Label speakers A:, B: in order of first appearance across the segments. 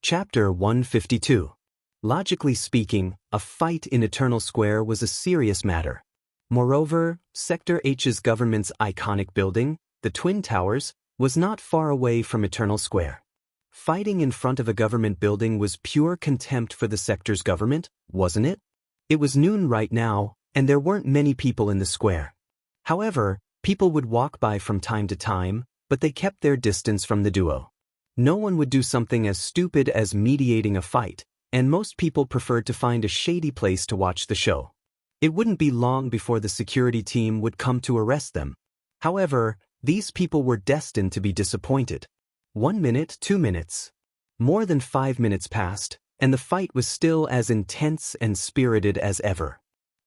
A: Chapter 152. Logically speaking, a fight in Eternal Square was a serious matter. Moreover, Sector H's government's iconic building, the Twin Towers, was not far away from Eternal Square. Fighting in front of a government building was pure contempt for the sector's government, wasn't it? It was noon right now, and there weren't many people in the square. However, people would walk by from time to time, but they kept their distance from the duo. No one would do something as stupid as mediating a fight, and most people preferred to find a shady place to watch the show. It wouldn't be long before the security team would come to arrest them. However, these people were destined to be disappointed. 1 minute, 2 minutes. More than 5 minutes passed, and the fight was still as intense and spirited as ever.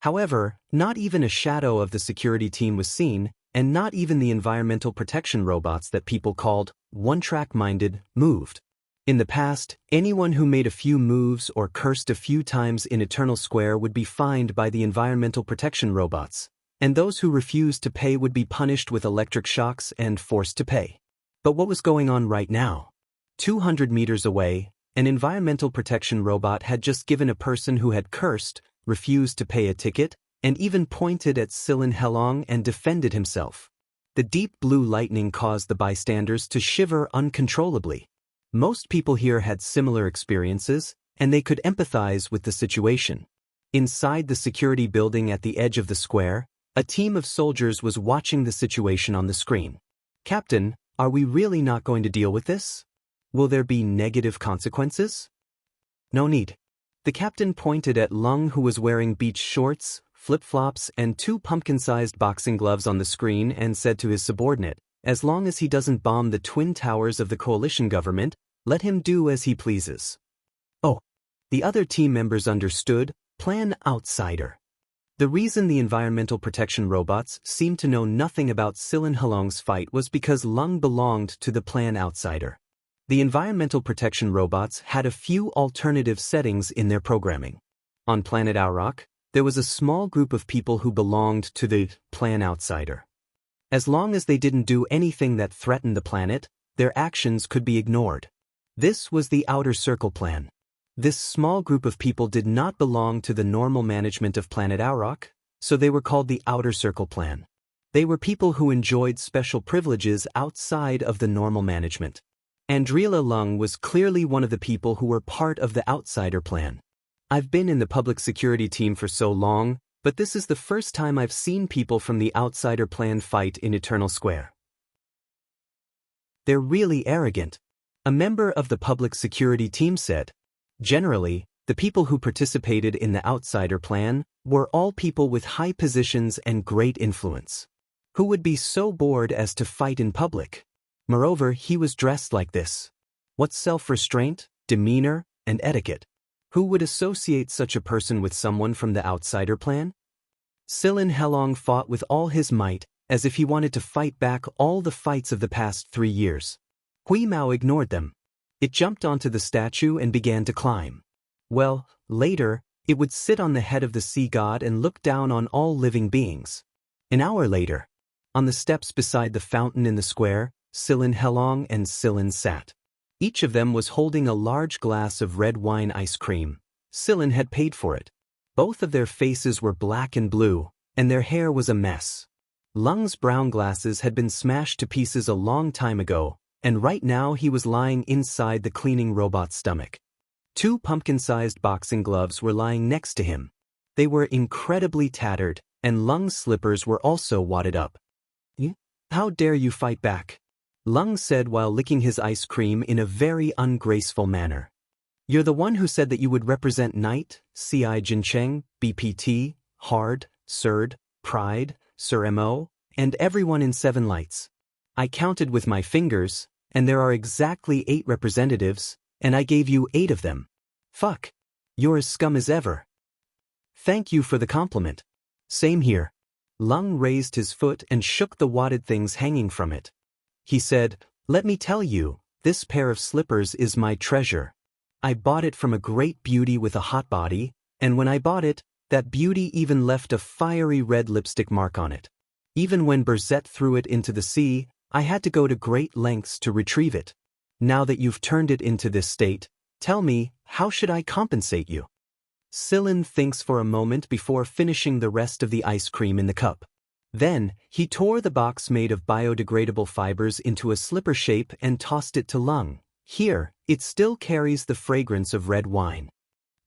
A: However, not even a shadow of the security team was seen, and not even the environmental protection robots that people called one-track-minded moved. In the past, anyone who made a few moves or cursed a few times in Eternal Square would be fined by the environmental protection robots, and those who refused to pay would be punished with electric shocks and forced to pay. But what was going on right now? 200 meters away, an environmental protection robot had just given a person who had cursed, refused to pay a ticket, and even pointed at Silin Helong and defended himself. The deep blue lightning caused the bystanders to shiver uncontrollably. Most people here had similar experiences, and they could empathize with the situation. Inside the security building at the edge of the square, a team of soldiers was watching the situation on the screen. "Captain, are we really not going to deal with this? Will there be negative consequences?" "No need." The captain pointed at Lung, who was wearing beach shorts, flip-flops, and 2 pumpkin-sized boxing gloves on the screen, and said to his subordinate, "As long as he doesn't bomb the Twin Towers of the coalition government, let him do as he pleases." Oh, the other team members understood. Plan Outsider. The reason the environmental protection robots seemed to know nothing about Silin Helong's fight was because Lung belonged to the Plan Outsider. The environmental protection robots had a few alternative settings in their programming. On planet Auroch, there was a small group of people who belonged to the Plan Outsider. As long as they didn't do anything that threatened the planet, their actions could be ignored. This was the Outer Circle plan. This small group of people did not belong to the normal management of planet Auroch, so they were called the Outer Circle plan. They were people who enjoyed special privileges outside of the normal management. Andrila Lung was clearly one of the people who were part of the Outsider plan. "I've been in the public security team for so long, but this is the first time I've seen people from the Outsider plan fight in Eternal Square. They're really arrogant," a member of the public security team said. Generally, the people who participated in the Outsider plan were all people with high positions and great influence. Who would be so bored as to fight in public? Moreover, he was dressed like this. What self-restraint, demeanor, and etiquette? Who would associate such a person with someone from the Outsider plan? Silin Helong fought with all his might, as if he wanted to fight back all the fights of the past 3 years. Hui Mao ignored them. It jumped onto the statue and began to climb. Well, later, it would sit on the head of the sea god and look down on all living beings. An hour later, on the steps beside the fountain in the square, Silin Helong and Silin sat. Each of them was holding a large glass of red wine ice cream. Silin had paid for it. Both of their faces were black and blue, and their hair was a mess. Lung's brown glasses had been smashed to pieces a long time ago, and right now he was lying inside the cleaning robot's stomach. 2 pumpkin-sized boxing gloves were lying next to him. They were incredibly tattered, and Lung's slippers were also wadded up. "How dare you fight back?" Lung said while licking his ice cream in a very ungraceful manner. "You're the one who said that you would represent Knight, CI Jincheng, BPT, Hard, Surd, Pride, Sir Mo, and everyone in 7 Lights. I counted with my fingers, and there are exactly 8 representatives, and I gave you 8 of them. Fuck. You're as scum as ever." "Thank you for the compliment." "Same here." Lung raised his foot and shook the wadded things hanging from it. He said, "Let me tell you, this pair of slippers is my treasure. I bought it from a great beauty with a hot body, and when I bought it, that beauty even left a fiery red lipstick mark on it. Even when Berzette threw it into the sea, I had to go to great lengths to retrieve it. Now that you've turned it into this state, Tell me, how should I compensate you? Sillin thinks for a moment before finishing the rest of the ice cream in the cup. Then, he tore the box made of biodegradable fibers into a slipper shape and tossed it to Lung. Here, it still carries the fragrance of red wine.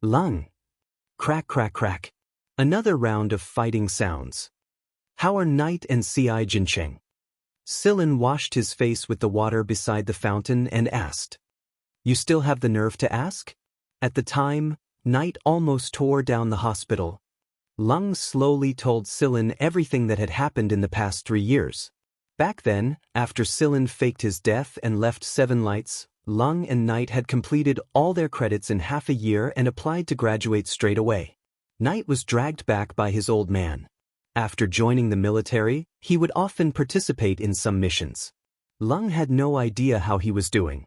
A: Lung. Crack, crack, crack. Another round of fighting sounds. How are Knight and C.I. Jincheng? Sillin washed his face with the water beside the fountain and asked. You still have the nerve to ask? At the time, Knight almost tore down the hospital. Lung slowly told Sillin everything that had happened in the past 3 years. Back then, after Sillin faked his death and left Seven Lights, Lung and Knight had completed all their credits in half a year and applied to graduate straight away. Knight was dragged back by his old man. After joining the military, he would often participate in some missions. Lung had no idea how he was doing.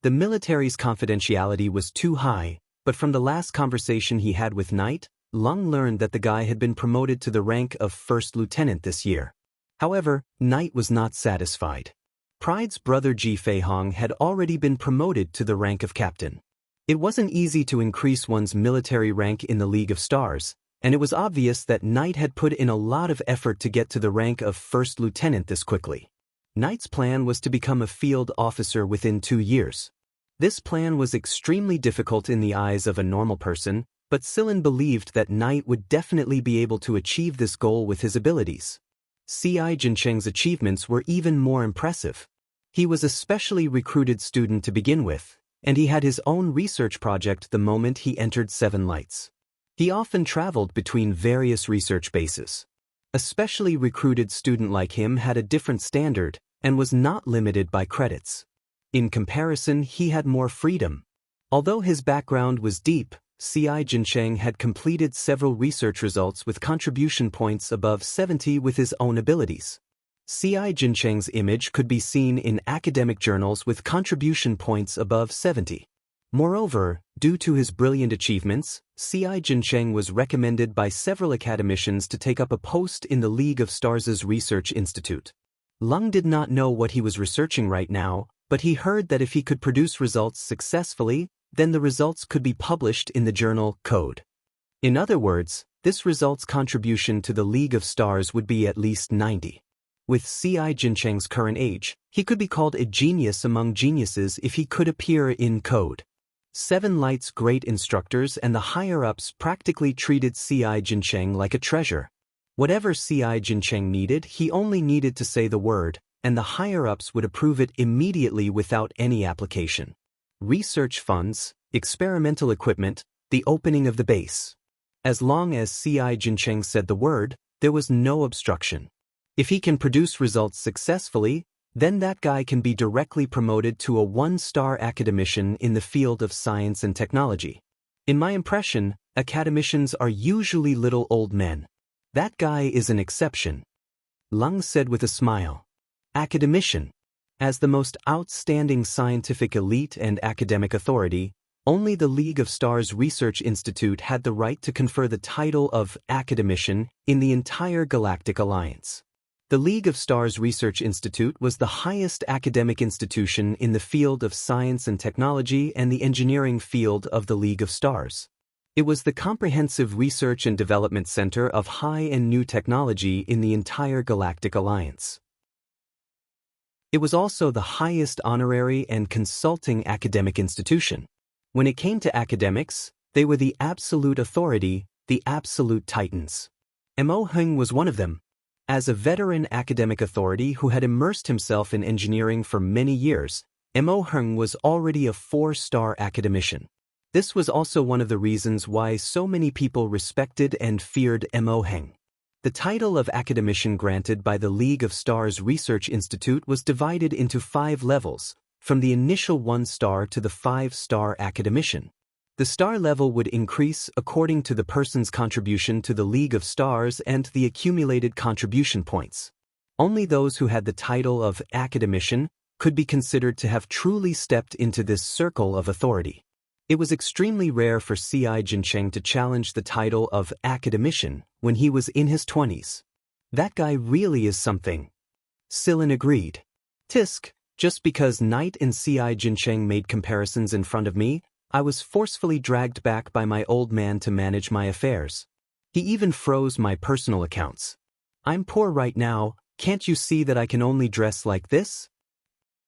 A: The military's confidentiality was too high, but from the last conversation he had with Knight, Lung learned that the guy had been promoted to the rank of first lieutenant this year. However, Knight was not satisfied. Pride's brother Ji Feihong had already been promoted to the rank of captain. It wasn't easy to increase one's military rank in the League of Stars, and it was obvious that Knight had put in a lot of effort to get to the rank of first lieutenant this quickly. Knight's plan was to become a field officer within 2 years. This plan was extremely difficult in the eyes of a normal person, but Sillin believed that Knight would definitely be able to achieve this goal with his abilities. C.I. Jincheng's achievements were even more impressive. He was a specially recruited student to begin with, and he had his own research project the moment he entered Seven Lights. He often traveled between various research bases. A specially recruited student like him had a different standard and was not limited by credits. In comparison, he had more freedom. Although his background was deep, C.I. Jincheng had completed several research results with contribution points above 70 with his own abilities. C.I. Jincheng's image could be seen in academic journals with contribution points above 70. Moreover, due to his brilliant achievements, C.I. Jincheng was recommended by several academicians to take up a post in the League of Stars' Research Institute. Lung did not know what he was researching right now, but he heard that if he could produce results successfully, then the results could be published in the journal Code. In other words, this result's contribution to the League of Stars would be at least 90. With C.I. Jincheng's current age, he could be called a genius among geniuses if he could appear in Code. Seven Lights' great instructors and the higher-ups practically treated C.I. Jincheng like a treasure. Whatever C.I. Jincheng needed, he only needed to say the word, and the higher-ups would approve it immediately without any application. Research funds, experimental equipment, the opening of the base. As long as C.I. Jincheng said the word, there was no obstruction. If he can produce results successfully, then that guy can be directly promoted to a 1-star academician in the field of science and technology. In my impression, academicians are usually little old men. That guy is an exception. Lung said with a smile. Academician. As the most outstanding scientific elite and academic authority, only the League of Stars Research Institute had the right to confer the title of academician in the entire Galactic Alliance. The League of Stars Research Institute was the highest academic institution in the field of science and technology and the engineering field of the League of Stars. It was the comprehensive research and development center of high and new technology in the entire Galactic Alliance. It was also the highest honorary and consulting academic institution. When it came to academics, they were the absolute authority, the absolute titans. Mo Heng was one of them. As a veteran academic authority who had immersed himself in engineering for many years, Mo Heng was already a 4-star academician. This was also one of the reasons why so many people respected and feared Mo Heng. The title of academician granted by the League of Stars Research Institute was divided into 5 levels, from the initial 1-star to the 5-star academician. The star level would increase according to the person's contribution to the League of Stars and the accumulated contribution points. Only those who had the title of academician could be considered to have truly stepped into this circle of authority. It was extremely rare for C.I. Jincheng to challenge the title of academician when he was in his 20s. That guy really is something. Sillin agreed. Tisk, Just because Knight and Ci Jincheng made comparisons in front of me, I was forcefully dragged back by my old man to manage my affairs. He even froze my personal accounts. I'm poor right now, can't you see that I can only dress like this?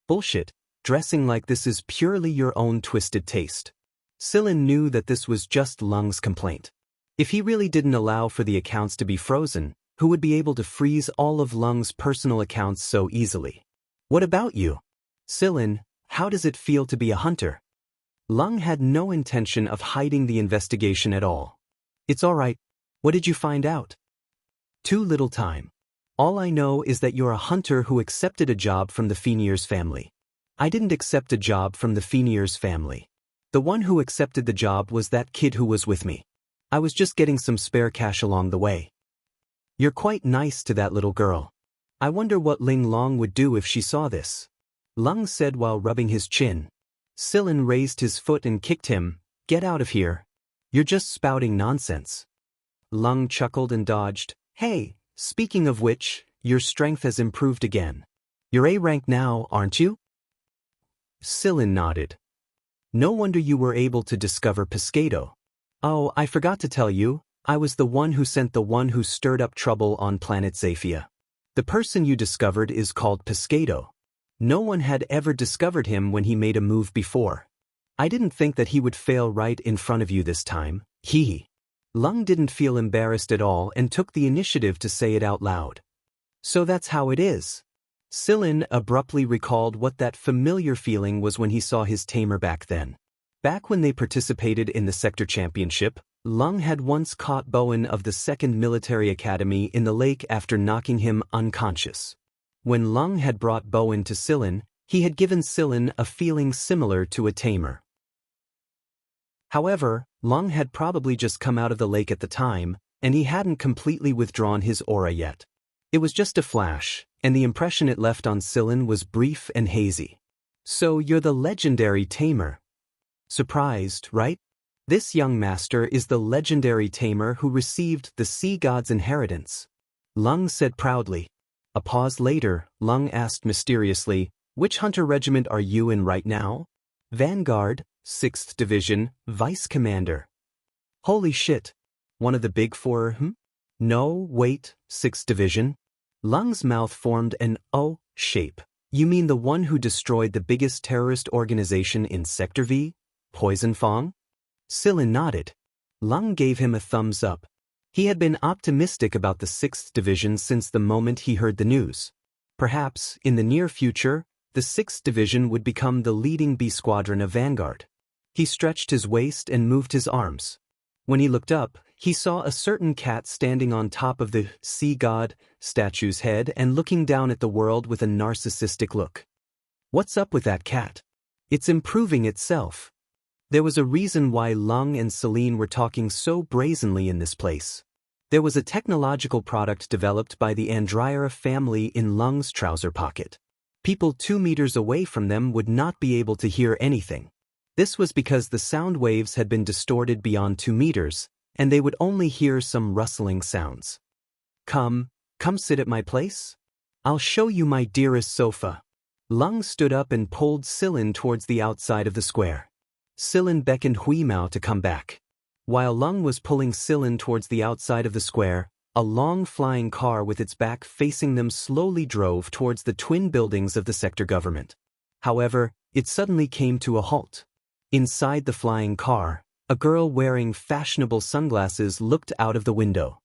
A: Bullshit, dressing like this is purely your own twisted taste. Silin knew that this was just Lung's complaint. If he really didn't allow for the accounts to be frozen, who would be able to freeze all of Lung's personal accounts so easily? What about you? Silin, how does it feel to be a hunter? Lung had no intention of hiding the investigation at all. It's alright. What did you find out? Too little time. All I know is that you're a hunter who accepted a job from the Feniers family. I didn't accept a job from the Feniers family. The one who accepted the job was that kid who was with me. I was just getting some spare cash along the way. You're quite nice to that little girl. I wonder what Ling Long would do if she saw this. Lung said while rubbing his chin. Silin raised his foot and kicked him. Get out of here. You're just spouting nonsense. Lung chuckled and dodged. Hey, speaking of which, your strength has improved again. You're A rank now, aren't you? Silin nodded. No wonder you were able to discover Pescado. Oh, I forgot to tell you, I was the one who sent the one who stirred up trouble on planet Zafia. The person you discovered is called Pescado. No one had ever discovered him when he made a move before. I didn't think that he would fail right in front of you this time. Hee. Lung didn't feel embarrassed at all and took the initiative to say it out loud. So that's how it is. Silin abruptly recalled what that familiar feeling was when he saw his tamer back then. Back when they participated in the sector championship, Lung had once caught Bowen of the 2nd Military Academy in the lake after knocking him unconscious. When Lung had brought Bowen to Silin, he had given Silin a feeling similar to a tamer. However, Lung had probably just come out of the lake at the time, and he hadn't completely withdrawn his aura yet. It was just a flash, and the impression it left on Silin was brief and hazy. So you're the legendary tamer. Surprised, right? This young master is the legendary tamer who received the sea god's inheritance. Lung said proudly. A pause later, Lung asked mysteriously, which hunter regiment are you in right now? Vanguard, 6th Division, Vice Commander. Holy shit. One of the big four, No, wait, 6th Division. Lung's mouth formed an O shape. You mean the one who destroyed the biggest terrorist organization in Sector V? Poison Fong? Silin nodded. Lung gave him a thumbs up. He had been optimistic about the 6th Division since the moment he heard the news. Perhaps, in the near future, the 6th Division would become the leading B squadron of Vanguard. He stretched his waist and moved his arms. When he looked up, he saw a certain cat standing on top of the sea god statue's head and looking down at the world with a narcissistic look. What's up with that cat? It's improving itself. There was a reason why Lung and Celine were talking so brazenly in this place. There was a technological product developed by the Andriera family in Lung's trouser pocket. People 2 meters away from them would not be able to hear anything. This was because the sound waves had been distorted beyond 2 meters, and they would only hear some rustling sounds. Come sit at my place? I'll show you my dearest sofa. Lung stood up and pulled Silin towards the outside of the square. Silin beckoned Huimao to come back. While Lung was pulling Silin towards the outside of the square, a long flying car with its back facing them slowly drove towards the twin buildings of the sector government. However, it suddenly came to a halt. Inside the flying car, a girl wearing fashionable sunglasses looked out of the window.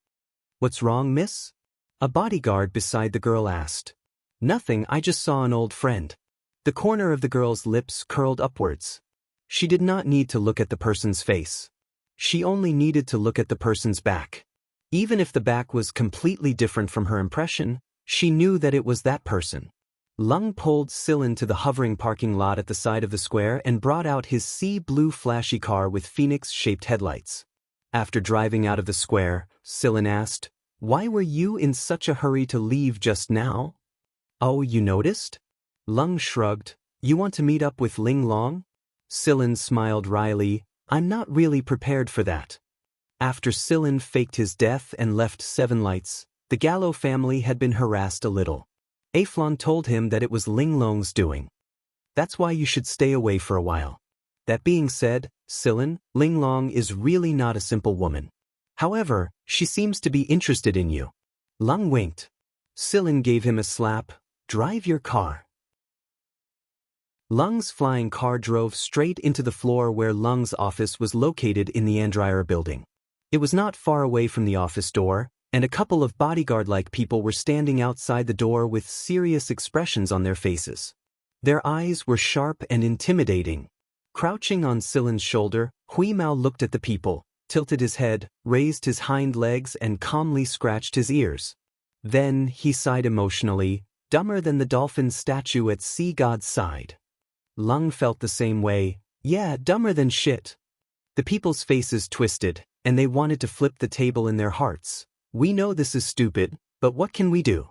A: What's wrong, miss? A bodyguard beside the girl asked. Nothing, I just saw an old friend. The corner of the girl's lips curled upwards. She did not need to look at the person's face. She only needed to look at the person's back. Even if the back was completely different from her impression, she knew that it was that person. Lung pulled Silin to the hovering parking lot at the side of the square and brought out his sea blue flashy car with phoenix-shaped headlights. After driving out of the square, Silin asked, "Why were you in such a hurry to leave just now?" "Oh, you noticed?" Lung shrugged. "You want to meet up with Ling Long?" Silin smiled wryly. "I'm not really prepared for that." After Silin faked his death and left Seven Lights, the Gallo family had been harassed a little. Aflon told him that it was Ling Long's doing. That's why you should stay away for a while. That being said, Silin, Linglong is really not a simple woman. However, she seems to be interested in you. Lung winked. Silin gave him a slap. Drive your car. Lung's flying car drove straight into the floor where Lung's office was located in the Andryer building. It was not far away from the office door, and a couple of bodyguard-like people were standing outside the door with serious expressions on their faces. Their eyes were sharp and intimidating. Crouching on Silin's shoulder, Huimao looked at the people, tilted his head, raised his hind legs and calmly scratched his ears. Then he sighed emotionally, dumber than the dolphin statue at Sea God's side. Lung felt the same way. Yeah, dumber than shit. The people's faces twisted, and they wanted to flip the table in their hearts. We know this is stupid, but what can we do?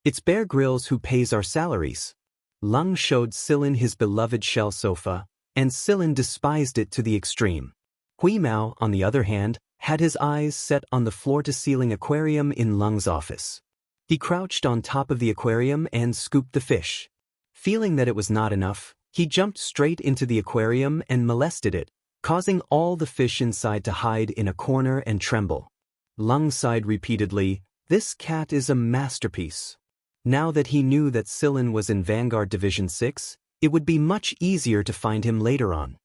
A: It's Bear Grylls who pays our salaries. Lung showed Silin his beloved shell sofa, and Silin despised it to the extreme. Huimao, on the other hand, had his eyes set on the floor-to-ceiling aquarium in Lung's office. He crouched on top of the aquarium and scooped the fish. Feeling that it was not enough, he jumped straight into the aquarium and molested it, causing all the fish inside to hide in a corner and tremble. Lung sighed repeatedly. This cat is a masterpiece. Now that he knew that Silin was in Vanguard Division 6, it would be much easier to find him later on.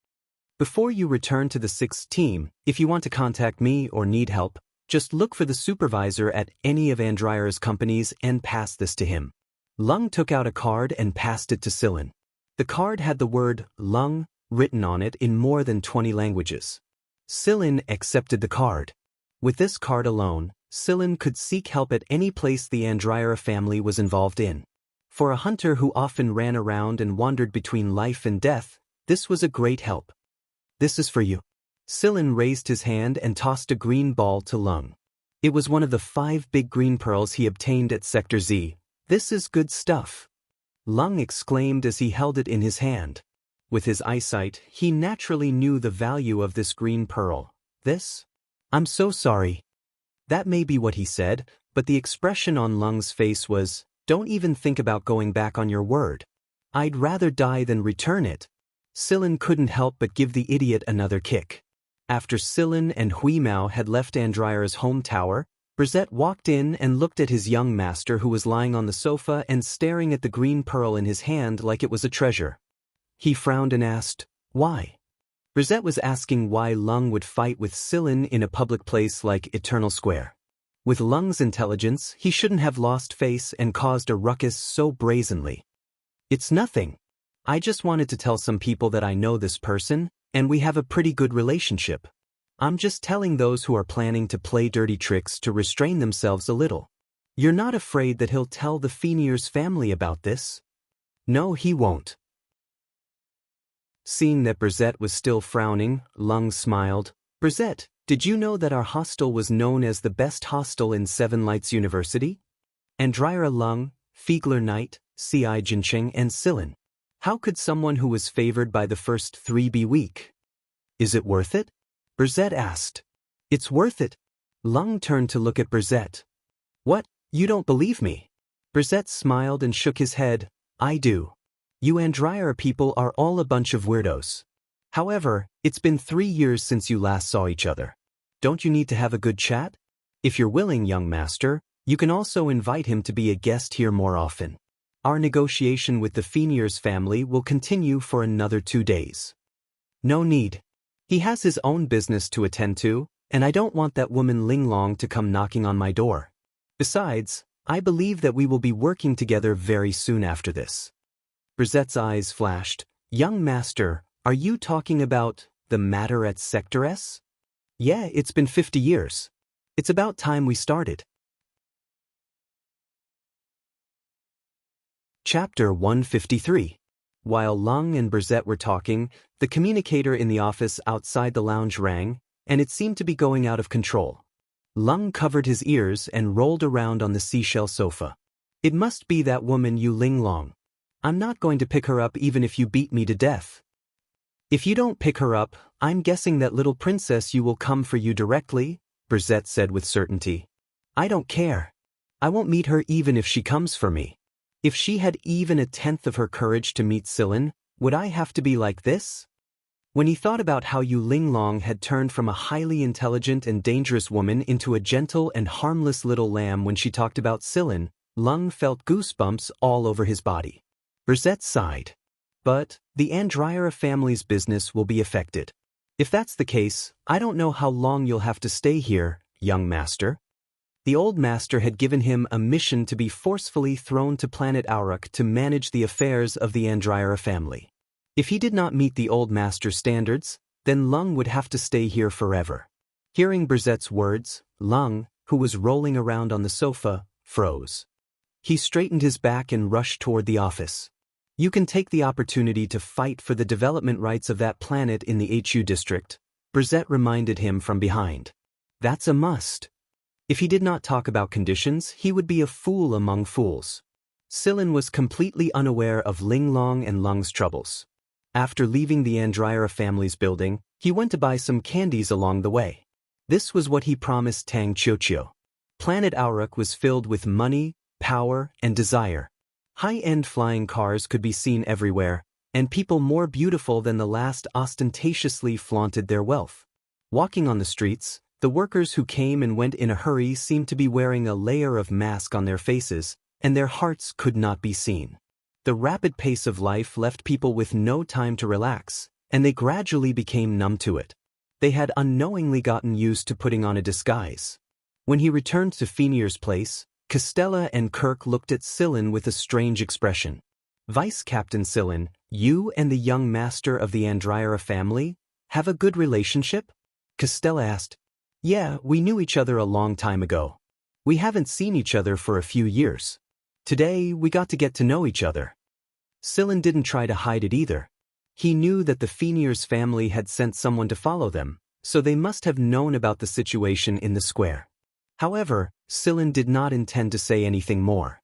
A: Before you return to the 6th team, if you want to contact me or need help, just look for the supervisor at any of Andryer's companies and pass this to him. Lung took out a card and passed it to Silin. The card had the word Lung written on it in more than 20 languages. Silin accepted the card. With this card alone, Silin could seek help at any place the Andryer family was involved in. For a hunter who often ran around and wandered between life and death, this was a great help. This is for you. Silin raised his hand and tossed a green ball to Lung. It was one of the 5 big green pearls he obtained at Sector Z. This is good stuff. Lung exclaimed as he held it in his hand. With his eyesight, he naturally knew the value of this green pearl. This? I'm so sorry. That may be what he said, but the expression on Lung's face was, don't even think about going back on your word. I'd rather die than return it. Silin couldn't help but give the idiot another kick. After Silin and Huimao had left Andryer's home tower, Brizet walked in and looked at his young master who was lying on the sofa and staring at the green pearl in his hand like it was a treasure. He frowned and asked, why? Brizet was asking why Lung would fight with Silin in a public place like Eternal Square. With Lung's intelligence, he shouldn't have lost face and caused a ruckus so brazenly. It's nothing. I just wanted to tell some people that I know this person, and we have a pretty good relationship. I'm just telling those who are planning to play dirty tricks to restrain themselves a little. You're not afraid that he'll tell the Fenier's family about this? No, he won't. Seeing that Brizet was still frowning, Lung smiled. Brizet, did you know that our hostel was known as the best hostel in Seven Lights University? Andryer Lung, Fiegler Knight, Ci Jincheng and Silin. How could someone who was favored by the first 3 be weak? Is it worth it? Brizet asked. It's worth it. Lung turned to look at Brizet. What, you don't believe me? Brizet smiled and shook his head. I do. You Andryer people are all a bunch of weirdos. However, it's been 3 years since you last saw each other. Don't you need to have a good chat? If you're willing, young master, you can also invite him to be a guest here more often. Our negotiation with the Fenier's family will continue for another 2 days. No need. He has his own business to attend to, and I don't want that woman Linglong to come knocking on my door. Besides, I believe that we will be working together very soon after this. Brizette's eyes flashed. Young master, are you talking about the matter at Sector S? Yeah, it's been 50 years. It's about time we started. Chapter 153. While Lung and Brizet were talking, the communicator in the office outside the lounge rang, and it seemed to be going out of control. Lung covered his ears and rolled around on the seashell sofa. It must be that woman Yu Linglong. I'm not going to pick her up even if you beat me to death. If you don't pick her up, I'm guessing that little princess Yu will come for you directly, Brizet said with certainty. I don't care. I won't meet her even if she comes for me. If she had even a tenth of her courage to meet Silin, Would I have to be like this? When he thought about how Yu Linglong had turned from a highly intelligent and dangerous woman into a gentle and harmless little lamb when she talked about Sillin, Lung felt goosebumps all over his body. Brzett sighed. But the Andryra family's business will be affected. If that's the case, I don't know how long you'll have to stay here, young master. The old master had given him a mission to be forcefully thrown to planet Auruk to manage the affairs of the Andryra family. If he did not meet the old master's standards, then Lung would have to stay here forever. Hearing Brzett's words, Lung, who was rolling around on the sofa, froze. He straightened his back and rushed toward the office. You can take the opportunity to fight for the development rights of that planet in the HU district, Brzett reminded him from behind. That's a must. If he did not talk about conditions, he would be a fool among fools. Sillin was completely unaware of Linglong and Lung's troubles. After leaving the Andryra family's building, he went to buy some candies along the way. This was what he promised Tang Qiuqiu. Planet Auruk was filled with money, power, and desire. High-end flying cars could be seen everywhere, and people more beautiful than the last ostentatiously flaunted their wealth. Walking on the streets, the workers who came and went in a hurry seemed to be wearing a layer of mask on their faces, and their hearts could not be seen. The rapid pace of life left people with no time to relax, and they gradually became numb to it. They had unknowingly gotten used to putting on a disguise. When he returned to Fenir's place, Costella and Kirk looked at Sillin with a strange expression. Vice Captain Sillin, you and the young master of the Andryra family have a good relationship? Costella asked. Yeah, we knew each other a long time ago. We haven't seen each other for a few years. Today, we got to get to know each other. Sillin didn't try to hide it either. He knew that the Fenir's family had sent someone to follow them, so they must have known about the situation in the square. However, Sillin did not intend to say anything more.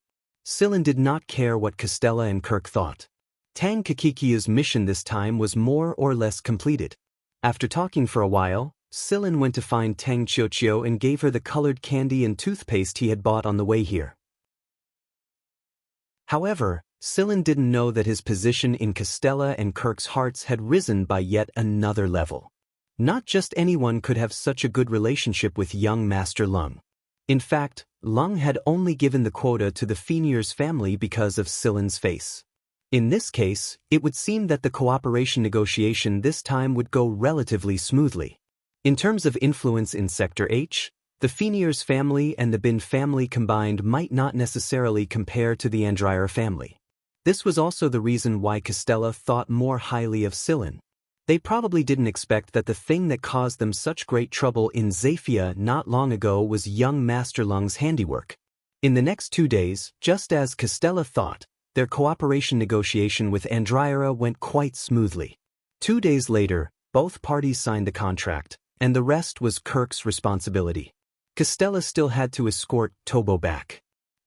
A: Sillin did not care what Costella and Kirk thought. Tang Qiuqiu's mission this time was more or less completed. After talking for a while, Sillin went to find Tang Qiuqiu and gave her the colored candy and toothpaste he had bought on the way here. However, Sillin didn't know that his position in Costella and Kirk's hearts had risen by yet another level. Not just anyone could have such a good relationship with young Master Lung. In fact, Lung had only given the quota to the Fenir's family because of Sillin's face. In this case, it would seem that the cooperation negotiation this time would go relatively smoothly. In terms of influence in Sector H, the Fenir's family and the Bin family combined might not necessarily compare to the Andryra family. This was also the reason why Costella thought more highly of Sillin. They probably didn't expect that the thing that caused them such great trouble in Zafia not long ago was young Master Lung's handiwork. In the next 2 days, just as Costella thought, their cooperation negotiation with Andryra went quite smoothly. 2 days later, both parties signed the contract, and the rest was Kirk's responsibility. Costella still had to escort Tobo back.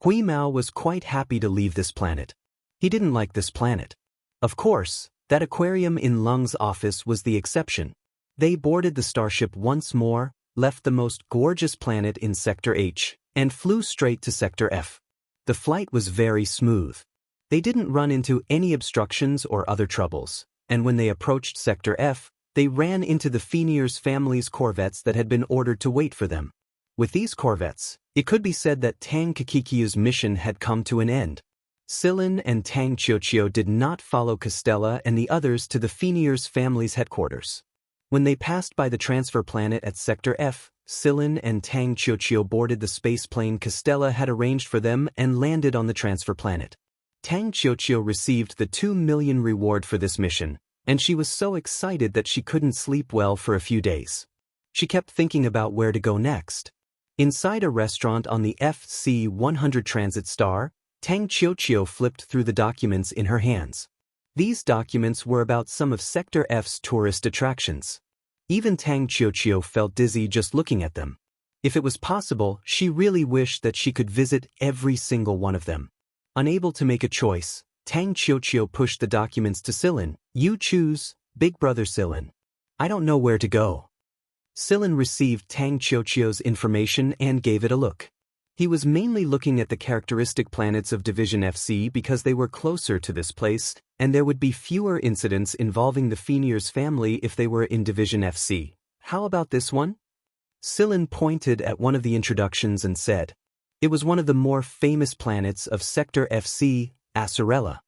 A: Hui Mao was quite happy to leave this planet. He didn't like this planet. Of course, that aquarium in Lung's office was the exception. They boarded the starship once more, left the most gorgeous planet in Sector H, and flew straight to Sector F. The flight was very smooth. They didn't run into any obstructions or other troubles, and when they approached Sector F, they ran into the Fenir's family's corvettes that had been ordered to wait for them. With these corvettes, it could be said that Tang Qiuqiu's mission had come to an end. Sillin and Tang Qiuqiu did not follow Costella and the others to the Fenir's family's headquarters. When they passed by the transfer planet at Sector F, Sillin and Tang Qiuqiu boarded the space plane Costella had arranged for them and landed on the transfer planet. Tang Qiuqiu received the 2 million reward for this mission, and she was so excited that she couldn't sleep well for a few days. She kept thinking about where to go next. Inside a restaurant on the FC-100 Transit Star, Tang Qiuqiu flipped through the documents in her hands. These documents were about some of Sector F's tourist attractions. Even Tang Qiuqiu felt dizzy just looking at them. If it was possible, she really wished that she could visit every single one of them. Unable to make a choice, Tang Qiuqiu pushed the documents to Sillin. You choose, Big Brother Sillin. I don't know where to go. Sillin received Tang Qiuqiu's information and gave it a look. He was mainly looking at the characteristic planets of Division FC because they were closer to this place, and there would be fewer incidents involving the Fenier's family if they were in Division FC. How about this one? Sillin pointed at one of the introductions and said, it was one of the more famous planets of Sector FC, Acerella.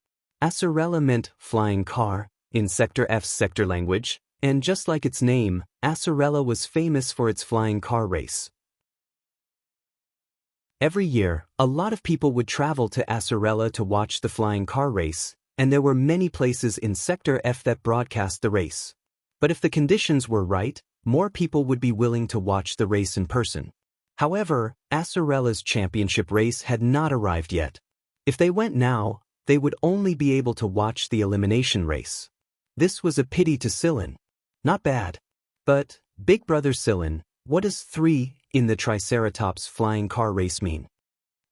A: Acerella meant flying car in Sector F's sector language, and just like its name, Acerella was famous for its flying car race. Every year, a lot of people would travel to Acerella to watch the flying car race, and there were many places in Sector F that broadcast the race. But if the conditions were right, more people would be willing to watch the race in person. However, Acerella's championship race had not arrived yet. If they went now, they would only be able to watch the elimination race. This was a pity to Sillin. Not bad. But, Big Brother Sillin, what does 3 in the Triceratops flying car race mean?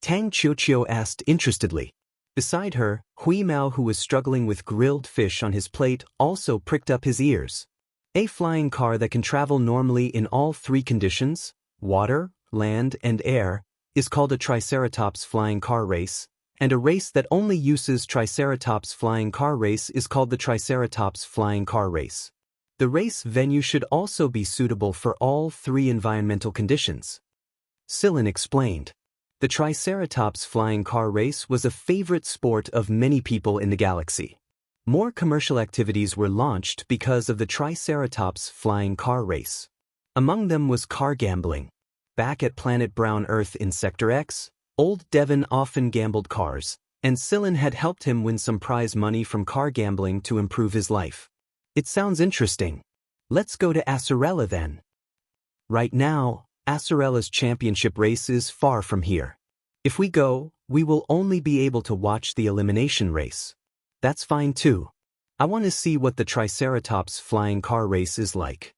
A: Tang Qiuqiu asked interestedly. Beside her, Hui Mao, who was struggling with grilled fish on his plate, also pricked up his ears. A flying car that can travel normally in all 3 conditions, water, land, and air, is called a Triceratops flying car race, and a race that only uses Triceratops flying car race is called the Triceratops flying car race. The race venue should also be suitable for all 3 environmental conditions. Sillin explained. The Triceratops flying car race was a favorite sport of many people in the galaxy. More commercial activities were launched because of the Triceratops flying car race. Among them was car gambling. Back at Planet Brown Earth in Sector X, old Devon often gambled cars, and Sillin had helped him win some prize money from car gambling to improve his life. It sounds interesting. Let's go to Acerella then. Right now, Acerella's championship race is far from here. If we go, we will only be able to watch the elimination race. That's fine too. I want to see what the Triceratops flying car race is like.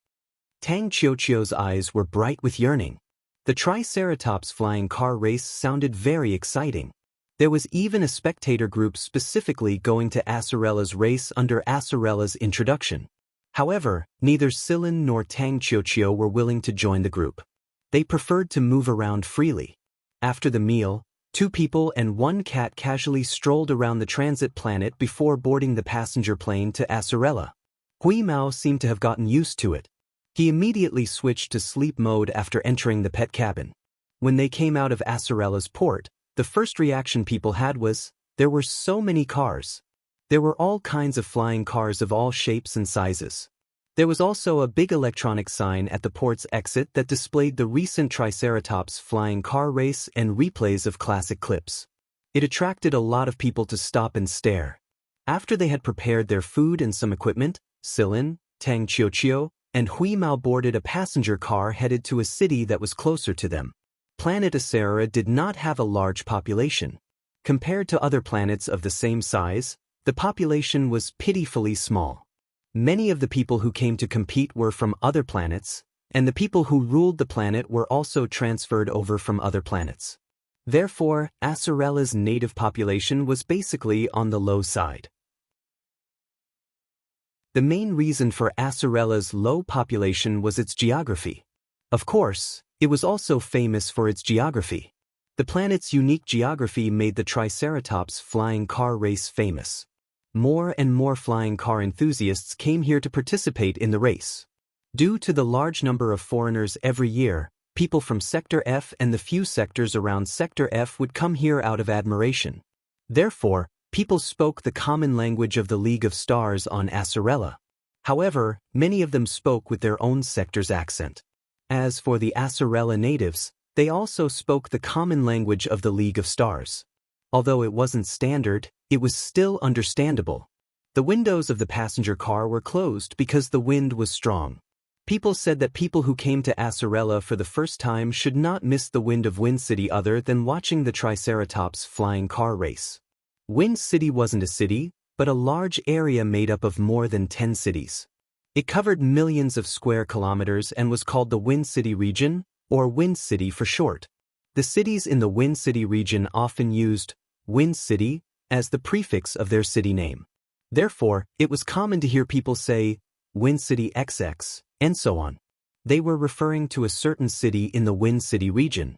A: Tang Qiuqiu's eyes were bright with yearning. The Triceratops flying car race sounded very exciting. There was even a spectator group specifically going to Acerella's race under Acerella's introduction. However, neither Sillin nor Tang Qiuqiu were willing to join the group. They preferred to move around freely. After the meal, 2 people and 1 cat casually strolled around the transit planet before boarding the passenger plane to Acerella. Hui Mao seemed to have gotten used to it. He immediately switched to sleep mode after entering the pet cabin. When they came out of Acerella's port, the first reaction people had was, there were so many cars. There were all kinds of flying cars of all shapes and sizes. There was also a big electronic sign at the port's exit that displayed the recent Triceratops flying car race and replays of classic clips. It attracted a lot of people to stop and stare. After they had prepared their food and some equipment, Sillin, Tang Qiuqiu, and Hui Mao boarded a passenger car headed to a city that was closer to them. Planet Acerella did not have a large population. Compared to other planets of the same size, the population was pitifully small. Many of the people who came to compete were from other planets, and the people who ruled the planet were also transferred over from other planets. Therefore, Acerella's native population was basically on the low side. The main reason for Acerella's low population was its geography. Of course, it was also famous for its geography. The planet's unique geography made the Triceratops flying car race famous. More and more flying car enthusiasts came here to participate in the race. Due to the large number of foreigners every year, people from Sector F and the few sectors around Sector F would come here out of admiration. Therefore, people spoke the common language of the League of Stars on Acerella. However, many of them spoke with their own sector's accent. As for the Acerella natives, they also spoke the common language of the League of Stars. Although it wasn't standard, it was still understandable. The windows of the passenger car were closed because the wind was strong. People said that people who came to Acerella for the first time should not miss the wind of Wind City other than watching the Triceratops flying car race. Wind City wasn't a city, but a large area made up of more than 10 cities. It covered millions of square kilometers and was called the Wind City region, or Wind City for short. The cities in the Wind City region often used Wind City as the prefix of their city name. Therefore, it was common to hear people say Wind City XX, and so on. They were referring to a certain city in the Wind City region.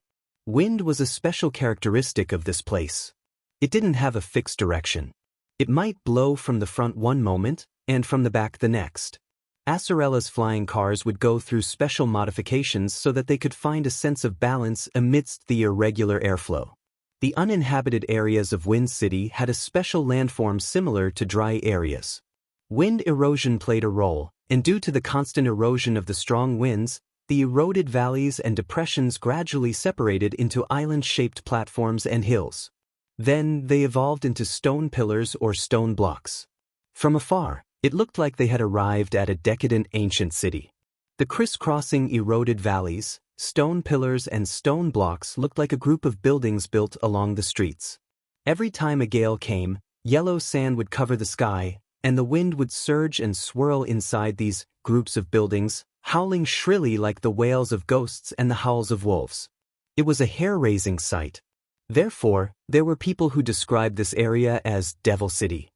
A: Wind was a special characteristic of this place. It didn't have a fixed direction. It might blow from the front one moment and from the back the next. Acerella's flying cars would go through special modifications so that they could find a sense of balance amidst the irregular airflow. The uninhabited areas of Wind City had a special landform similar to dry areas. Wind erosion played a role, and due to the constant erosion of the strong winds, the eroded valleys and depressions gradually separated into island-shaped platforms and hills. Then they evolved into stone pillars or stone blocks. From afar, it looked like they had arrived at a decadent ancient city. The crisscrossing eroded valleys, stone pillars and stone blocks looked like a group of buildings built along the streets. Every time a gale came, yellow sand would cover the sky, and the wind would surge and swirl inside these groups of buildings, howling shrilly like the wails of ghosts and the howls of wolves. It was a hair-raising sight. Therefore, there were people who described this area as Devil City.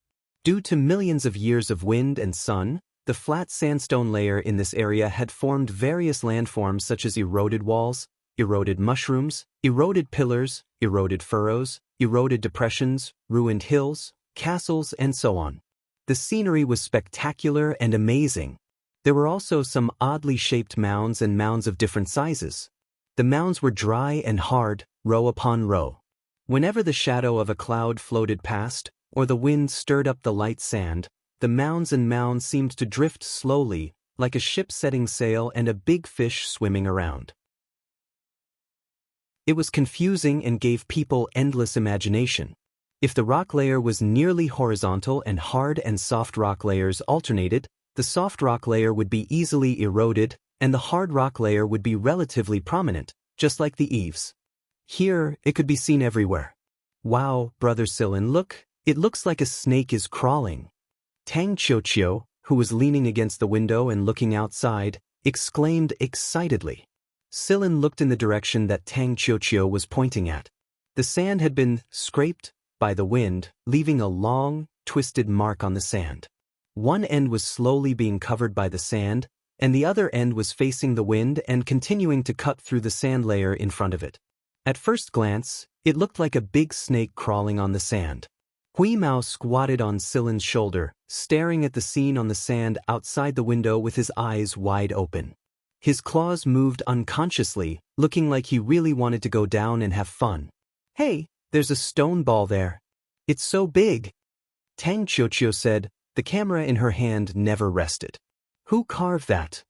A: Due to millions of years of wind and sun, the flat sandstone layer in this area had formed various landforms such as eroded walls, eroded mushrooms, eroded pillars, eroded furrows, eroded depressions, ruined hills, castles, and so on. The scenery was spectacular and amazing. There were also some oddly shaped mounds and mounds of different sizes. The mounds were dry and hard, row upon row. Whenever the shadow of a cloud floated past, or the wind stirred up the light sand, the mounds and mounds seemed to drift slowly, like a ship setting sail and a big fish swimming around. It was confusing and gave people endless imagination. If the rock layer was nearly horizontal and hard and soft rock layers alternated, the soft rock layer would be easily eroded, and the hard rock layer would be relatively prominent, just like the eaves. Here, it could be seen everywhere. Wow, Brother Silin, look, it looks like a snake is crawling. Tang Qiuqiu, who was leaning against the window and looking outside, exclaimed excitedly. Silin looked in the direction that Tang Qiuqiu was pointing at. The sand had been scraped by the wind, leaving a long, twisted mark on the sand. One end was slowly being covered by the sand, and the other end was facing the wind and continuing to cut through the sand layer in front of it. At first glance, it looked like a big snake crawling on the sand. Hui Mao squatted on Silin's shoulder, staring at the scene on the sand outside the window with his eyes wide open. His claws moved unconsciously, looking like he really wanted to go down and have fun. Hey, there's a stone ball there. It's so big. Tang Qiuqiu said, the camera in her hand never rested. Who carved that?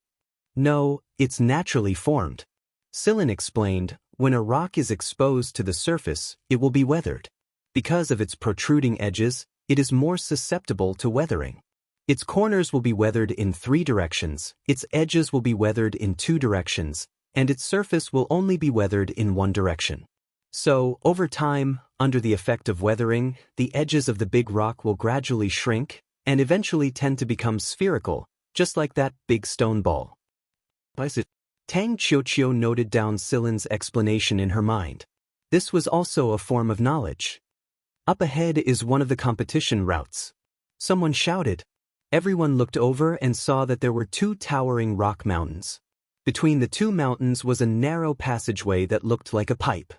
A: No, it's naturally formed. Silin explained, when a rock is exposed to the surface, it will be weathered. Because of its protruding edges, it is more susceptible to weathering. Its corners will be weathered in 3 directions, its edges will be weathered in 2 directions, and its surface will only be weathered in 1 direction. So, over time, under the effect of weathering, the edges of the big rock will gradually shrink and eventually tend to become spherical, just like that big stone ball. Tang Qiuqiu noted down Silin's explanation in her mind. This was also a form of knowledge. Up ahead is one of the competition routes. Someone shouted. Everyone looked over and saw that there were 2 towering rock mountains. Between the 2 mountains was a narrow passageway that looked like a pipe.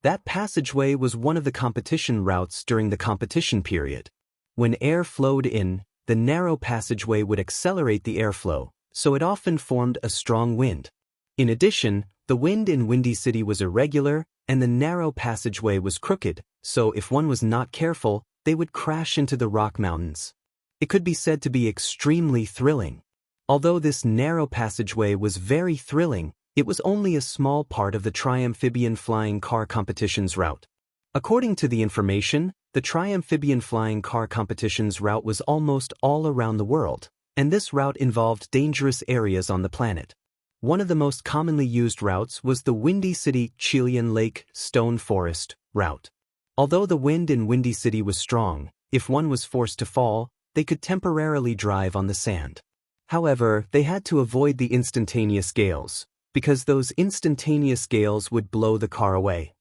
A: That passageway was one of the competition routes during the competition period. When air flowed in, the narrow passageway would accelerate the airflow, so it often formed a strong wind. In addition, the wind in Windy City was irregular, and the narrow passageway was crooked, so if one was not careful, they would crash into the rock mountains. It could be said to be extremely thrilling. Although this narrow passageway was very thrilling, it was only a small part of the Tri-Amphibian Flying Car Competition's route. According to the information, the Tri-Amphibian Flying Car Competition's route was almost all around the world, and this route involved dangerous areas on the planet. One of the most commonly used routes was the Windy City Chilean Lake Stone Forest route. Although the wind in Windy City was strong, if one was forced to fall, they could temporarily drive on the sand. However, they had to avoid the instantaneous gales, because those instantaneous gales would blow the car away.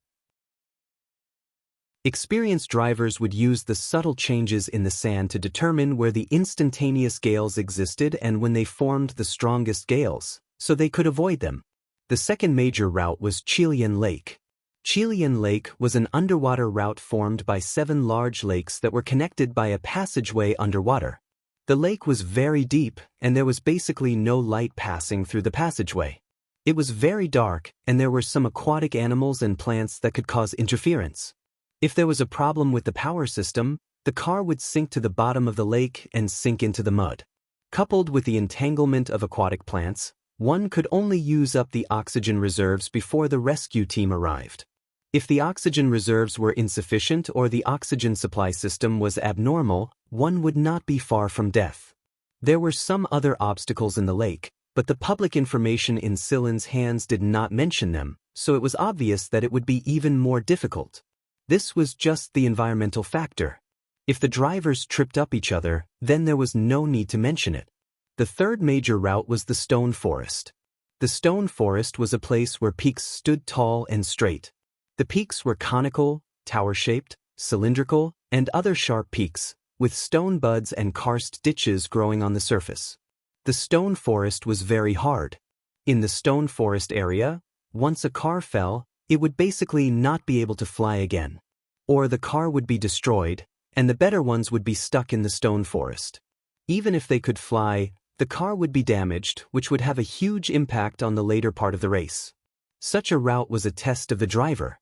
A: Experienced drivers would use the subtle changes in the sand to determine where the instantaneous gales existed and when they formed the strongest gales, so they could avoid them. The second major route was Chilean Lake. Chilean Lake was an underwater route formed by 7 large lakes that were connected by a passageway underwater. The lake was very deep, and there was basically no light passing through the passageway. It was very dark, and there were some aquatic animals and plants that could cause interference. If there was a problem with the power system, the car would sink to the bottom of the lake and sink into the mud. Coupled with the entanglement of aquatic plants, one could only use up the oxygen reserves before the rescue team arrived. If the oxygen reserves were insufficient or the oxygen supply system was abnormal, one would not be far from death. There were some other obstacles in the lake, but the public information in Silin's hands did not mention them, so it was obvious that it would be even more difficult. This was just the environmental factor. If the drivers tripped up each other, then there was no need to mention it. The third major route was the stone forest. The stone forest was a place where peaks stood tall and straight. The peaks were conical, tower-shaped, cylindrical, and other sharp peaks, with stone buds and karst ditches growing on the surface. The stone forest was very hard. In the stone forest area, once a car fell, it would basically not be able to fly again. Or the car would be destroyed, and the better ones would be stuck in the stone forest. Even if they could fly, the car would be damaged, which would have a huge impact on the later part of the race. Such a route was a test of the driver.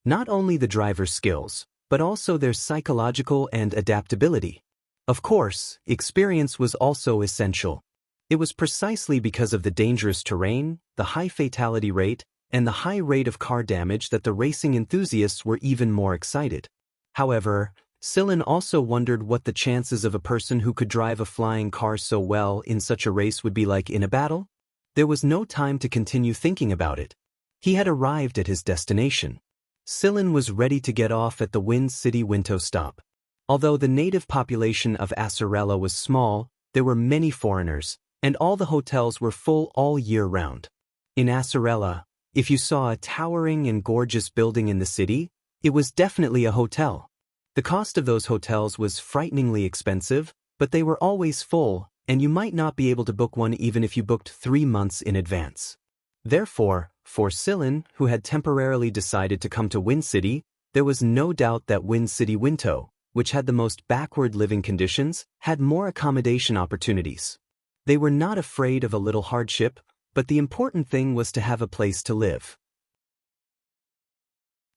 A: Not only the driver's skills, but also their psychological and adaptability. Of course, experience was also essential. It was precisely because of the dangerous terrain, the high fatality rate, and the high rate of car damage that the racing enthusiasts were even more excited. However, Silin also wondered what the chances of a person who could drive a flying car so well in such a race would be like in a battle. There was no time to continue thinking about it. He had arrived at his destination. Silin was ready to get off at the Wind City Winto stop. Although the native population of Acerella was small, there were many foreigners, and all the hotels were full all year round. In Acerella, if you saw a towering and gorgeous building in the city, it was definitely a hotel. The cost of those hotels was frighteningly expensive, but they were always full, and you might not be able to book one even if you booked 3 months in advance. Therefore, for Silin, who had temporarily decided to come to Wind City, there was no doubt that Wind City Winto, which had the most backward living conditions, had more accommodation opportunities. They were not afraid of a little hardship, but the important thing was to have a place to live.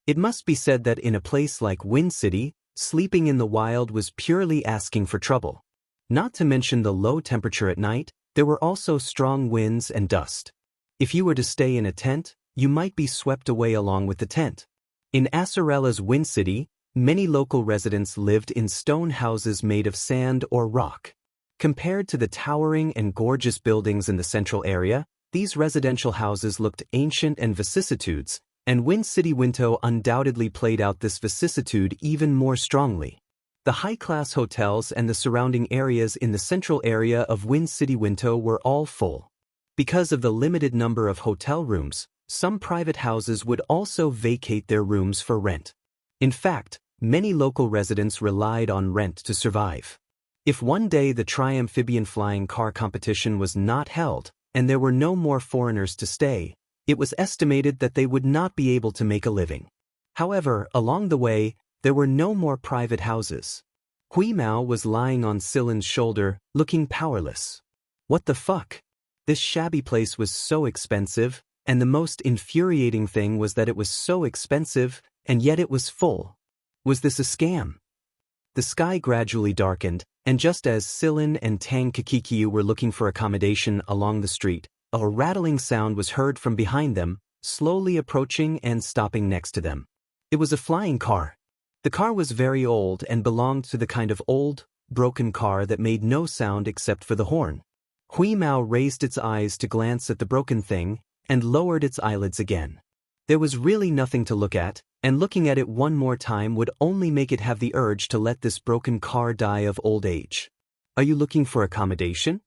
A: It must be said that in a place like Wind City, sleeping in the wild was purely asking for trouble. Not to mention the low temperature at night, there were also strong winds and dust. If you were to stay in a tent, you might be swept away along with the tent. In Acerella's Wind City, many local residents lived in stone houses made of sand or rock. Compared to the towering and gorgeous buildings in the central area, these residential houses looked ancient and vicissitudes, and Wind City Winto undoubtedly played out this vicissitude even more strongly. The high-class hotels and the surrounding areas in the central area of Wind City Winto were all full. Because of the limited number of hotel rooms, some private houses would also vacate their rooms for rent. In fact, many local residents relied on rent to survive. If one day the tri-amphibian flying car competition was not held, and there were no more foreigners to stay, it was estimated that they would not be able to make a living. However, along the way, there were no more private houses. Hui Mao was lying on Silin's shoulder, looking powerless. What the fuck? This shabby place was so expensive, and the most infuriating thing was that it was so expensive, and yet it was full. Was this a scam? The sky gradually darkened, and just as Silin and Tang Kakikiu were looking for accommodation along the street, a rattling sound was heard from behind them, slowly approaching and stopping next to them. It was a flying car. The car was very old and belonged to the kind of old, broken car that made no sound except for the horn. Hui Mao raised its eyes to glance at the broken thing, and lowered its eyelids again. There was really nothing to look at, and looking at it one more time would only make it have the urge to let this broken car die of old age. Are you looking for accommodation?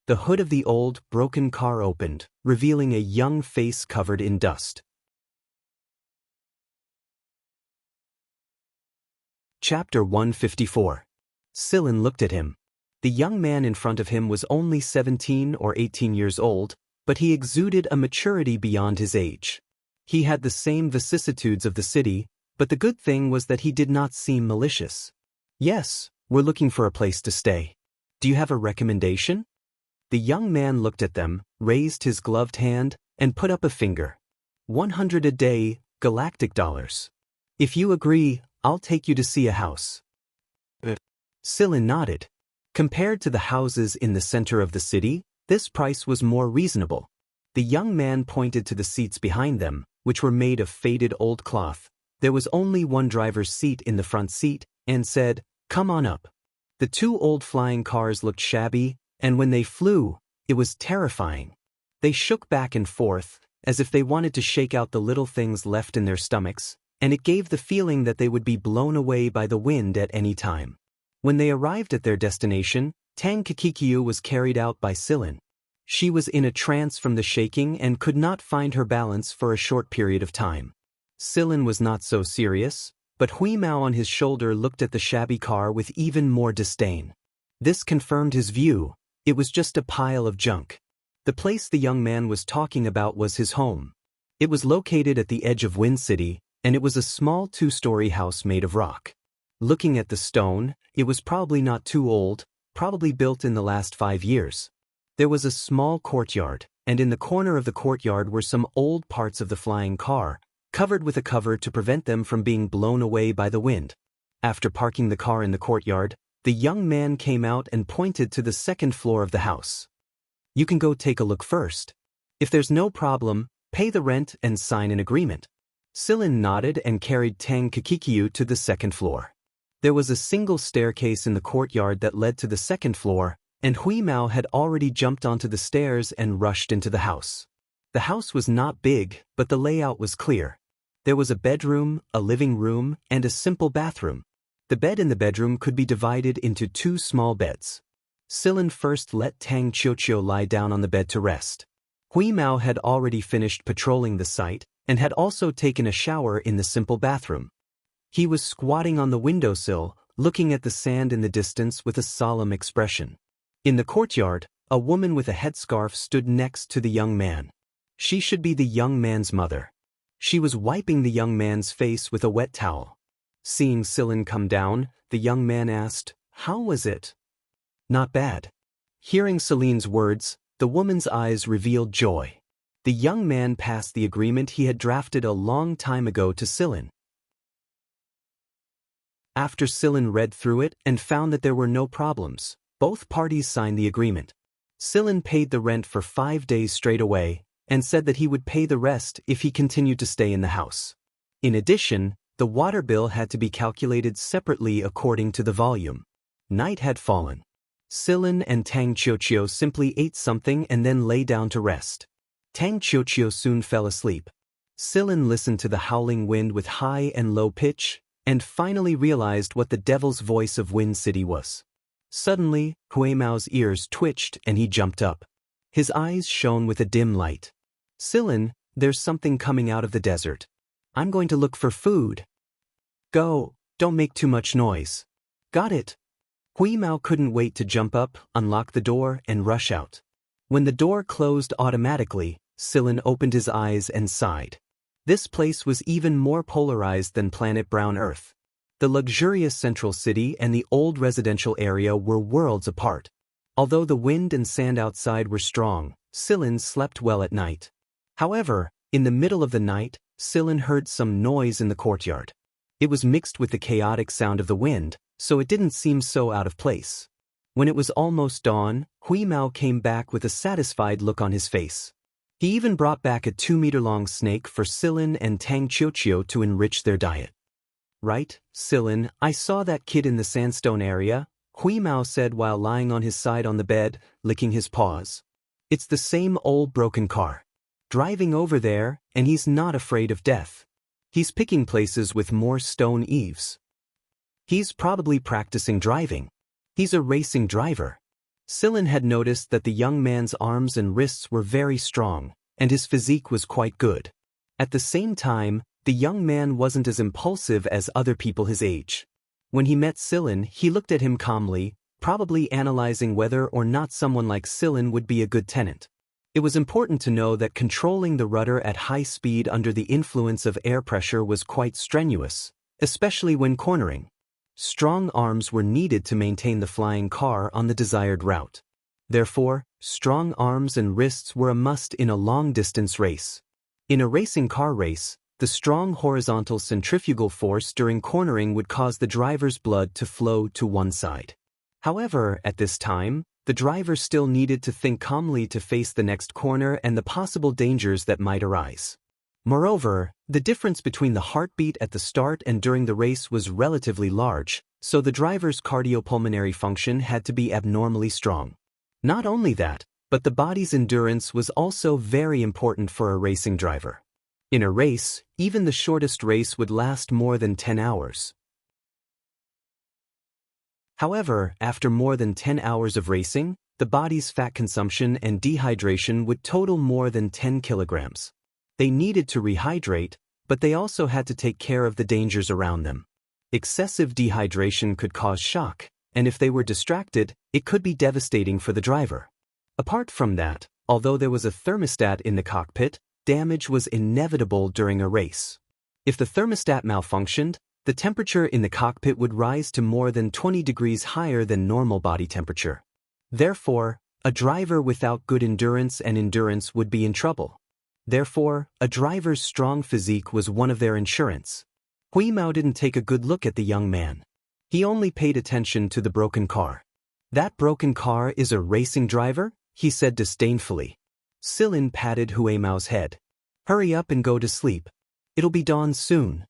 A: The hood of the old, broken car opened, revealing a young face covered in dust. Chapter 154. Silin looked at him. The young man in front of him was only 17 or 18 years old, but he exuded a maturity beyond his age. He had the same vicissitudes of the city, but the good thing was that he did not seem malicious. Yes, we're looking for a place to stay. Do you have a recommendation? The young man looked at them, raised his gloved hand, and put up a finger. 100 a day, galactic dollars. If you agree, I'll take you to see a house. Sillin nodded. Compared to the houses in the center of the city, this price was more reasonable. The young man pointed to the seats behind them, which were made of faded old cloth. There was only one driver's seat in the front seat, and said, "Come on up." The two old flying cars looked shabby, and when they flew, it was terrifying. They shook back and forth, as if they wanted to shake out the little things left in their stomachs, and it gave the feeling that they would be blown away by the wind at any time. When they arrived at their destination, Tang Kikikyu was carried out by Sillin. She was in a trance from the shaking and could not find her balance for a short period of time. Sillin was not so serious, but Hui Mao on his shoulder looked at the shabby car with even more disdain. This confirmed his view. It was just a pile of junk. The place the young man was talking about was his home. It was located at the edge of Wind City, and it was a small 2-story house made of rock. Looking at the stone, it was probably not too old, probably built in the last 5 years. There was a small courtyard, and in the corner of the courtyard were some old parts of the flying car, covered with a cover to prevent them from being blown away by the wind. After parking the car in the courtyard, the young man came out and pointed to the second floor of the house. "You can go take a look first. If there's no problem, pay the rent and sign an agreement." Sillin nodded and carried Tang Kikikyu to the second floor. There was a single staircase in the courtyard that led to the second floor, and Hui Mao had already jumped onto the stairs and rushed into the house. The house was not big, but the layout was clear. There was a bedroom, a living room, and a simple bathroom. The bed in the bedroom could be divided into 2 small beds. Sillin first let Tang Qiuqiu lie down on the bed to rest. Hui Mao had already finished patrolling the site, and had also taken a shower in the simple bathroom. He was squatting on the windowsill, looking at the sand in the distance with a solemn expression. In the courtyard, a woman with a headscarf stood next to the young man. She should be the young man's mother. She was wiping the young man's face with a wet towel. Seeing Sillin come down, the young man asked, "How was it?" "Not bad." Hearing Celine's words, the woman's eyes revealed joy. The young man passed the agreement he had drafted a long time ago to Sillin. After Sillin read through it and found that there were no problems, both parties signed the agreement. Sillin paid the rent for 5 days straight away, and said that he would pay the rest if he continued to stay in the house. In addition, the water bill had to be calculated separately according to the volume. Night had fallen. Sillin and Tang Qiuqiu simply ate something and then lay down to rest. Tang Qiuqiu soon fell asleep. Sillin listened to the howling wind with high and low pitch, and finally realized what the devil's voice of Wind City was. Suddenly, Hui Mao's ears twitched and he jumped up. His eyes shone with a dim light. "Sillin, there's something coming out of the desert. I'm going to look for food." "Go, don't make too much noise." "Got it." Hui Mao couldn't wait to jump up, unlock the door, and rush out. When the door closed automatically, Sillin opened his eyes and sighed. This place was even more polarized than planet Brown Earth. The luxurious central city and the old residential area were worlds apart. Although the wind and sand outside were strong, Sillin slept well at night. However, in the middle of the night, Sillin heard some noise in the courtyard. It was mixed with the chaotic sound of the wind, so it didn't seem so out of place. When it was almost dawn, Hui Mao came back with a satisfied look on his face. He even brought back a 2-meter-long snake for Sillin and Tang Qiuqiu to enrich their diet. "Right, Sillin, I saw that kid in the sandstone area," Hui Mao said while lying on his side on the bed, licking his paws. "It's the same old broken car. Driving over there, and he's not afraid of death. He's picking places with more stone eaves. He's probably practicing driving. He's a racing driver." Sillin had noticed that the young man's arms and wrists were very strong, and his physique was quite good. At the same time, the young man wasn't as impulsive as other people his age. When he met Sillin, he looked at him calmly, probably analyzing whether or not someone like Sillin would be a good tenant. It was important to know that controlling the rudder at high speed under the influence of air pressure was quite strenuous, especially when cornering. Strong arms were needed to maintain the flying car on the desired route. Therefore, strong arms and wrists were a must in a long-distance race. In a racing car race, the strong horizontal centrifugal force during cornering would cause the driver's blood to flow to one side. However, at this time, the driver still needed to think calmly to face the next corner and the possible dangers that might arise. Moreover, the difference between the heartbeat at the start and during the race was relatively large, so the driver's cardiopulmonary function had to be abnormally strong. Not only that, but the body's endurance was also very important for a racing driver. In a race, even the shortest race would last more than 10 hours. However, after more than 10 hours of racing, the body's fat consumption and dehydration would total more than 10 kilograms. They needed to rehydrate, but they also had to take care of the dangers around them. Excessive dehydration could cause shock, and if they were distracted, it could be devastating for the driver. Apart from that, although there was a thermostat in the cockpit, damage was inevitable during a race. If the thermostat malfunctioned, the temperature in the cockpit would rise to more than 20 degrees higher than normal body temperature. Therefore, a driver without good endurance would be in trouble. Therefore, a driver's strong physique was one of their insurance. Hui Mao didn't take a good look at the young man. He only paid attention to the broken car. "That broken car is a racing driver?" he said disdainfully. Silin patted Hui Mao's head. "Hurry up and go to sleep. It'll be dawn soon."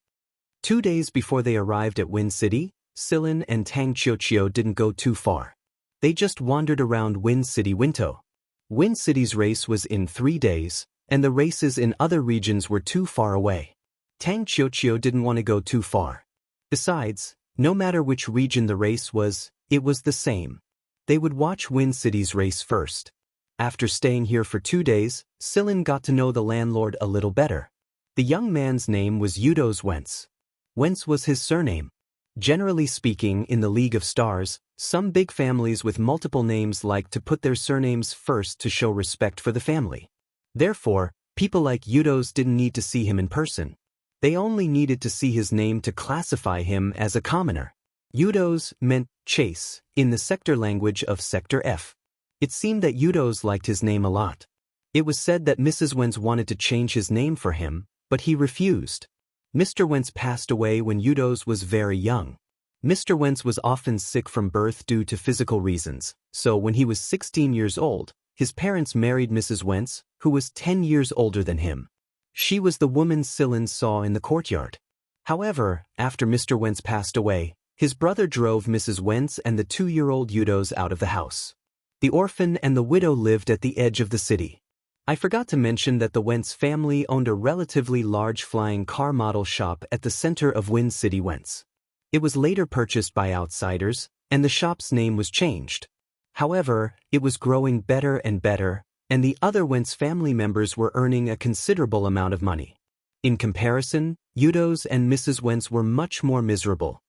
A: 2 days before they arrived at Wind City, Silin and Tang Qiuqiu didn't go too far. They just wandered around Wind City Winto. Wind City's race was in 3 days, and the races in other regions were too far away. Tang Qiuqiu didn't want to go too far. Besides, no matter which region the race was, it was the same. They would watch Wind City's race first. After staying here for 2 days, Silin got to know the landlord a little better. The young man's name was Yudos Wentz. Wentz was his surname. Generally speaking, in the League of Stars, some big families with multiple names like to put their surnames first to show respect for the family. Therefore, people like Yudos didn't need to see him in person. They only needed to see his name to classify him as a commoner. Yudos meant chase in the sector language of Sector F. It seemed that Yudos liked his name a lot. It was said that Mrs. Wentz wanted to change his name for him, but he refused. Mr. Wentz passed away when Yudos was very young. Mr. Wentz was often sick from birth due to physical reasons, so when he was 16 years old, his parents married Mrs. Wentz, who was 10 years older than him. She was the woman Silin saw in the courtyard. However, after Mr. Wentz passed away, his brother drove Mrs. Wentz and the 2-year-old Yudos out of the house. The orphan and the widow lived at the edge of the city. I forgot to mention that the Wentz family owned a relatively large flying car model shop at the center of Wind City Wentz. It was later purchased by outsiders, and the shop's name was changed. However, it was growing better and better, and the other Wentz family members were earning a considerable amount of money. In comparison, Yudos and Mrs. Wentz were much more miserable.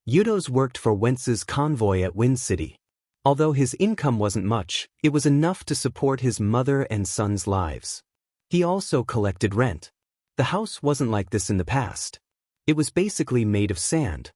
A: Yudos worked for Wentz's convoy at Wind City. Although his income wasn't much, it was enough to support his mother and son's lives. He also collected rent. The house wasn't like this in the past. It was basically made of sand.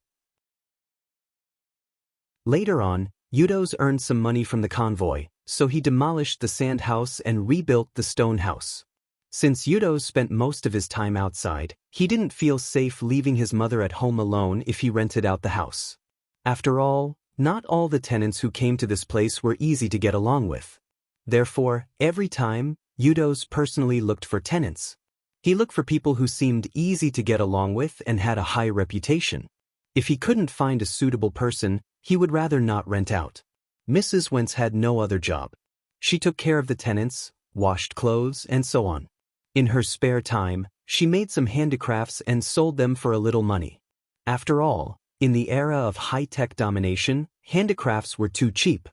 A: Later on, Yudos earned some money from the convoy, so he demolished the sand house and rebuilt the stone house. Since Yudos spent most of his time outside, he didn't feel safe leaving his mother at home alone if he rented out the house. After all, not all the tenants who came to this place were easy to get along with. Therefore, every time, Yudos personally looked for tenants. He looked for people who seemed easy to get along with and had a high reputation. If he couldn't find a suitable person, he would rather not rent out. Mrs. Wentz had no other job. She took care of the tenants, washed clothes, and so on. In her spare time, she made some handicrafts and sold them for a little money. After all, in the era of high-tech domination, handicrafts were too cheap.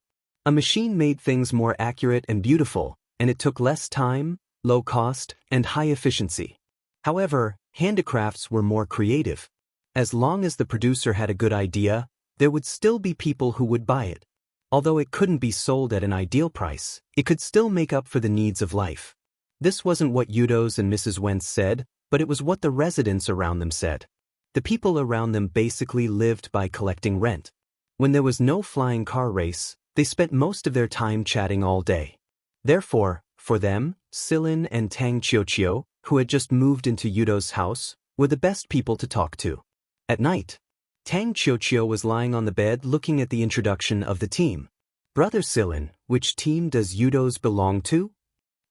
A: A machine made things more accurate and beautiful, and it took less time, low cost, and high efficiency. However, handicrafts were more creative. As long as the producer had a good idea, there would still be people who would buy it. Although it couldn't be sold at an ideal price, it could still make up for the needs of life. This wasn't what Yudos and Mrs. Wentz said, but it was what the residents around them said. The people around them basically lived by collecting rent. When there was no flying car race, they spent most of their time chatting all day. Therefore, for them, Silin and Tang Qiuqiu, who had just moved into Yudo's house, were the best people to talk to. At night, Tang Qiuqiu was lying on the bed looking at the introduction of the team. Brother Silin, which team does Yudo's belong to?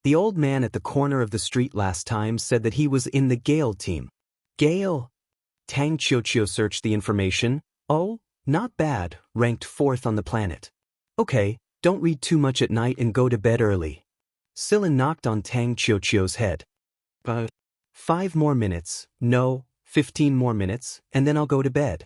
A: The old man at the corner of the street last time said that he was in the Gale team. Gale? Tang Qiuqiu searched the information. Oh, not bad, ranked 4th on the planet. Okay, don't read too much at night and go to bed early. Silin knocked on Tang Qiuqiu's head. 5 more minutes, no, 15 more minutes, and then I'll go to bed.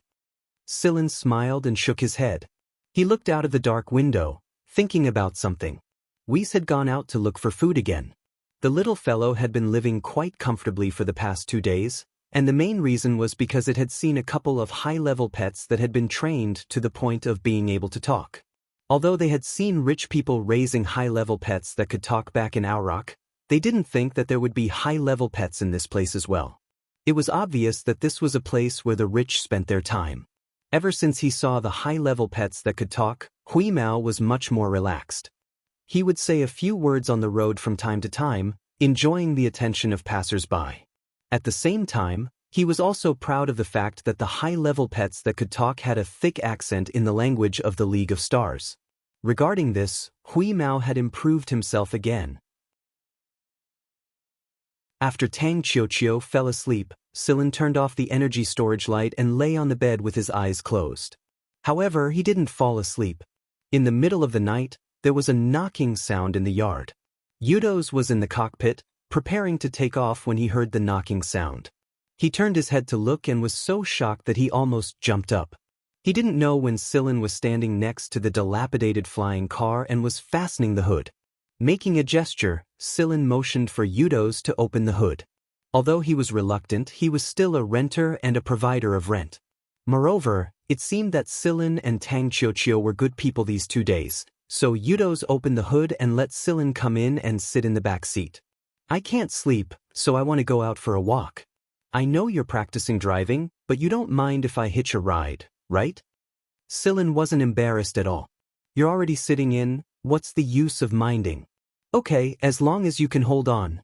A: Silin smiled and shook his head. He looked out of the dark window, thinking about something. Weiss had gone out to look for food again. The little fellow had been living quite comfortably for the past 2 days, and the main reason was because it had seen a couple of high-level pets that had been trained to the point of being able to talk. Although they had seen rich people raising high-level pets that could talk back in Auroch, they didn't think that there would be high-level pets in this place as well. It was obvious that this was a place where the rich spent their time. Ever since he saw the high-level pets that could talk, Hui Mao was much more relaxed. He would say a few words on the road from time to time, enjoying the attention of passers-by. At the same time, he was also proud of the fact that the high-level pets that could talk had a thick accent in the language of the League of Stars. Regarding this, Hui Mao had improved himself again. After Tang Qiuqiu fell asleep, Silin turned off the energy storage light and lay on the bed with his eyes closed. However, he didn't fall asleep. In the middle of the night, there was a knocking sound in the yard. Yudos was in the cockpit, preparing to take off when he heard the knocking sound. He turned his head to look and was so shocked that he almost jumped up. He didn't know when Silin was standing next to the dilapidated flying car and was fastening the hood. Making a gesture, Silin motioned for Yudos to open the hood. Although he was reluctant, he was still a renter and a provider of rent. Moreover, it seemed that Silin and Tang Qiuqiu were good people these 2 days, so Yudos opened the hood and let Silin come in and sit in the back seat. I can't sleep, so I want to go out for a walk. I know you're practicing driving, but you don't mind if I hitch a ride, right? Silin wasn't embarrassed at all. You're already sitting in, what's the use of minding? Okay, as long as you can hold on.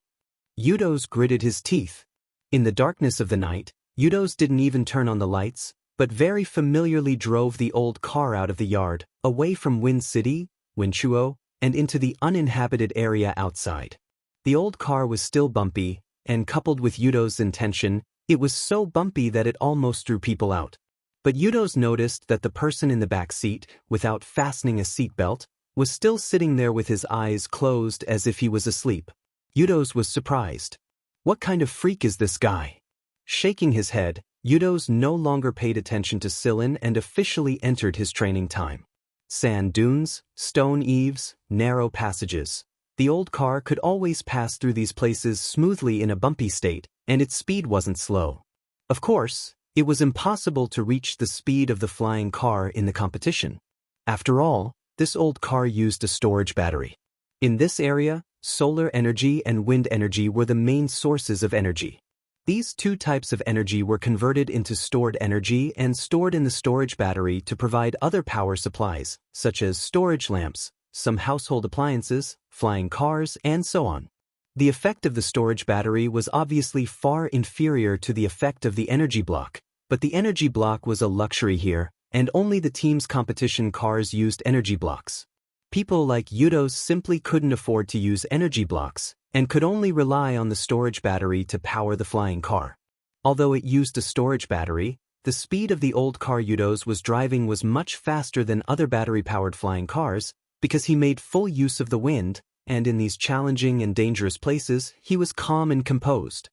A: Yudos gritted his teeth. In the darkness of the night, Yudos didn't even turn on the lights, but very familiarly drove the old car out of the yard, away from Wind City, Winchuo, and into the uninhabited area outside. The old car was still bumpy, and coupled with Yudos' intention, it was so bumpy that it almost threw people out. But Yudos noticed that the person in the back seat, without fastening a seatbelt, was still sitting there with his eyes closed as if he was asleep. Yudos was surprised. What kind of freak is this guy? Shaking his head, Yudos no longer paid attention to Silin and officially entered his training time. Sand dunes, stone eaves, narrow passages. The old car could always pass through these places smoothly in a bumpy state, and its speed wasn't slow. Of course, it was impossible to reach the speed of the flying car in the competition. After all, this old car used a storage battery. In this area, solar energy and wind energy were the main sources of energy. These 2 types of energy were converted into stored energy and stored in the storage battery to provide other power supplies, such as storage lamps, some household appliances, flying cars, and so on. The effect of the storage battery was obviously far inferior to the effect of the energy block, but the energy block was a luxury here, and only the team's competition cars used energy blocks. People like Yudos simply couldn't afford to use energy blocks, and could only rely on the storage battery to power the flying car. Although it used a storage battery, the speed of the old car Yudos was driving was much faster than other battery-powered flying cars, because he made full use of the wind, and in these challenging and dangerous places, he was calm and composed.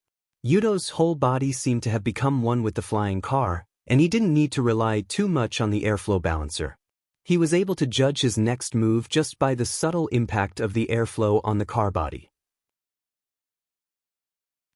A: Yudos' whole body seemed to have become one with the flying car, and he didn't need to rely too much on the airflow balancer. He was able to judge his next move just by the subtle impact of the airflow on the car body.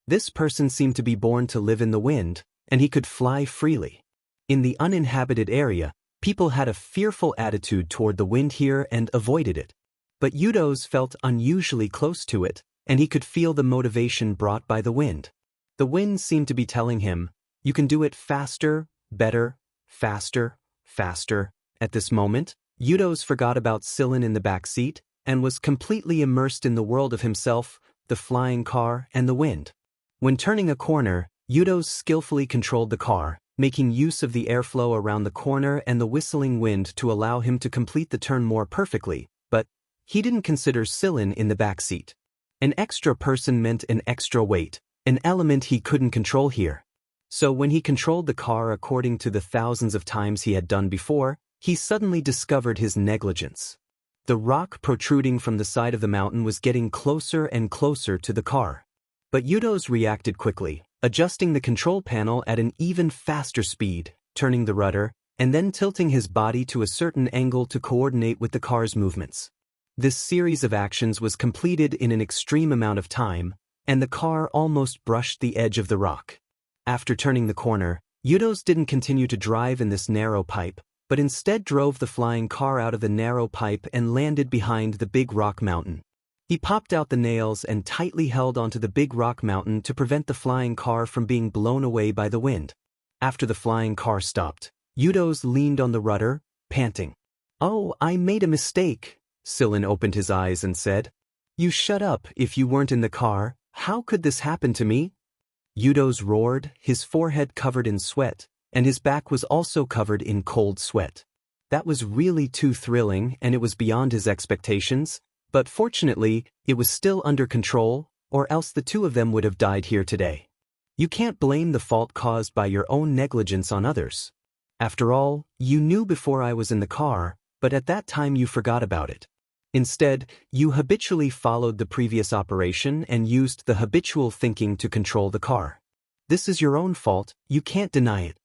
A: This person seemed to be born to live in the wind, and he could fly freely. In the uninhabited area, People had a fearful attitude toward the wind here and avoided it. But Yudos felt unusually close to it, and he could feel the motivation brought by the wind. The wind seemed to be telling him, "You can do it faster, better, faster, faster." At this moment, Yudos forgot about Sillin in the back seat and was completely immersed in the world of himself, the flying car, and the wind. When turning a corner, Yudos skillfully controlled the car, making use of the airflow around the corner and the whistling wind to allow him to complete the turn more perfectly, but he didn't consider Sillin in the back seat. An extra person meant an extra weight, an element he couldn't control here. So when he controlled the car according to the thousands of times he had done before, he suddenly discovered his negligence. The rock protruding from the side of the mountain was getting closer and closer to the car. But Yudos reacted quickly, adjusting the control panel at an even faster speed, turning the rudder, and then tilting his body to a certain angle to coordinate with the car's movements. This series of actions was completed in an extreme amount of time, and the car almost brushed the edge of the rock. After turning the corner, Yudos didn't continue to drive in this narrow pipe, but instead drove the flying car out of the narrow pipe and landed behind the big rock mountain. He popped out the nails and tightly held onto the big rock mountain to prevent the flying car from being blown away by the wind. After the flying car stopped, Yudos leaned on the rudder, panting. "Oh, I made a mistake." Sillin opened his eyes and said, "You shut up if you weren't in the car. How could this happen to me?" Yudos roared, his forehead covered in sweat, and his back was also covered in cold sweat. That was really too thrilling, and it was beyond his expectations, but fortunately, it was still under control, or else the two of them would have died here today. You can't blame the fault caused by your own negligence on others. After all, you knew before I was in the car, but at that time you forgot about it. Instead, you habitually followed the previous operation and used the habitual thinking to control the car. This is your own fault, you can't deny it.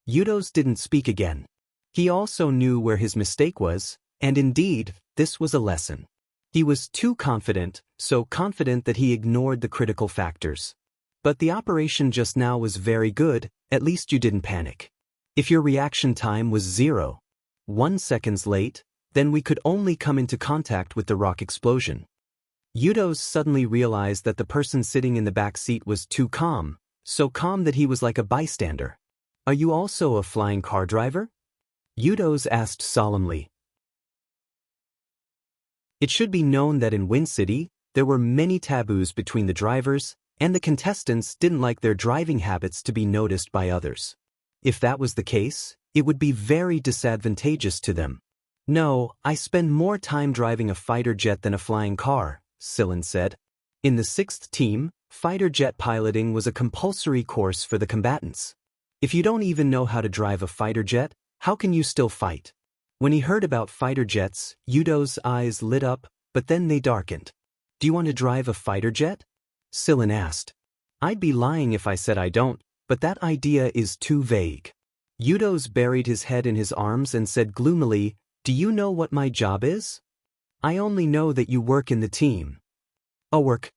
A: Yudos didn't speak again. He also knew where his mistake was, and indeed, this was a lesson. He was too confident, so confident that he ignored the critical factors. But the operation just now was very good, at least you didn't panic. If your reaction time was 0.1 seconds late, then we could only come into contact with the rock explosion. Yudos suddenly realized that the person sitting in the back seat was too calm, so calm that he was like a bystander. "Are you also a flying car driver?" Yudos asked solemnly. It should be known that in Wind City, there were many taboos between the drivers, and the contestants didn't like their driving habits to be noticed by others. If that was the case, it would be very disadvantageous to them. "No, I spend more time driving a fighter jet than a flying car," Sillin said. In the 6th team, fighter jet piloting was a compulsory course for the combatants. If you don't even know how to drive a fighter jet, how can you still fight? When he heard about fighter jets, Yudos' eyes lit up, but then they darkened. "Do you want to drive a fighter jet?" Sillin asked. "I'd be lying if I said I don't, but that idea is too vague." Yudos buried his head in his arms and said gloomily, "Do you know what my job is?" "I only know that you work in the team." "Oh, work?"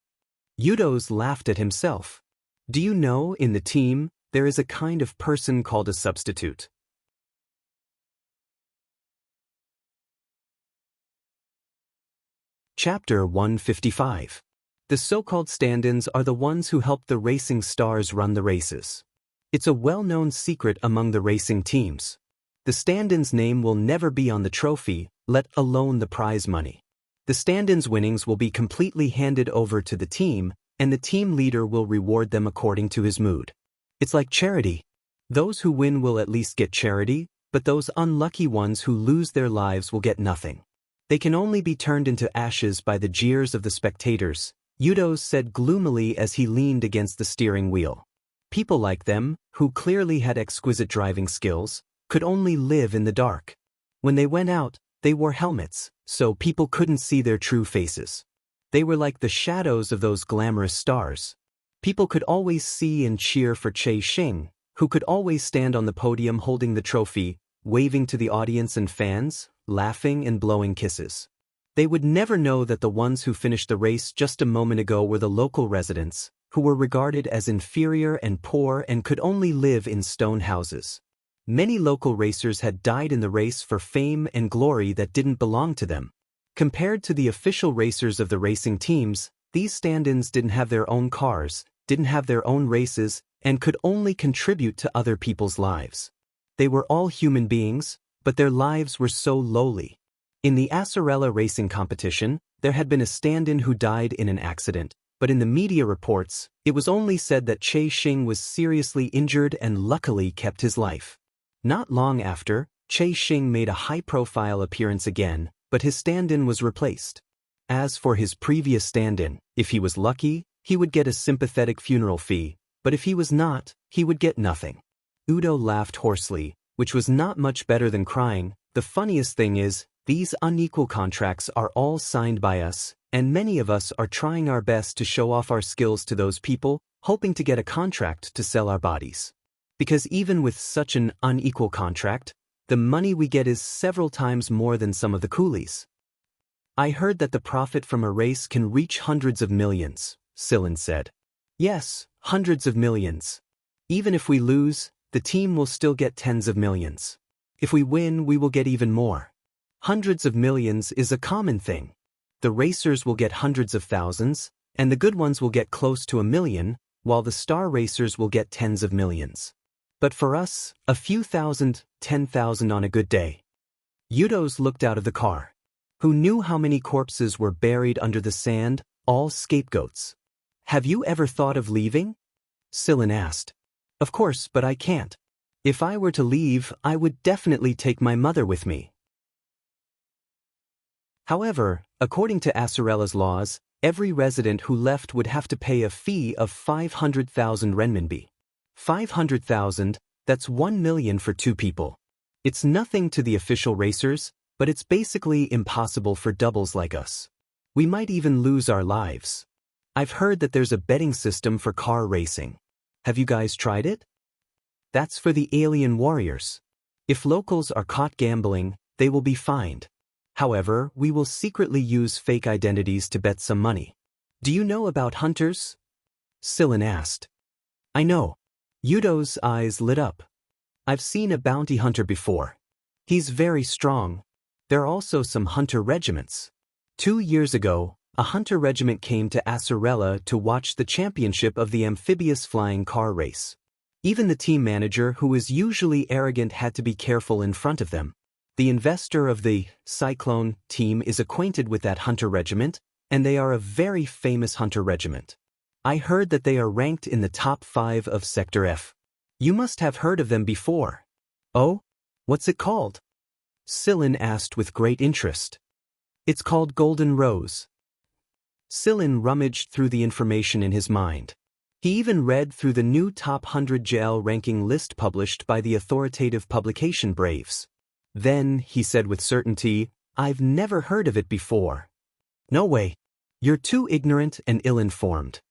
A: Yudos laughed at himself. "Do you know, in the team, there is a kind of person called a substitute." Chapter 155. The so-called stand-ins are the ones who help the racing stars run the races. It's a well-known secret among the racing teams. The stand-in's name will never be on the trophy, let alone the prize money. The stand-in's winnings will be completely handed over to the team, and the team leader will reward them according to his mood. It's like charity. Those who win will at least get charity, but those unlucky ones who lose their lives will get nothing. They can only be turned into ashes by the jeers of the spectators, Yudos said gloomily as he leaned against the steering wheel. People like them, who clearly had exquisite driving skills, could only live in the dark. When they went out, they wore helmets, so people couldn't see their true faces. They were like the shadows of those glamorous stars. People could always see and cheer for Che Xing, who could always stand on the podium holding the trophy, waving to the audience and fans, laughing and blowing kisses. They would never know that the ones who finished the race just a moment ago were the local residents, who were regarded as inferior and poor and could only live in stone houses. Many local racers had died in the race for fame and glory that didn't belong to them. Compared to the official racers of the racing teams, these stand-ins didn't have their own cars, didn't have their own races, and could only contribute to other people's lives. They were all human beings, but their lives were so lowly. In the Acerella racing competition, there had been a stand-in who died in an accident, but in the media reports, it was only said that Che Xing was seriously injured and luckily kept his life. Not long after, Che Xing made a high-profile appearance again, but his stand-in was replaced. As for his previous stand-in, if he was lucky, he would get a sympathetic funeral fee, but if he was not, he would get nothing. Udo laughed hoarsely, which was not much better than crying. The funniest thing is, these unequal contracts are all signed by us, and many of us are trying our best to show off our skills to those people, hoping to get a contract to sell our bodies. Because even with such an unequal contract, the money we get is several times more than some of the coolies. I heard that the profit from a race can reach hundreds of millions, Sillin said. Yes, hundreds of millions. Even if we lose, the team will still get tens of millions. If we win, we will get even more. Hundreds of millions is a common thing. The racers will get hundreds of thousands, and the good ones will get close to 1 million, while the star racers will get tens of millions. But for us, a few thousand, 10,000 on a good day. Udos looked out of the car. Who knew how many corpses were buried under the sand, all scapegoats? Have you ever thought of leaving? Sillin asked. Of course, but I can't. If I were to leave, I would definitely take my mother with me. However, according to Acerella's laws, every resident who left would have to pay a fee of 500,000 renminbi. 500,000, that's 1 million for 2 people. It's nothing to the official racers, but it's basically impossible for doubles like us. We might even lose our lives. I've heard that there's a betting system for car racing. Have you guys tried it? That's for the alien warriors. If locals are caught gambling, they will be fined. However, we will secretly use fake identities to bet some money. Do you know about hunters? Sillin asked. I know. Udo's eyes lit up. I've seen a bounty hunter before. He's very strong. There are also some hunter regiments. 2 years ago, a hunter regiment came to Acerella to watch the championship of the amphibious flying car race. Even the team manager, who is usually arrogant, had to be careful in front of them. The investor of the Cyclone team is acquainted with that hunter regiment, and they are a very famous hunter regiment. I heard that they are ranked in the top 5 of Sector F. You must have heard of them before. Oh? What's it called? Sillin asked with great interest. It's called Golden Rose. Sillin rummaged through the information in his mind. He even read through the new top 100 JL ranking list published by the authoritative publication Braves. Then, he said with certainty, I've never heard of it before. No way. You're too ignorant and ill-informed.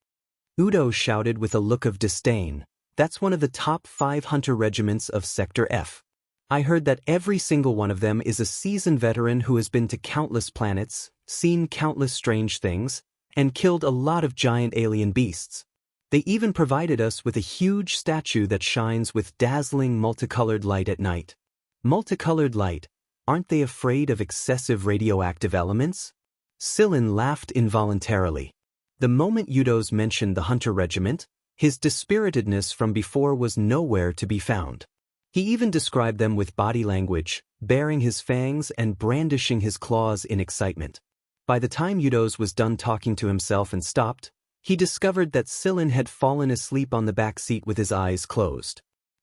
A: Udo shouted with a look of disdain. That's one of the top 5 hunter regiments of Sector F. I heard that every single one of them is a seasoned veteran who has been to countless planets, seen countless strange things, and killed a lot of giant alien beasts. They even provided us with a huge statue that shines with dazzling multicolored light at night. Multicolored light, aren't they afraid of excessive radioactive elements? Sillin laughed involuntarily. The moment Udos mentioned the hunter regiment, his dispiritedness from before was nowhere to be found. He even described them with body language, baring his fangs and brandishing his claws in excitement. By the time Udos was done talking to himself and stopped, he discovered that Sillin had fallen asleep on the back seat with his eyes closed.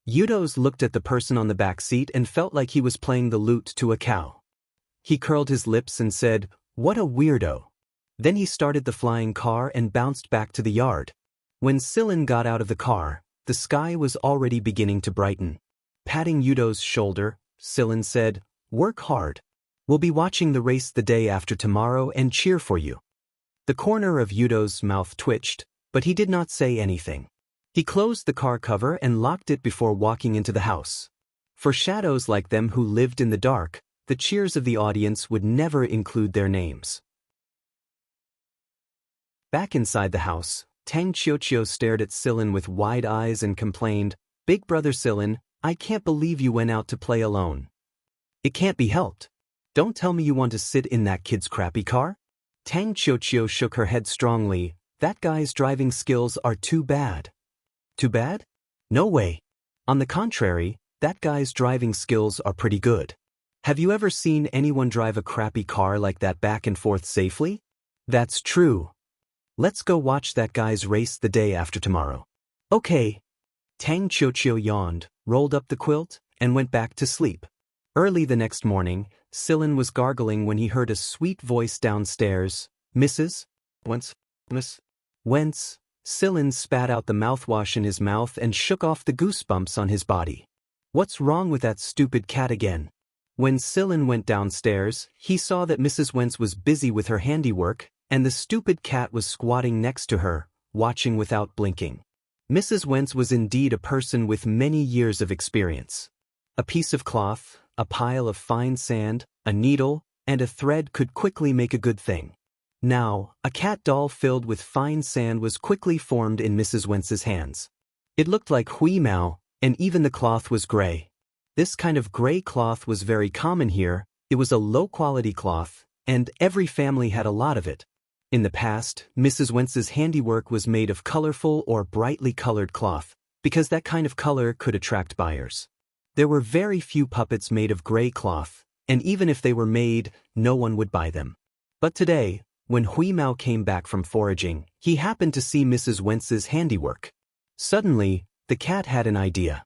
A: Udos looked at the person on the back seat and felt like he was playing the lute to a cow. He curled his lips and said, "What a weirdo." Then he started the flying car and bounced back to the yard. When Sillin got out of the car, the sky was already beginning to brighten. Patting Udo's shoulder, Sillin said, "Work hard. We'll be watching the race the day after tomorrow and cheer for you." The corner of Udo's mouth twitched, but he did not say anything. He closed the car cover and locked it before walking into the house. For shadows like them who lived in the dark, the cheers of the audience would never include their names. Back inside the house, Tang Qiuqiu stared at Sillin with wide eyes and complained, "Big brother Sillin, I can't believe you went out to play alone. It can't be helped. Don't tell me you want to sit in that kid's crappy car? Tang Qiuqiu shook her head strongly. That guy's driving skills are too bad. Too bad? No way. On the contrary, that guy's driving skills are pretty good. Have you ever seen anyone drive a crappy car like that back and forth safely? That's true. Let's go watch that guy's race the day after tomorrow. Okay. Tang Qiuqiu yawned, rolled up the quilt, and went back to sleep. Early the next morning, Silin was gargling when he heard a sweet voice downstairs. Mrs. Wentz? Miss Wentz. Silin spat out the mouthwash in his mouth and shook off the goosebumps on his body. What's wrong with that stupid cat again? When Silin went downstairs, he saw that Mrs. Wentz was busy with her handiwork, and the stupid cat was squatting next to her, watching without blinking. Mrs. Wentz was indeed a person with many years of experience. A piece of cloth, a pile of fine sand, a needle, and a thread could quickly make a good thing. Now, a cat doll filled with fine sand was quickly formed in Mrs. Wentz's hands. It looked like Hui Mao, and even the cloth was gray. This kind of gray cloth was very common here. It was a low-quality cloth, and every family had a lot of it. In the past, Mrs. Wentz's handiwork was made of colorful or brightly colored cloth, because that kind of color could attract buyers. There were very few puppets made of gray cloth, and even if they were made, no one would buy them. But today, when Hui Mao came back from foraging, he happened to see Mrs. Wentz's handiwork. Suddenly, the cat had an idea.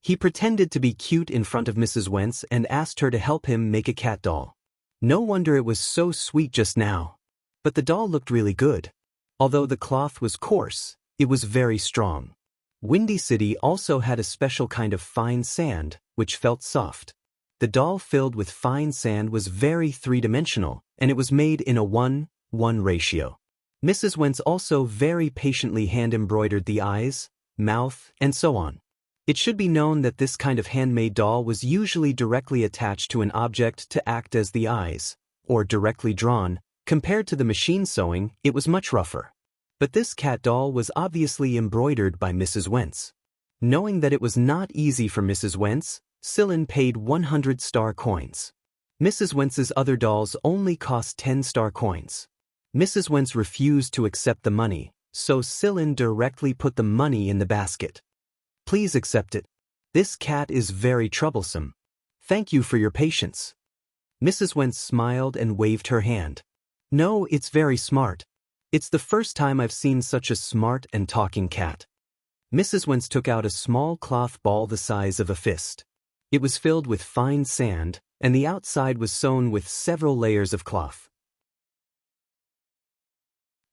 A: He pretended to be cute in front of Mrs. Wentz and asked her to help him make a cat doll. No wonder it was so sweet just now. But the doll looked really good. Although the cloth was coarse, it was very strong. Windy City also had a special kind of fine sand, which felt soft. The doll filled with fine sand was very three-dimensional, and it was made in a 1:1 ratio. Mrs. Wentz also very patiently hand-embroidered the eyes, mouth, and so on. It should be known that this kind of handmade doll was usually directly attached to an object to act as the eyes, or directly drawn. Compared to the machine sewing, it was much rougher. But this cat doll was obviously embroidered by Mrs. Wentz. Knowing that it was not easy for Mrs. Wentz, Silin paid 100 star coins. Mrs. Wentz's other dolls only cost 10 star coins. Mrs. Wentz refused to accept the money, so Silin directly put the money in the basket. Please accept it. This cat is very troublesome. Thank you for your patience. Mrs. Wentz smiled and waved her hand. No, it's very smart. It's the first time I've seen such a smart and talking cat. Mrs. Wentz took out a small cloth ball the size of a fist. It was filled with fine sand, and the outside was sewn with several layers of cloth.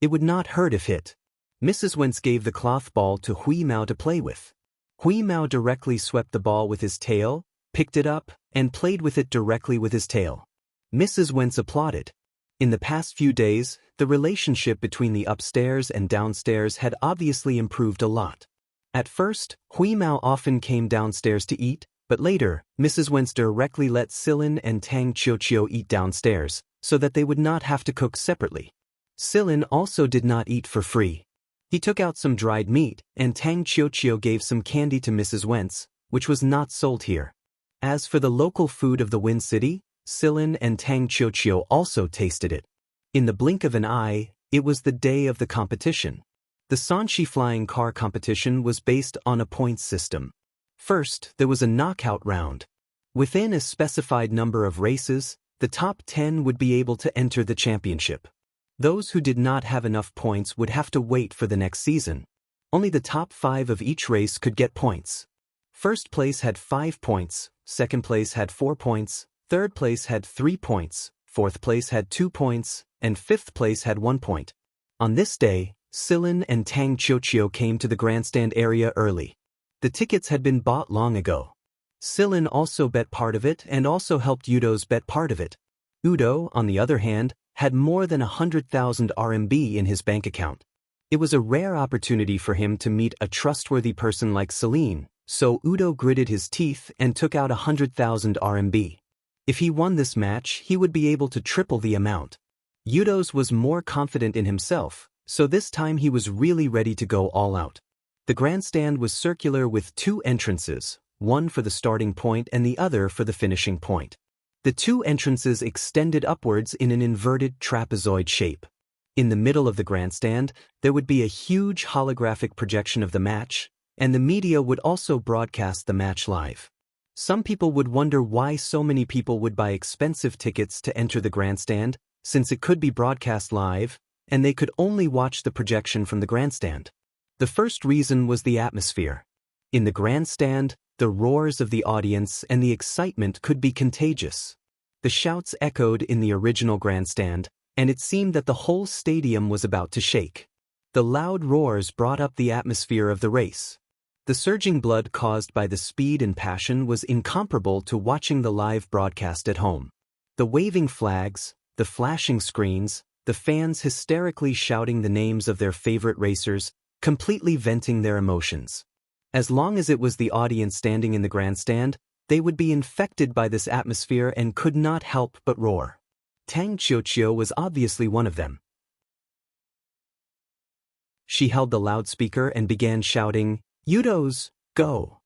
A: It would not hurt if hit. Mrs. Wentz gave the cloth ball to Hui Mao to play with. Hui Mao directly swept the ball with his tail, picked it up, and played with it directly with his tail. Mrs. Wentz applauded. In the past few days, the relationship between the upstairs and downstairs had obviously improved a lot. At first, Hui Mao often came downstairs to eat, but later, Mrs. Wentz directly let Silin and Tang Qiuqiu eat downstairs, so that they would not have to cook separately. Silin also did not eat for free. He took out some dried meat, and Tang Qiuqiu gave some candy to Mrs. Wentz, which was not sold here. As for the local food of the Wind City, Silin and Tang Qiuqiu also tasted it. In the blink of an eye, it was the day of the competition. The Sanxi flying car competition was based on a points system. First, there was a knockout round. Within a specified number of races, the top 10 would be able to enter the championship. Those who did not have enough points would have to wait for the next season. Only the top 5 of each race could get points. First place had 5 points, second place had 4 points, third place had 3 points, fourth place had 2 points, and fifth place had 1 point. On this day, Silin and Tang Qiuqiu came to the grandstand area early. The tickets had been bought long ago. Silin also bet part of it and also helped Udo's bet part of it. Udo, on the other hand, had more than 100,000 RMB in his bank account. It was a rare opportunity for him to meet a trustworthy person like Celine, so Udo gritted his teeth and took out 100,000 RMB. If he won this match, he would be able to triple the amount. Udo's was more confident in himself, so this time he was really ready to go all out. The grandstand was circular with 2 entrances, one for the starting point and the other for the finishing point. The two entrances extended upwards in an inverted trapezoid shape. In the middle of the grandstand, there would be a huge holographic projection of the match, and the media would also broadcast the match live. Some people would wonder why so many people would buy expensive tickets to enter the grandstand, since it could be broadcast live, and they could only watch the projection from the grandstand. The first reason was the atmosphere. In the grandstand, the roars of the audience and the excitement could be contagious. The shouts echoed in the original grandstand, and it seemed that the whole stadium was about to shake. The loud roars brought up the atmosphere of the race. The surging blood caused by the speed and passion was incomparable to watching the live broadcast at home. The waving flags, the flashing screens, the fans hysterically shouting the names of their favorite racers, completely venting their emotions. As long as it was the audience standing in the grandstand, they would be infected by this atmosphere and could not help but roar. Tang Qiuqiu was obviously one of them. She held the loudspeaker and began shouting, "Yudo's, go!"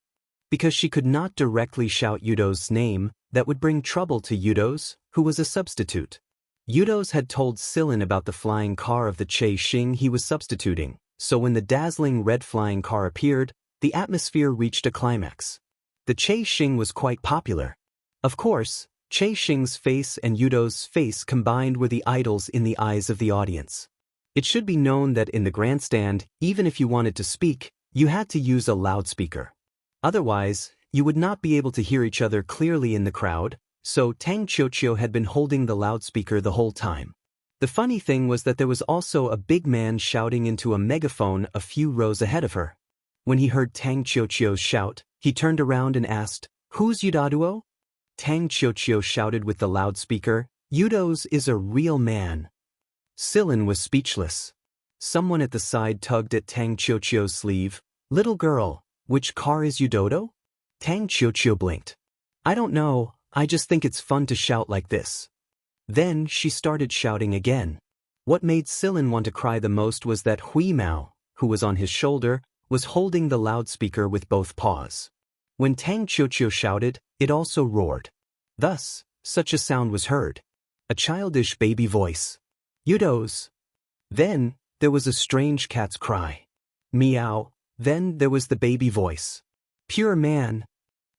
A: Because she could not directly shout Yudo's name, that would bring trouble to Yudo's, who was a substitute. Yudo's had told Silin about the flying car of the Che Xing he was substituting, so when the dazzling red flying car appeared, the atmosphere reached a climax. The Che Xing was quite popular. Of course, Che Xing's face and Yudo's face combined were the idols in the eyes of the audience. It should be known that in the grandstand, even if you wanted to speak, you had to use a loudspeaker. Otherwise, you would not be able to hear each other clearly in the crowd, so Tang Qiuqiu had been holding the loudspeaker the whole time. The funny thing was that there was also a big man shouting into a megaphone a few rows ahead of her. When he heard Tang Qiuqiu's shout, he turned around and asked, "Who's Yudaduo?" Tang Qiuqiu shouted with the loudspeaker, "Yudo's is a real man." Silin was speechless. Someone at the side tugged at Tang Qiuqiu's sleeve. "Little girl, which car is Yudodo?" Tang Qiuqiu blinked. "I don't know, I just think it's fun to shout like this." Then she started shouting again. What made Silin want to cry the most was that Hui Mao, who was on his shoulder, was holding the loudspeaker with both paws. When Tang Qiuqiu shouted, it also roared. Thus, such a sound was heard. A childish baby voice. "Yudo's." Then, there was a strange cat's cry. "Meow." Then there was the baby voice. "Pure man."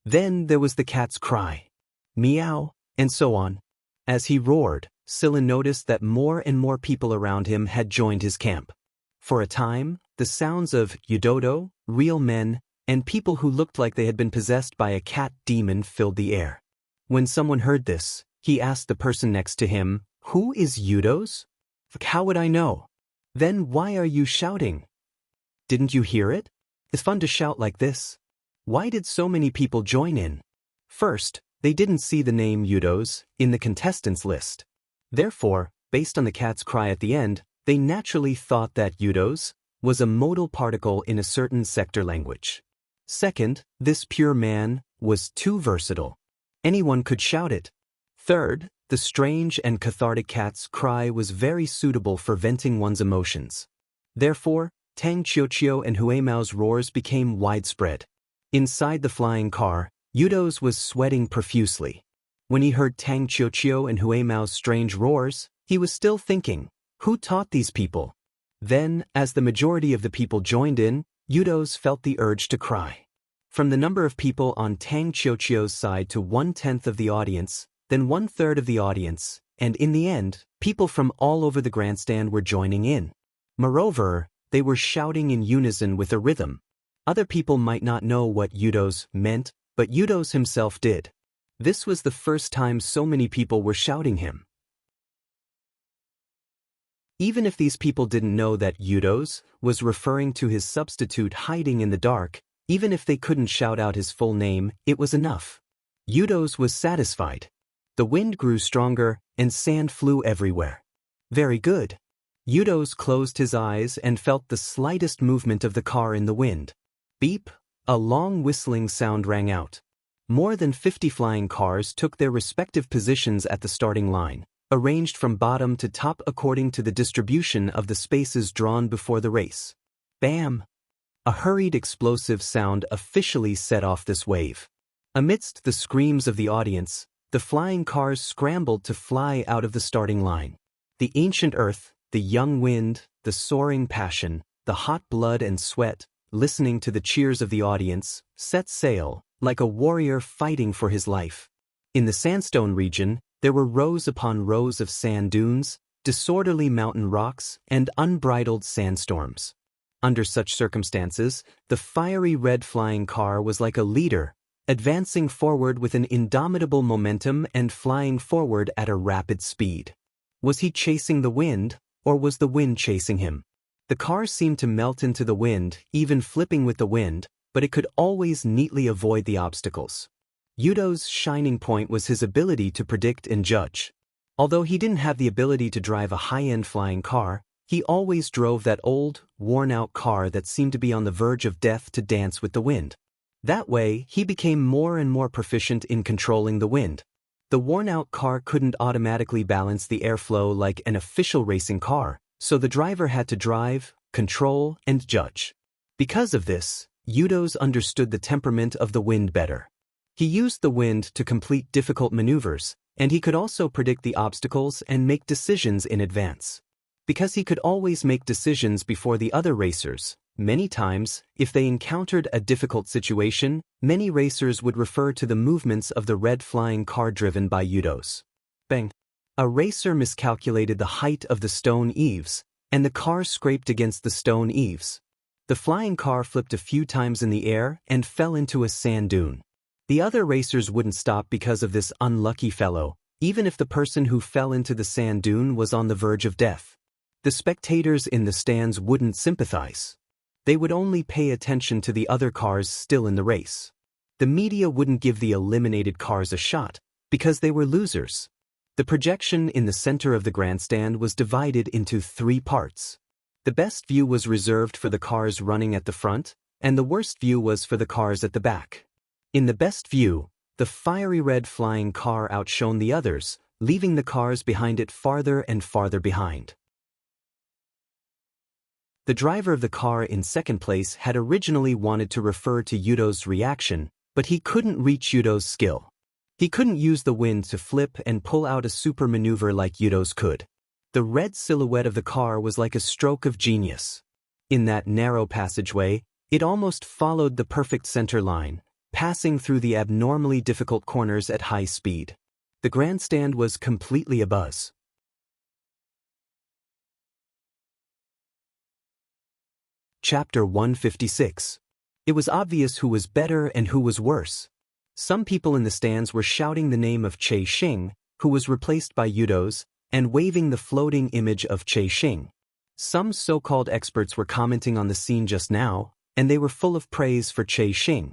A: Then there was the cat's cry. "Meow," and so on. As he roared, Silin noticed that more and more people around him had joined his camp. For a time, the sounds of Yudodo, real men, and people who looked like they had been possessed by a cat demon filled the air. When someone heard this, he asked the person next to him, "Who is Yudo's?" "How would I know?" "Then why are you shouting?" "Didn't you hear it? It's fun to shout like this." Why did so many people join in? First, they didn't see the name Yudo's in the contestants list. Therefore, based on the cat's cry at the end, they naturally thought that Yudo's was a modal particle in a certain sector language. Second, this pure man was too versatile. Anyone could shout it. Third, the strange and cathartic cat's cry was very suitable for venting one's emotions. Therefore, Tang Qiuqiu and Hui Mao's roars became widespread. Inside the flying car, Yudo's was sweating profusely. When he heard Tang Qiuqiu and Hui Mao's strange roars, he was still thinking, who taught these people? Then, as the majority of the people joined in, Yudo's felt the urge to cry. From the number of people on Tang Qiuqiu's side to 1/10 of the audience, then 1/3 of the audience, and in the end, people from all over the grandstand were joining in. Moreover, they were shouting in unison with a rhythm. Other people might not know what Yudo's meant, but Yudo's himself did. This was the first time so many people were shouting him. Even if these people didn't know that Yudo's was referring to his substitute hiding in the dark, even if they couldn't shout out his full name, it was enough. Yudo's was satisfied. The wind grew stronger, and sand flew everywhere. Very good. Yudo's closed his eyes and felt the slightest movement of the car in the wind. Beep! A long whistling sound rang out. More than 50 flying cars took their respective positions at the starting line, arranged from bottom to top according to the distribution of the spaces drawn before the race. Bam! A hurried explosive sound officially set off this wave. Amidst the screams of the audience, the flying cars scrambled to fly out of the starting line. The ancient earth, the young wind, the soaring passion, the hot blood and sweat, listening to the cheers of the audience, set sail, like a warrior fighting for his life. In the sandstone region, there were rows upon rows of sand dunes, disorderly mountain rocks, and unbridled sandstorms. Under such circumstances, the fiery red flying car was like a leader, advancing forward with an indomitable momentum and flying forward at a rapid speed. Was he chasing the wind, or was the wind chasing him? The car seemed to melt into the wind, even flipping with the wind, but it could always neatly avoid the obstacles. Yudo's shining point was his ability to predict and judge. Although he didn't have the ability to drive a high-end flying car, he always drove that old, worn-out car that seemed to be on the verge of death to dance with the wind. That way, he became more and more proficient in controlling the wind. The worn-out car couldn't automatically balance the airflow like an official racing car, so the driver had to drive, control, and judge. Because of this, Yudos understood the temperament of the wind better. He used the wind to complete difficult maneuvers, and he could also predict the obstacles and make decisions in advance. Because he could always make decisions before the other racers, many times, if they encountered a difficult situation, many racers would refer to the movements of the red flying car driven by Yudos. Bang! A racer miscalculated the height of the stone eaves, and the car scraped against the stone eaves. The flying car flipped a few times in the air and fell into a sand dune. The other racers wouldn't stop because of this unlucky fellow, even if the person who fell into the sand dune was on the verge of death. The spectators in the stands wouldn't sympathize. They would only pay attention to the other cars still in the race. The media wouldn't give the eliminated cars a shot, because they were losers. The projection in the center of the grandstand was divided into 3 parts. The best view was reserved for the cars running at the front, and the worst view was for the cars at the back. In the best view, the fiery red flying car outshone the others, leaving the cars behind it farther and farther behind. The driver of the car in second place had originally wanted to refer to Yudo's reaction, but he couldn't reach Yudo's skill. He couldn't use the wind to flip and pull out a super maneuver like Yudo's could. The red silhouette of the car was like a stroke of genius. In that narrow passageway, it almost followed the perfect center line, passing through the abnormally difficult corners at high speed. The grandstand was completely abuzz. Chapter 156. It was obvious who was better and who was worse. Some people in the stands were shouting the name of Che Xing, who was replaced by Yudos, and waving the floating image of Che Xing. Some so-called experts were commenting on the scene just now, and they were full of praise for Che Xing.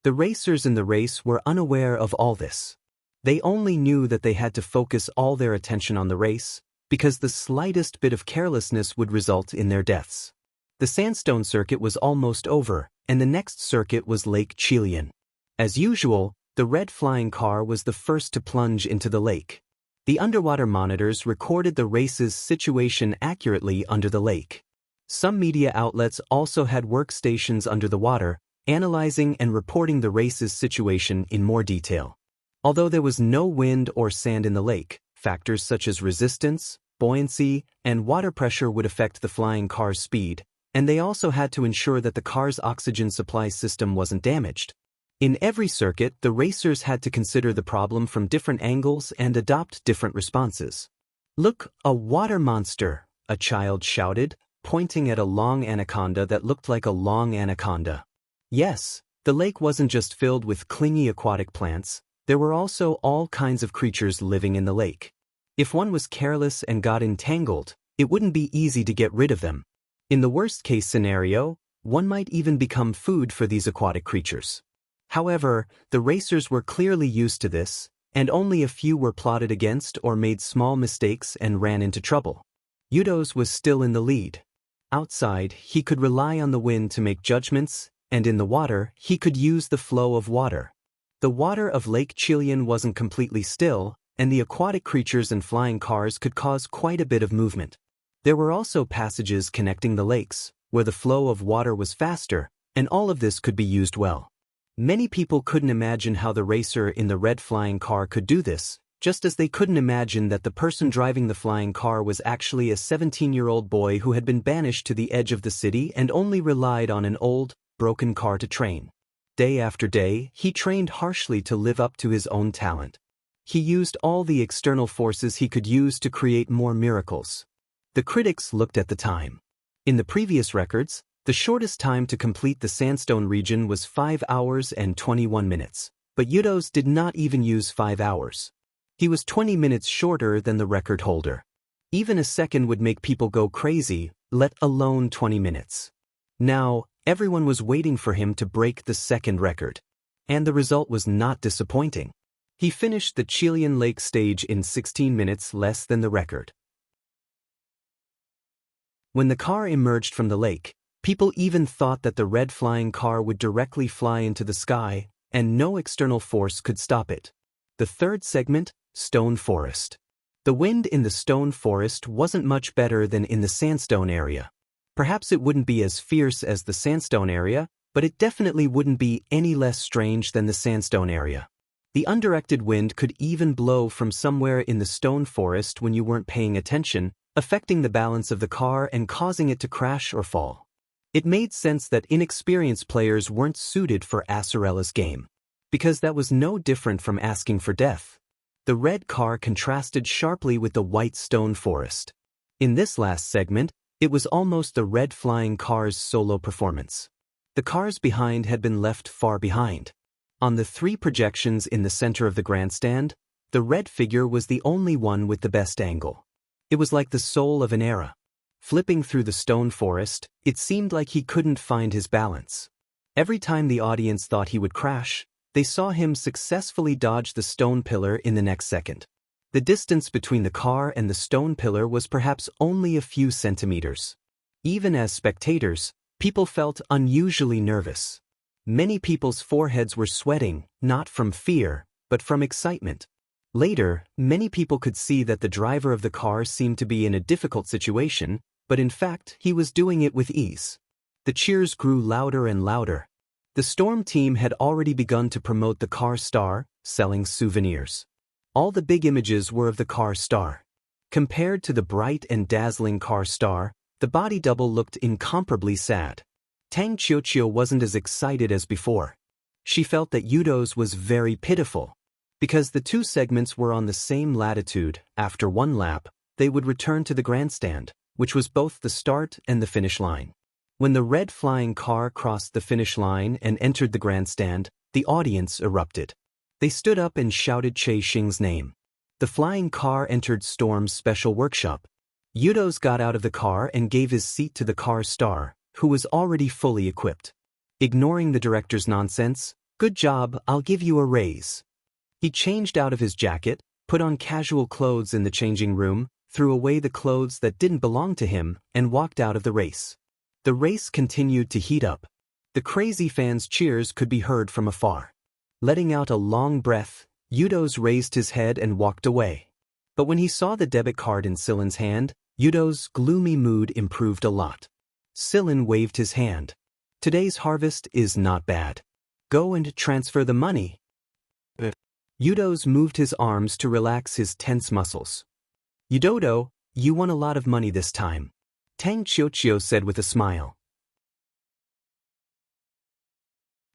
A: The racers in the race were unaware of all this. They only knew that they had to focus all their attention on the race, because the slightest bit of carelessness would result in their deaths. The sandstone circuit was almost over, and the next circuit was Lake Chilian. As usual, the red flying car was the first to plunge into the lake. The underwater monitors recorded the race's situation accurately under the lake. Some media outlets also had workstations under the water, analyzing and reporting the race's situation in more detail. Although there was no wind or sand in the lake, factors such as resistance, buoyancy, and water pressure would affect the flying car's speed, and they also had to ensure that the car's oxygen supply system wasn't damaged. In every circuit, the racers had to consider the problem from different angles and adopt different responses. "Look, a water monster," a child shouted, pointing at a long anaconda that looked like a long anaconda. Yes, the lake wasn't just filled with clingy aquatic plants, there were also all kinds of creatures living in the lake. If one was careless and got entangled, it wouldn't be easy to get rid of them. In the worst-case scenario, one might even become food for these aquatic creatures. However, the racers were clearly used to this, and only a few were plotted against or made small mistakes and ran into trouble. Yudos was still in the lead. Outside, he could rely on the wind to make judgments, and in the water, he could use the flow of water. The water of Lake Chilian wasn't completely still, and the aquatic creatures and flying cars could cause quite a bit of movement. There were also passages connecting the lakes, where the flow of water was faster, And all of this could be used well. Many people couldn't imagine how the racer in the red flying car could do this, just as they couldn't imagine that the person driving the flying car was actually a 17-year-old boy who had been banished to the edge of the city and only relied on an old, broken car to train. Day after day, he trained harshly to live up to his own talent. He used all the external forces he could use to create more miracles. The critics looked at the time. In the previous records, the shortest time to complete the sandstone region was 5 hours and 21 minutes, but Yudo's did not even use 5 hours. He was 20 minutes shorter than the record holder. Even a second would make people go crazy, let alone 20 minutes. Now, everyone was waiting for him to break the second record. And the result was not disappointing. He finished the Chilean Lake stage in 16 minutes less than the record. When the car emerged from the lake, people even thought that the red flying car would directly fly into the sky, and no external force could stop it. The third segment, Stone Forest. The wind in the stone forest wasn't much better than in the sandstone area. Perhaps it wouldn't be as fierce as the sandstone area, but it definitely wouldn't be any less strange than the sandstone area. The undirected wind could even blow from somewhere in the stone forest when you weren't paying attention, affecting the balance of the car and causing it to crash or fall. It made sense that inexperienced players weren't suited for Acerella's game, because that was no different from asking for death. The red car contrasted sharply with the white stone forest. In this last segment, it was almost the red flying car's solo performance. The cars behind had been left far behind. On the 3 projections in the center of the grandstand, the red figure was the only one with the best angle. It was like the soul of an era. Flipping through the stone forest, it seemed like he couldn't find his balance. Every time the audience thought he would crash, they saw him successfully dodge the stone pillar in the next second. The distance between the car and the stone pillar was perhaps only a few centimeters. Even as spectators, people felt unusually nervous. Many people's foreheads were sweating, not from fear, but from excitement. Later, many people could see that the driver of the car seemed to be in a difficult situation, but in fact, he was doing it with ease. The cheers grew louder and louder. The Storm team had already begun to promote the car star, selling souvenirs. All the big images were of the car star. Compared to the bright and dazzling car star, the body double looked incomparably sad. Tang Qiuqiu wasn't as excited as before. She felt that Yudo's was very pitiful. Because the 2 segments were on the same latitude, after 1 lap, they would return to the grandstand, which was both the start and the finish line. When the red flying car crossed the finish line and entered the grandstand, the audience erupted. They stood up and shouted Che Xing's name. The flying car entered Storm's special workshop. Yudo's got out of the car and gave his seat to the car star, who was already fully equipped. Ignoring the director's nonsense, "Good job, I'll give you a raise." He changed out of his jacket, put on casual clothes in the changing room, threw away the clothes that didn't belong to him, and walked out of the race. The race continued to heat up. The crazy fans' cheers could be heard from afar. Letting out a long breath, Yudo's raised his head and walked away. But when he saw the debit card in Silin's hand, Yudo's gloomy mood improved a lot. Silin waved his hand. "Today's harvest is not bad. Go and transfer the money." Yudo's moved his arms to relax his tense muscles. "Yudodo, you won a lot of money this time," Tang Qiuqiu said with a smile.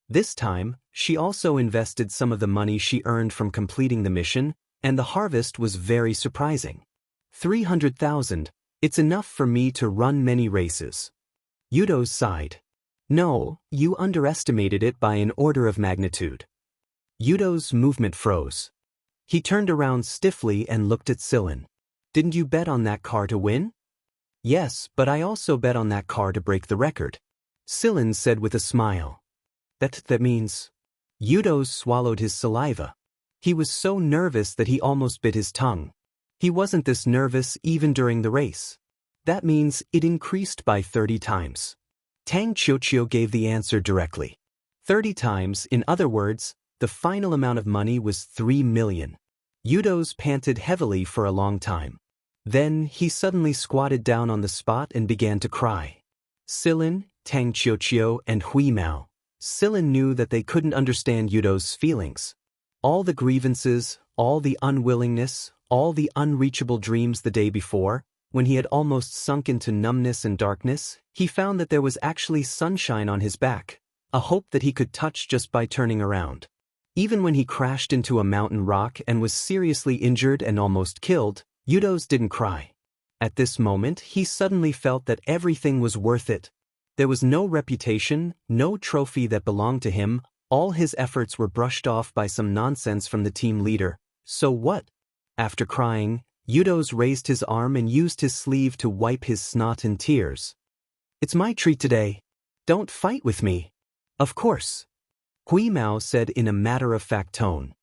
A: This time, she also invested some of the money she earned from completing the mission, and the harvest was very surprising. 300,000, it's enough for me to run many races. Yudo sighed. "No, you underestimated it by an order of magnitude." Yudo's movement froze. He turned around stiffly and looked at Silin. "Didn't you bet on that car to win?" "Yes, but I also bet on that car to break the record," Silin said with a smile. That means..." Yudo swallowed his saliva. He was so nervous that he almost bit his tongue. He wasn't this nervous even during the race. "That means it increased by 30 times. Tang Qiuqiu gave the answer directly. 30 times, in other words, the final amount of money was 3 million. Yudo's panted heavily for a long time. Then he suddenly squatted down on the spot and began to cry. "Silin, Tang Qiuqiu, and Hui Mao. Silin knew that they couldn't understand Yudo's feelings. All the grievances, all the unwillingness, all the unreachable dreams the day before, when he had almost sunk into numbness and darkness, he found that there was actually sunshine on his back, a hope that he could touch just by turning around. Even when he crashed into a mountain rock and was seriously injured and almost killed, Yudos didn't cry. At this moment, he suddenly felt that everything was worth it. There was no reputation, no trophy that belonged to him. All his efforts were brushed off by some nonsense from the team leader. So what? After crying, Yudos raised his arm and used his sleeve to wipe his snot and tears. "It's my treat today. Don't fight with me." "Of course," Hui Mao said in a matter-of-fact tone.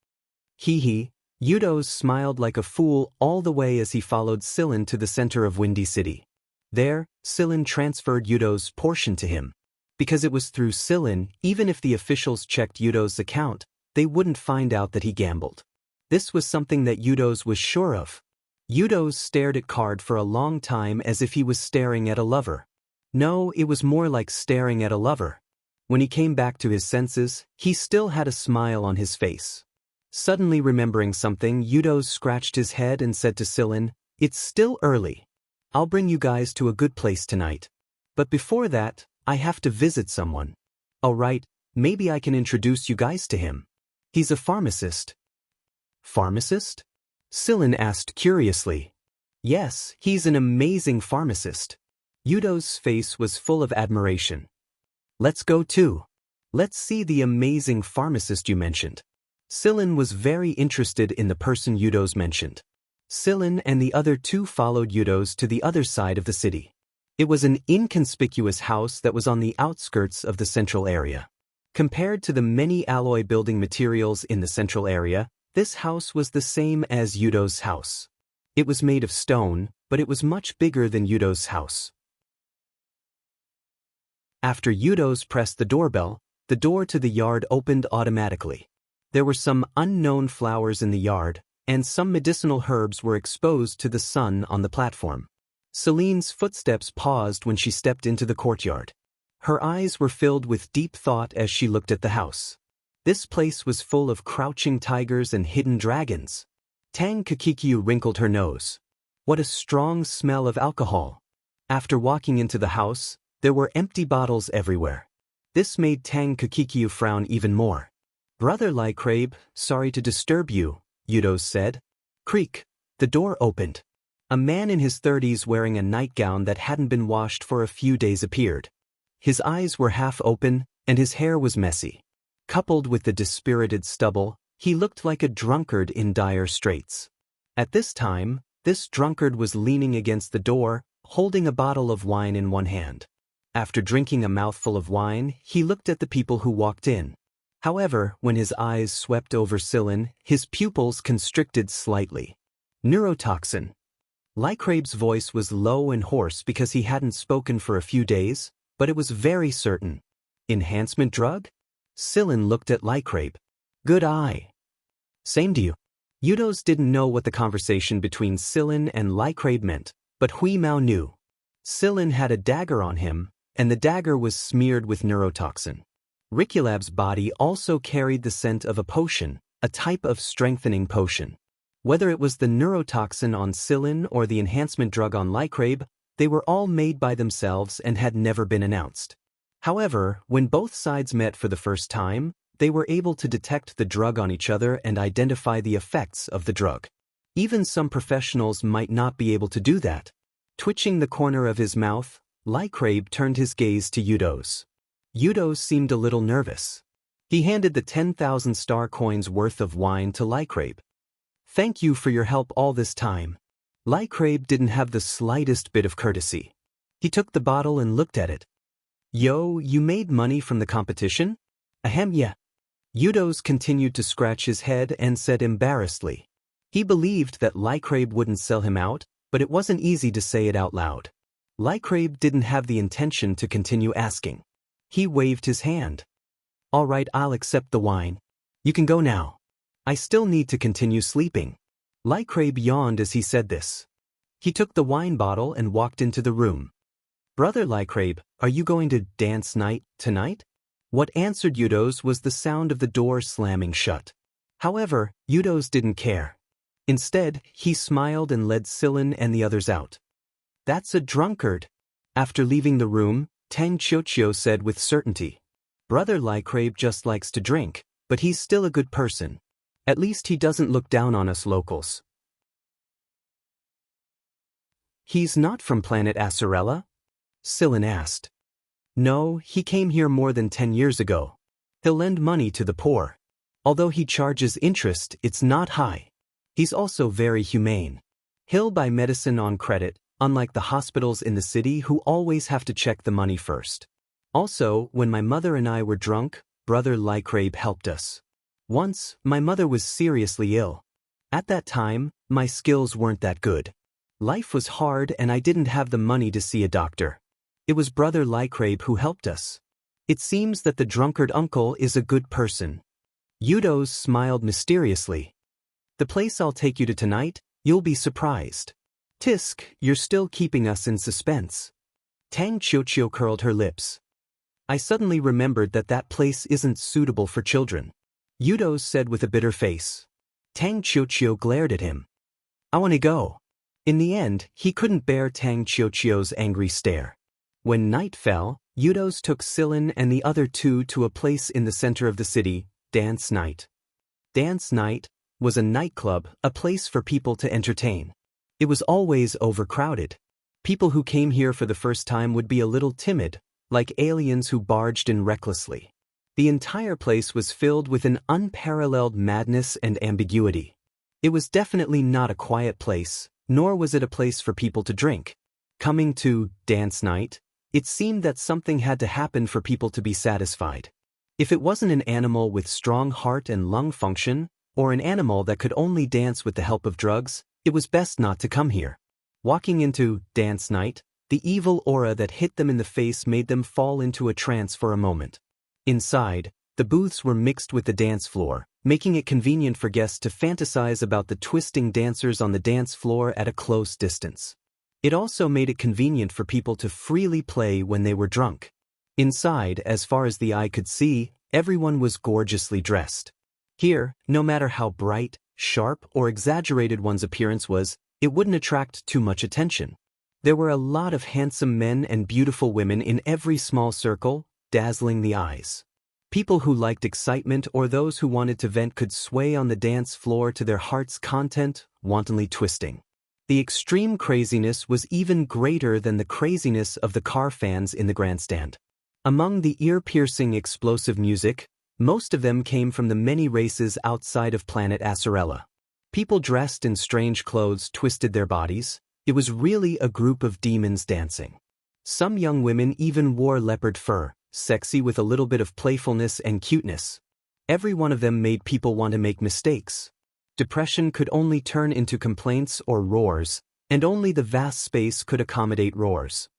A: Hee. Yudos smiled like a fool all the way as he followed Silin to the center of Windy City. There, Silin transferred Yudo's portion to him. Because it was through Silin, even if the officials checked Yudo's account, they wouldn't find out that he gambled. This was something that Yudos was sure of. Yudos stared at Card for a long time as if he was staring at a lover. No, it was more like staring at a lover. When he came back to his senses, he still had a smile on his face. Suddenly remembering something, Yudos scratched his head and said to Silin, "It's still early. I'll bring you guys to a good place tonight. But before that, I have to visit someone. All right, maybe I can introduce you guys to him. He's a pharmacist." "Pharmacist?" Silin asked curiously. "Yes, he's an amazing pharmacist." Yudo's face was full of admiration. "Let's go too. Let's see the amazing pharmacist you mentioned." Silin was very interested in the person Yudos mentioned. Silin and the other two followed Yudos to the other side of the city. It was an inconspicuous house that was on the outskirts of the central area. Compared to the many alloy building materials in the central area, this house was the same as Yudo's house. It was made of stone, but it was much bigger than Yudo's house. After Yudos pressed the doorbell, the door to the yard opened automatically. There were some unknown flowers in the yard, and some medicinal herbs were exposed to the sun on the platform. Celine's footsteps paused when she stepped into the courtyard. Her eyes were filled with deep thought as she looked at the house. This place was full of crouching tigers and hidden dragons. Tang Qiuqiu wrinkled her nose. What a strong smell of alcohol. After walking into the house, there were empty bottles everywhere. This made Tang Qiuqiu frown even more. "Brother Lycrabe, sorry to disturb you," Yudos said. Creak. The door opened. A man in his 30s wearing a nightgown that hadn't been washed for a few days appeared. His eyes were half open, and his hair was messy. Coupled with the dispirited stubble, he looked like a drunkard in dire straits. At this time, this drunkard was leaning against the door, holding a bottle of wine in one hand. After drinking a mouthful of wine, he looked at the people who walked in. However, when his eyes swept over Silin, his pupils constricted slightly. "Neurotoxin." Lycrabe's voice was low and hoarse because he hadn't spoken for a few days, but it was very certain. "Enhancement drug?" Silin looked at Lycrabe. "Good eye." "Same to you." Yudos didn't know what the conversation between Silin and Lycrabe meant, but Hui Mao knew. Silin had a dagger on him, and the dagger was smeared with neurotoxin. Riculab's body also carried the scent of a potion, a type of strengthening potion. Whether it was the neurotoxin on Silin or the enhancement drug on Lycrabe, they were all made by themselves and had never been announced. However, when both sides met for the first time, they were able to detect the drug on each other and identify the effects of the drug. Even some professionals might not be able to do that. Twitching the corner of his mouth, Lycrabe turned his gaze to Yudos. Yudos seemed a little nervous. He handed the 10,000 star coins worth of wine to Lycrabe. "Thank you for your help all this time." Lycrabe didn't have the slightest bit of courtesy. He took the bottle and looked at it. "Yo, you made money from the competition?" "Ahem, yeah." Yudos continued to scratch his head and said embarrassedly. He believed that Lycrabe wouldn't sell him out, but it wasn't easy to say it out loud. Lycrabe didn't have the intention to continue asking. He waved his hand. "All right, I'll accept the wine. You can go now. I still need to continue sleeping." Lycrabe yawned as he said this. He took the wine bottle and walked into the room. "Brother Lycrabe, are you going to dance night tonight?" What answered Eudos was the sound of the door slamming shut. However, Eudos didn't care. Instead, he smiled and led Scylla and the others out. "That's a drunkard." After leaving the room, Tang Qiuqiu said with certainty. "Brother Lycrabe just likes to drink, but he's still a good person. At least he doesn't look down on us locals." "He's not from planet Acerella?" Scylla asked. "No, he came here more than 10 years ago. He'll lend money to the poor. Although he charges interest, it's not high. He's also very humane. He'll buy medicine on credit, unlike the hospitals in the city who always have to check the money first. Also, when my mother and I were drunk, Brother Lycrabe helped us. Once, my mother was seriously ill. At that time, my skills weren't that good. Life was hard and I didn't have the money to see a doctor. It was Brother Lycrabe who helped us. It seems that the drunkard uncle is a good person." Eudos smiled mysteriously. "The place I'll take you to tonight, you'll be surprised." "Tisk, you're still keeping us in suspense." Tang Qiuqiu curled her lips. "I suddenly remembered that place isn't suitable for children," Eudos said with a bitter face. Tang Qiuqiu glared at him. "I want to go." In the end, he couldn't bear Tang Qiuqiu's angry stare. When night fell, Eudos took Scylla and the other two to a place in the center of the city, Dance Night. Dance Night was a nightclub, a place for people to entertain. It was always overcrowded. People who came here for the first time would be a little timid, like aliens who barged in recklessly. The entire place was filled with an unparalleled madness and ambiguity. It was definitely not a quiet place, nor was it a place for people to drink. Coming to Dance Night, it seemed that something had to happen for people to be satisfied. If it wasn't an animal with strong heart and lung function, or an animal that could only dance with the help of drugs, it was best not to come here. Walking into Dance Night, the evil aura that hit them in the face made them fall into a trance for a moment. Inside, the booths were mixed with the dance floor, making it convenient for guests to fantasize about the twisting dancers on the dance floor at a close distance. It also made it convenient for people to freely play when they were drunk. Inside, as far as the eye could see, everyone was gorgeously dressed. Here, no matter how bright, sharp, or exaggerated one's appearance was, it wouldn't attract too much attention. There were a lot of handsome men and beautiful women in every small circle, dazzling the eyes. People who liked excitement or those who wanted to vent could sway on the dance floor to their heart's content, wantonly twisting. The extreme craziness was even greater than the craziness of the car fans in the grandstand. Among the ear-piercing explosive music, most of them came from the many races outside of planet Acerella. People dressed in strange clothes twisted their bodies. It was really a group of demons dancing. Some young women even wore leopard fur, sexy with a little bit of playfulness and cuteness. Every one of them made people want to make mistakes. Depression could only turn into complaints or roars, and only the vast space could accommodate roars.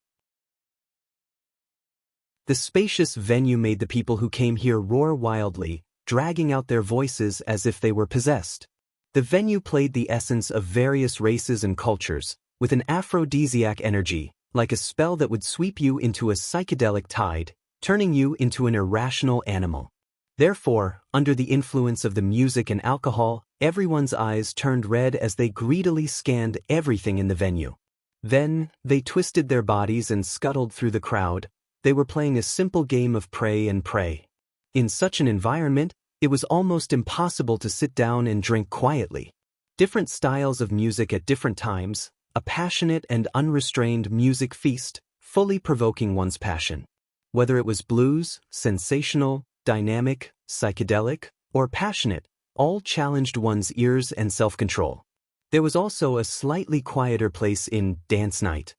A: The spacious venue made the people who came here roar wildly, dragging out their voices as if they were possessed. The venue played the essence of various races and cultures, with an aphrodisiac energy, like a spell that would sweep you into a psychedelic tide, turning you into an irrational animal. Therefore, under the influence of the music and alcohol, everyone's eyes turned red as they greedily scanned everything in the venue. Then, they twisted their bodies and scuttled through the crowd. They were playing a simple game of pray and pray. In such an environment, it was almost impossible to sit down and drink quietly. Different styles of music at different times, a passionate and unrestrained music feast, fully provoking one's passion. Whether it was blues, sensational, dynamic, psychedelic, or passionate, all challenged one's ears and self-control. There was also a slightly quieter place in Dance Night.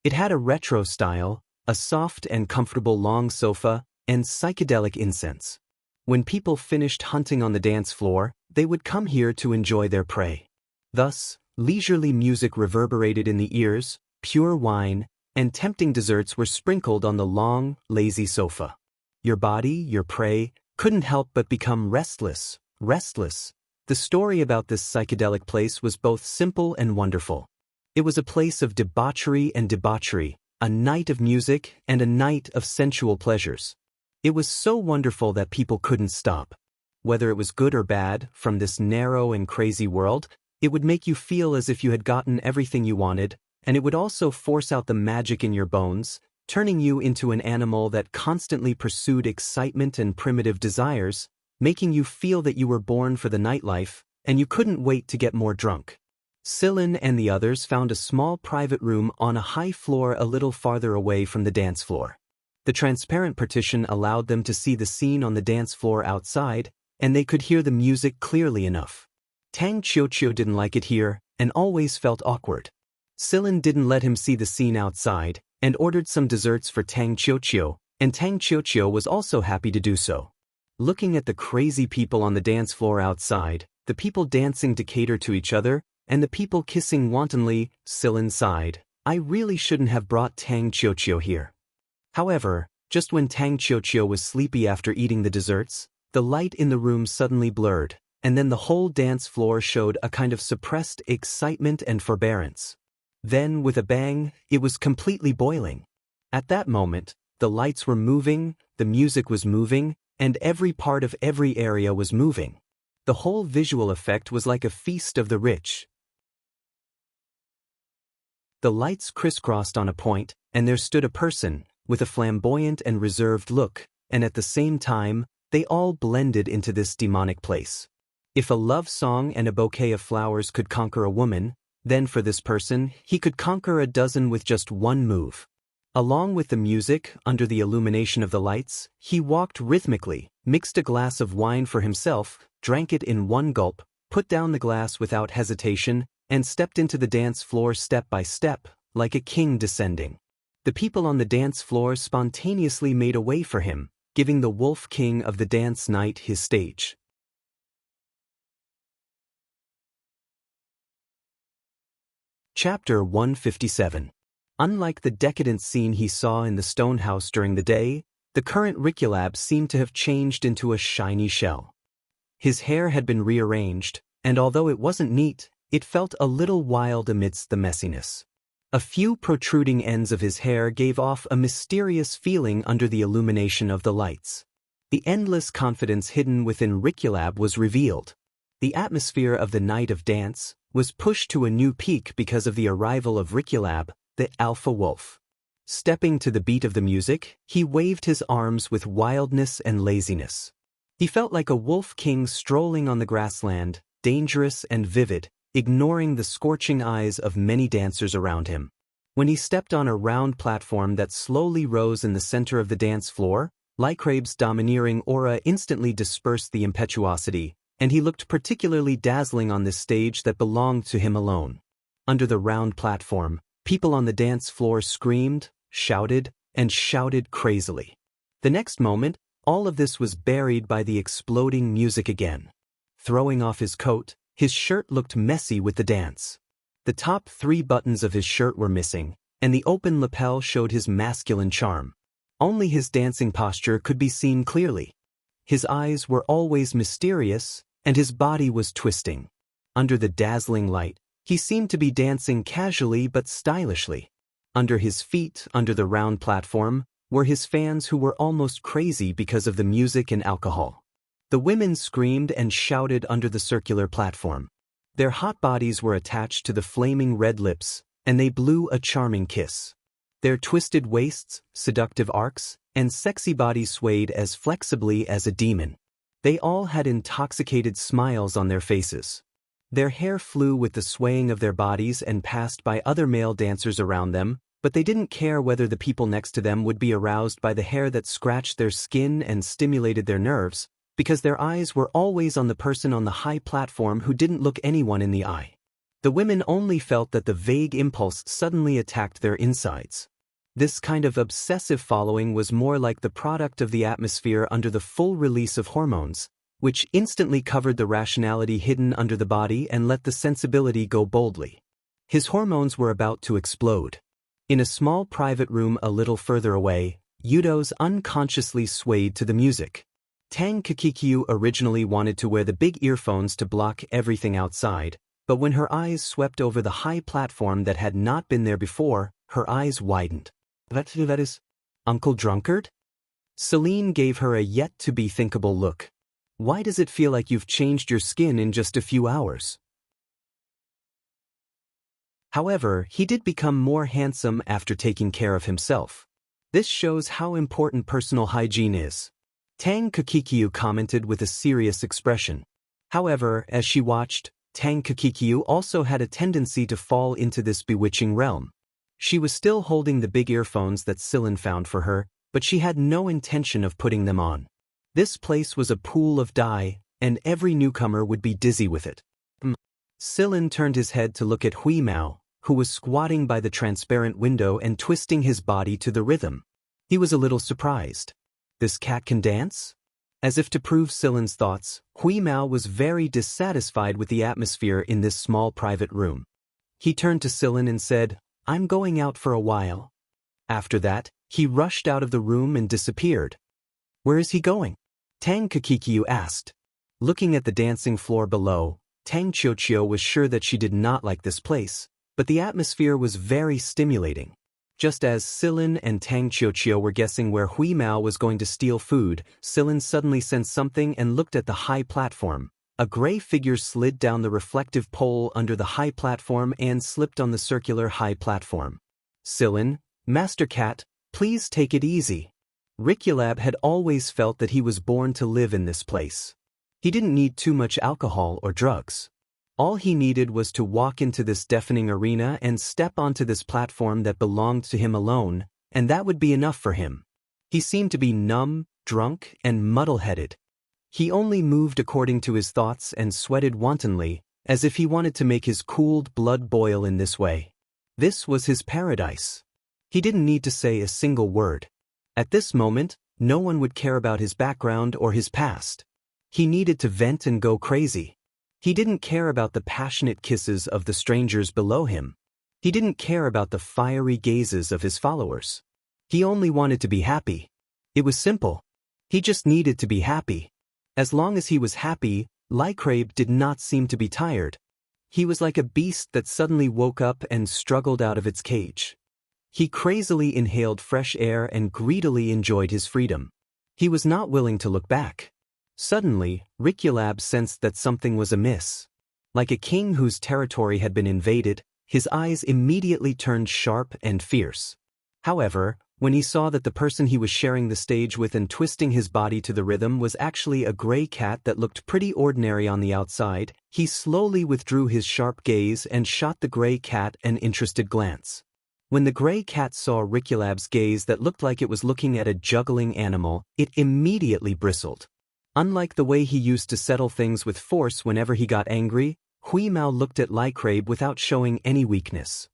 A: It had a retro style, a soft and comfortable long sofa, and psychedelic incense. When people finished hunting on the dance floor, they would come here to enjoy their prey. Thus, leisurely music reverberated in the ears, pure wine, and tempting desserts were sprinkled on the long, lazy sofa. Your body, your prey, couldn't help but become restless. The story about this psychedelic place was both simple and wonderful. It was a place of debauchery and debauchery, a night of music and a night of sensual pleasures. It was so wonderful that people couldn't stop. Whether it was good or bad, from this narrow and crazy world, it would make you feel as if you had gotten everything you wanted, and it would also force out the magic in your bones, turning you into an animal that constantly pursued excitement and primitive desires, making you feel that you were born for the nightlife, and you couldn't wait to get more drunk. Sillin and the others found a small private room on a high floor a little farther away from the dance floor. The transparent partition allowed them to see the scene on the dance floor outside, and they could hear the music clearly enough. Tang Qiuqiu didn't like it here, and always felt awkward. Sillin didn't let him see the scene outside, and ordered some desserts for Tang Qiuqiu, and Tang Qiuqiu was also happy to do so. Looking at the crazy people on the dance floor outside, the people dancing to cater to each other, and the people kissing wantonly, Sillin sighed, "I really shouldn't have brought Tang Qiuqiu here." However, just when Tang Qiuqiu was sleepy after eating the desserts, the light in the room suddenly blurred, and then the whole dance floor showed a kind of suppressed excitement and forbearance. Then, with a bang, it was completely boiling. At that moment, the lights were moving, the music was moving, and every part of every area was moving. The whole visual effect was like a feast of the rich. The lights crisscrossed on a point, and there stood a person, with a flamboyant and reserved look, and at the same time, they all blended into this demonic place. If a love song and a bouquet of flowers could conquer a woman, then for this person, he could conquer a dozen with just one move. Along with the music, under the illumination of the lights, he walked rhythmically, mixed a glass of wine for himself, drank it in one gulp, put down the glass without hesitation, and stepped into the dance floor step by step, like a king descending. The people on the dance floor spontaneously made a way for him, giving the Wolf King of the dance night his stage. Chapter 157. Unlike the decadent scene he saw in the stone house during the day, the current Rickulab seemed to have changed into a shiny shell. His hair had been rearranged, and although it wasn't neat, it felt a little wild amidst the messiness. A few protruding ends of his hair gave off a mysterious feeling under the illumination of the lights. The endless confidence hidden within Rickulab was revealed. The atmosphere of the night of dance was pushed to a new peak because of the arrival of Rickulab, the alpha wolf. Stepping to the beat of the music, he waved his arms with wildness and laziness. He felt like a wolf king strolling on the grassland, dangerous and vivid, ignoring the scorching eyes of many dancers around him. When he stepped on a round platform that slowly rose in the center of the dance floor, Lycrabe's domineering aura instantly dispersed the impetuosity, and he looked particularly dazzling on this stage that belonged to him alone. Under the round platform, people on the dance floor screamed, shouted, and shouted crazily. The next moment, all of this was buried by the exploding music again. Throwing off his coat, his shirt looked messy with the dance. The top 3 buttons of his shirt were missing, and the open lapel showed his masculine charm. Only his dancing posture could be seen clearly. His eyes were always mysterious, and his body was twisting. Under the dazzling light, he seemed to be dancing casually but stylishly. Under his feet, under the round platform, were his fans who were almost crazy because of the music and alcohol. The women screamed and shouted under the circular platform. Their hot bodies were attached to the flaming red lips, and they blew a charming kiss. Their twisted waists, seductive arcs, and sexy bodies swayed as flexibly as a demon. They all had intoxicated smiles on their faces. Their hair flew with the swaying of their bodies and passed by other male dancers around them, but they didn't care whether the people next to them would be aroused by the hair that scratched their skin and stimulated their nerves, because their eyes were always on the person on the high platform who didn't look anyone in the eye. The women only felt that the vague impulse suddenly attacked their insides. This kind of obsessive following was more like the product of the atmosphere under the full release of hormones, which instantly covered the rationality hidden under the body and let the sensibility go boldly. His hormones were about to explode. In a small private room a little further away, Yudo's unconsciously swayed to the music. Tang Qiuqiu originally wanted to wear the big earphones to block everything outside, but when her eyes swept over the high platform that had not been there before, her eyes widened. That is, Uncle Drunkard? Celine gave her a yet-to-be-thinkable look. Why does it feel like you've changed your skin in just a few hours? However, he did become more handsome after taking care of himself. This shows how important personal hygiene is. Tang Kakikyu commented with a serious expression. However, as she watched, Tang Kakikyu also had a tendency to fall into this bewitching realm. She was still holding the big earphones that Celine found for her, but she had no intention of putting them on. This place was a pool of dye, and every newcomer would be dizzy with it. Celine turned his head to look at Hui Mao, who was squatting by the transparent window and twisting his body to the rhythm. He was a little surprised. This cat can dance? As if to prove Celine's thoughts, Hui Mao was very dissatisfied with the atmosphere in this small private room. He turned to Celine and said, "I'm going out for a while." After that, he rushed out of the room and disappeared. Where is he going? Tang Kakikyu asked. Looking at the dancing floor below, Tang Qiuqiu was sure that she did not like this place, but the atmosphere was very stimulating. Just as Celine and Tang Qiuqiu were guessing where Hui Mao was going to steal food, Celine suddenly sensed something and looked at the high platform. A gray figure slid down the reflective pole under the high platform and slipped on the circular high platform. "Celine, Master Cat, please take it easy." Riculab had always felt that he was born to live in this place. He didn't need too much alcohol or drugs. All he needed was to walk into this deafening arena and step onto this platform that belonged to him alone, and that would be enough for him. He seemed to be numb, drunk, and muddle-headed. He only moved according to his thoughts and sweated wantonly, as if he wanted to make his cooled blood boil in this way. This was his paradise. He didn't need to say a single word. At this moment, no one would care about his background or his past. He needed to vent and go crazy. He didn't care about the passionate kisses of the strangers below him. He didn't care about the fiery gazes of his followers. He only wanted to be happy. It was simple. He just needed to be happy. As long as he was happy, Lycrabe did not seem to be tired. He was like a beast that suddenly woke up and struggled out of its cage. He crazily inhaled fresh air and greedily enjoyed his freedom. He was not willing to look back. Suddenly, Riculab sensed that something was amiss. Like a king whose territory had been invaded, his eyes immediately turned sharp and fierce. However, when he saw that the person he was sharing the stage with and twisting his body to the rhythm was actually a gray cat that looked pretty ordinary on the outside, he slowly withdrew his sharp gaze and shot the gray cat an interested glance. When the gray cat saw Riculab's gaze that looked like it was looking at a juggling animal, it immediately bristled. Unlike the way he used to settle things with force whenever he got angry, Hui Mao looked at Lycrabe without showing any weakness.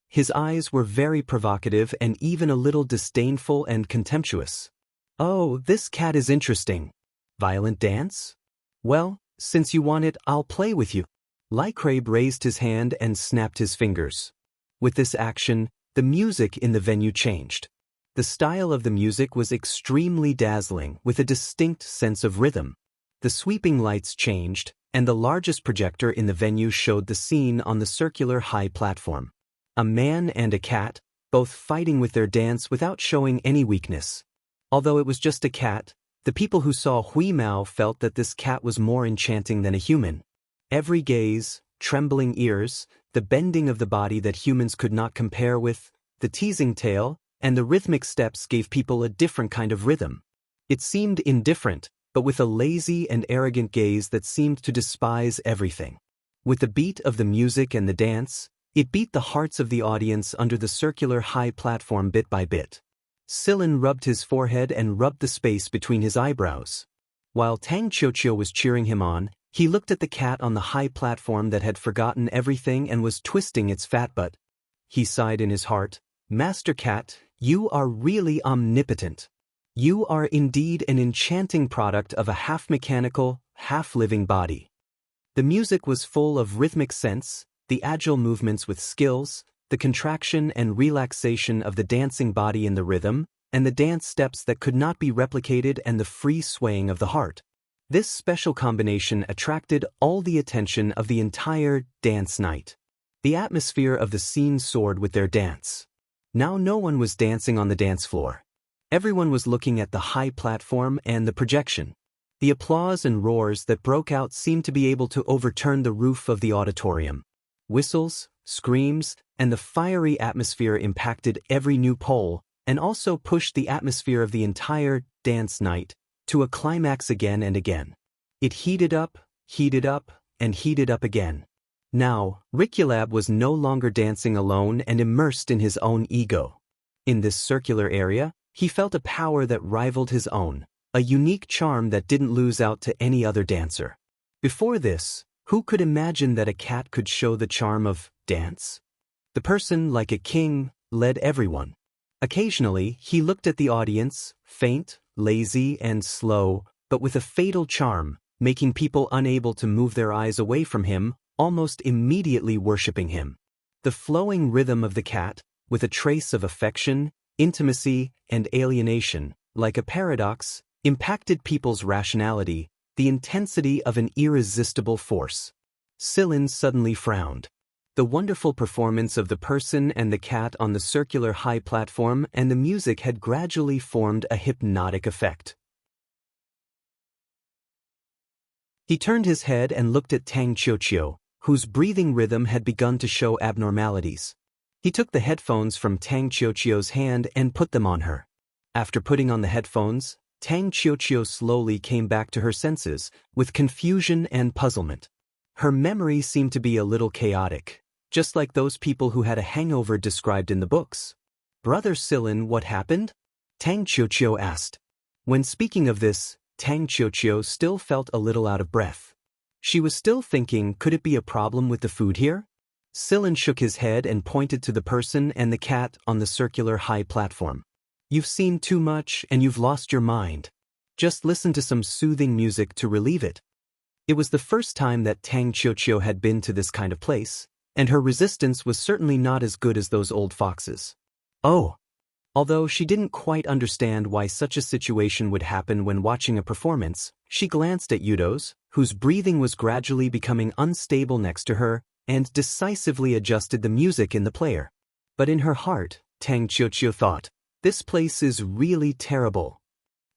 A: His eyes were very provocative and even a little disdainful and contemptuous. "Oh, this cat is interesting. Violent dance? Well, since you want it, I'll play with you." Lycrabe raised his hand and snapped his fingers. With this action, the music in the venue changed. The style of the music was extremely dazzling, with a distinct sense of rhythm. The sweeping lights changed, and the largest projector in the venue showed the scene on the circular high platform. A man and a cat, both fighting with their dance without showing any weakness. Although it was just a cat, the people who saw Hui Mao felt that this cat was more enchanting than a human. Every gaze, trembling ears, the bending of the body that humans could not compare with, the teasing tail, and the rhythmic steps gave people a different kind of rhythm. It seemed indifferent, but with a lazy and arrogant gaze that seemed to despise everything. With the beat of the music and the dance, it beat the hearts of the audience under the circular high platform bit by bit. Celine rubbed his forehead and rubbed the space between his eyebrows. While Tang Qiuqiu was cheering him on, he looked at the cat on the high platform that had forgotten everything and was twisting its fat butt. He sighed in his heart, "Master Cat, you are really omnipotent. You are indeed an enchanting product of a half-mechanical, half-living body." The music was full of rhythmic sense, the agile movements with skills, the contraction and relaxation of the dancing body in the rhythm, and the dance steps that could not be replicated and the free swaying of the heart. This special combination attracted all the attention of the entire dance night. The atmosphere of the scene soared with their dance. Now no one was dancing on the dance floor. Everyone was looking at the high platform and the projection. The applause and roars that broke out seemed to be able to overturn the roof of the auditorium. Whistles, screams, and the fiery atmosphere impacted every new pole, and also pushed the atmosphere of the entire dance night to a climax again and again. It heated up, and heated up again. Now, Riculab was no longer dancing alone and immersed in his own ego. In this circular area, he felt a power that rivaled his own, a unique charm that didn't lose out to any other dancer. Before this, who could imagine that a cat could show the charm of dance? The person, like a king, led everyone. Occasionally, he looked at the audience, faint, lazy, and slow, but with a fatal charm, making people unable to move their eyes away from him, almost immediately worshipping him. The flowing rhythm of the cat, with a trace of affection, intimacy, and alienation, like a paradox, impacted people's rationality, the intensity of an irresistible force. Sillin suddenly frowned. The wonderful performance of the person and the cat on the circular high platform and the music had gradually formed a hypnotic effect. He turned his head and looked at Tang Qiuqiu, whose breathing rhythm had begun to show abnormalities. He took the headphones from Tang Qiuqiu's hand and put them on her. After putting on the headphones, Tang Qiuqiu slowly came back to her senses, with confusion and puzzlement. Her memory seemed to be a little chaotic, just like those people who had a hangover described in the books. "Brother Sillin, what happened?" Tang Qiuqiu asked. When speaking of this, Tang Qiuqiu still felt a little out of breath. She was still thinking, could it be a problem with the food here? Sillin shook his head and pointed to the person and the cat on the circular high platform. "You've seen too much and you've lost your mind. Just listen to some soothing music to relieve it." It was the first time that Tang Qiuqiu had been to this kind of place, and her resistance was certainly not as good as those old foxes. Oh! Although she didn't quite understand why such a situation would happen when watching a performance, she glanced at Yudo's, whose breathing was gradually becoming unstable next to her, and decisively adjusted the music in the player. But in her heart, Tang Qiuqiu thought, this place is really terrible.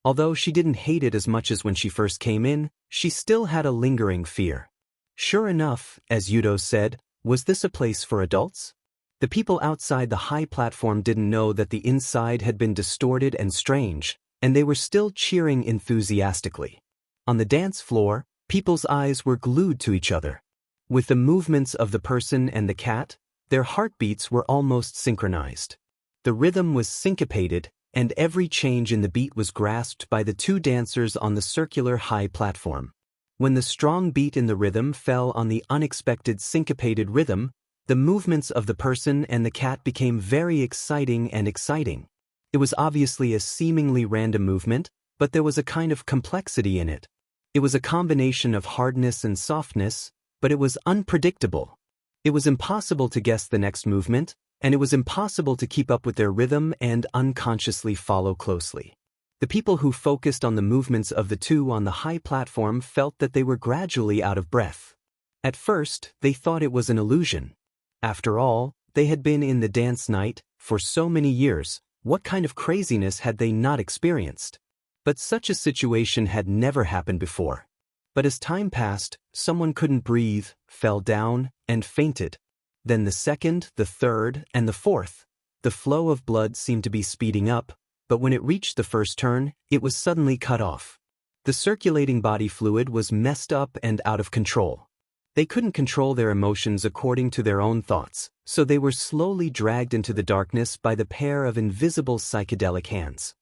A: Although she didn't hate it as much as when she first came in, she still had a lingering fear. Sure enough, as Yudo said, was this a place for adults? The people outside the high platform didn't know that the inside had been distorted and strange, and they were still cheering enthusiastically. On the dance floor, people's eyes were glued to each other. With the movements of the person and the cat, their heartbeats were almost synchronized. The rhythm was syncopated, and every change in the beat was grasped by the two dancers on the circular high platform. When the strong beat in the rhythm fell on the unexpected syncopated rhythm, the movements of the person and the cat became very exciting. It was obviously a seemingly random movement, but there was a kind of complexity in it. It was a combination of hardness and softness, but it was unpredictable. It was impossible to guess the next movement, and it was impossible to keep up with their rhythm and unconsciously follow closely. The people who focused on the movements of the two on the high platform felt that they were gradually out of breath. At first, they thought it was an illusion. After all, they had been in the dance night for so many years. What kind of craziness had they not experienced? But such a situation had never happened before. But as time passed, someone couldn't breathe, fell down, and fainted. Then the second, the third, and the fourth. The flow of blood seemed to be speeding up, but when it reached the first turn, it was suddenly cut off. The circulating body fluid was messed up and out of control. They couldn't control their emotions according to their own thoughts, so they were slowly dragged into the darkness by the pair of invisible psychedelic hands.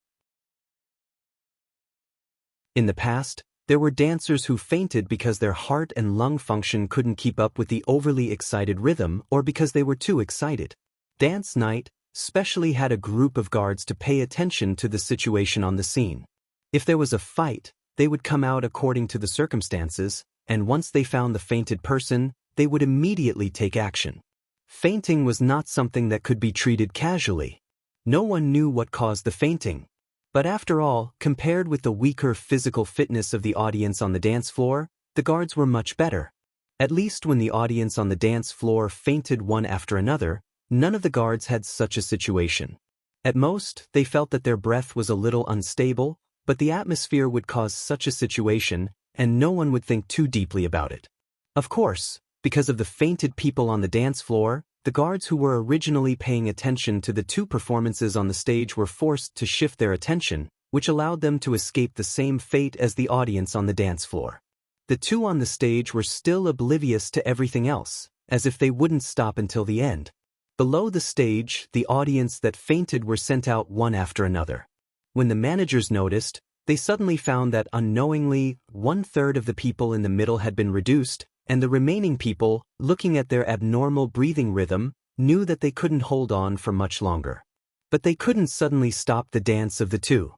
A: In the past, there were dancers who fainted because their heart and lung function couldn't keep up with the overly excited rhythm or because they were too excited. Dance night specially had a group of guards to pay attention to the situation on the scene. If there was a fight, they would come out according to the circumstances, and once they found the fainted person, they would immediately take action. Fainting was not something that could be treated casually. No one knew what caused the fainting. But after all, compared with the weaker physical fitness of the audience on the dance floor, the guards were much better. At least when the audience on the dance floor fainted one after another, none of the guards had such a situation. At most, they felt that their breath was a little unstable, but the atmosphere would cause such a situation, and no one would think too deeply about it. Of course, because of the fainted people on the dance floor, the guards who were originally paying attention to the two performances on the stage were forced to shift their attention, which allowed them to escape the same fate as the audience on the dance floor. The two on the stage were still oblivious to everything else, as if they wouldn't stop until the end. Below the stage, the audience that fainted were sent out one after another. When the managers noticed, they suddenly found that unknowingly, 1/3 of the people in the middle had been reduced, and the remaining people, looking at their abnormal breathing rhythm, knew that they couldn't hold on for much longer. But they couldn't suddenly stop the dance of the two.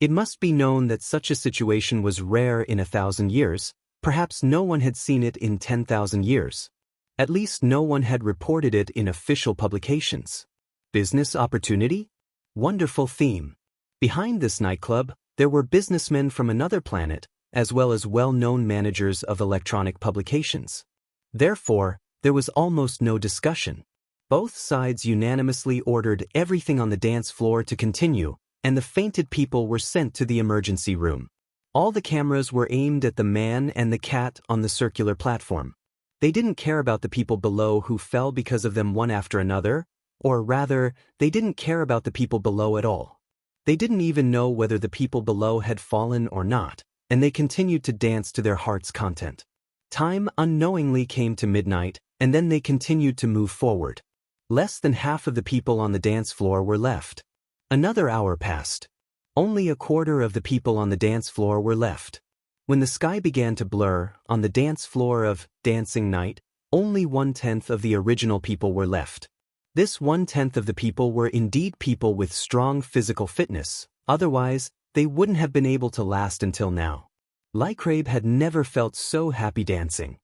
A: It must be known that such a situation was rare in 1,000 years, perhaps no one had seen it in 10,000 years. At least no one had reported it in official publications. Business opportunity? Wonderful theme. Behind this nightclub, there were businessmen from another planet, as well as well-known managers of electronic publications. Therefore, there was almost no discussion. Both sides unanimously ordered everything on the dance floor to continue, and the fainted people were sent to the emergency room. All the cameras were aimed at the man and the cat on the circular platform. They didn't care about the people below who fell because of them one after another, or rather, they didn't care about the people below at all. They didn't even know whether the people below had fallen or not, and they continued to dance to their heart's content. Time unknowingly came to midnight, and then they continued to move forward. Less than half of the people on the dance floor were left. Another hour passed. Only 1/4 of the people on the dance floor were left. When the sky began to blur, on the dance floor of Dancing Night, only 1/10 of the original people were left. This 1/10 of the people were indeed people with strong physical fitness, otherwise, they wouldn't have been able to last until now. Lycrabe had never felt so happy dancing.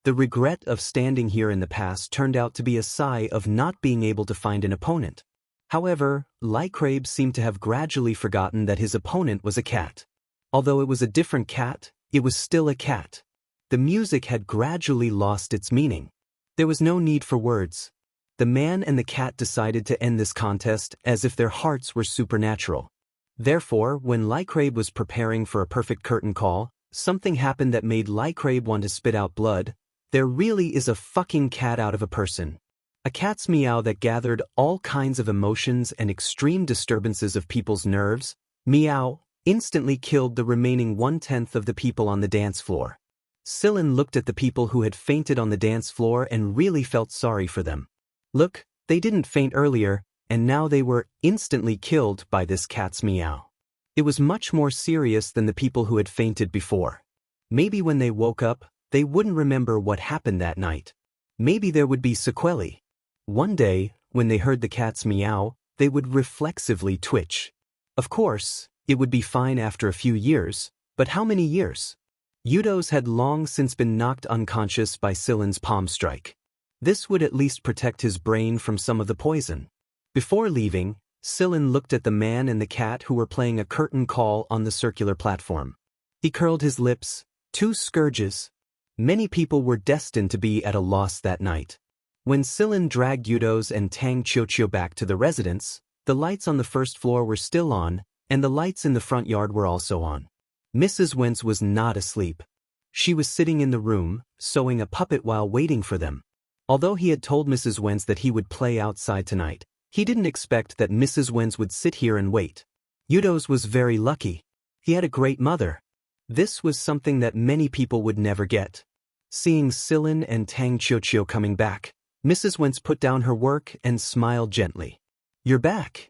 A: The regret of standing here in the past turned out to be a sigh of not being able to find an opponent. However, Lycrabe seemed to have gradually forgotten that his opponent was a cat. Although it was a different cat, it was still a cat. The music had gradually lost its meaning. There was no need for words. The man and the cat decided to end this contest as if their hearts were supernatural. Therefore, when Lycrabe was preparing for a perfect curtain call, something happened that made Lycrabe want to spit out blood. There really is a fucking cat out of a person. A cat's meow that gathered all kinds of emotions and extreme disturbances of people's nerves, meow, instantly killed the remaining 1/10 of the people on the dance floor. Sillin looked at the people who had fainted on the dance floor and really felt sorry for them. Look, they didn't faint earlier, and now they were instantly killed by this cat's meow. It was much more serious than the people who had fainted before. Maybe when they woke up, they wouldn't remember what happened that night. Maybe there would be sequelae. One day, when they heard the cat's meow, they would reflexively twitch. Of course, it would be fine after a few years, but how many years? Yudos had long since been knocked unconscious by Sillin's palm strike. This would at least protect his brain from some of the poison. Before leaving, Sillin looked at the man and the cat who were playing a curtain call on the circular platform. He curled his lips. 2 scourges. Many people were destined to be at a loss that night. When Sillin dragged Yudos and Tang Chiochio back to the residence, the lights on the first floor were still on, and the lights in the front yard were also on. Mrs. Wentz was not asleep. She was sitting in the room, sewing a puppet while waiting for them. Although he had told Mrs. Wentz that he would play outside tonight, he didn't expect that Mrs. Wentz would sit here and wait. Yudos was very lucky. He had a great mother. This was something that many people would never get. Seeing Sillin and Tang Chiochio coming back, Mrs. Wentz put down her work and smiled gently. "You're back."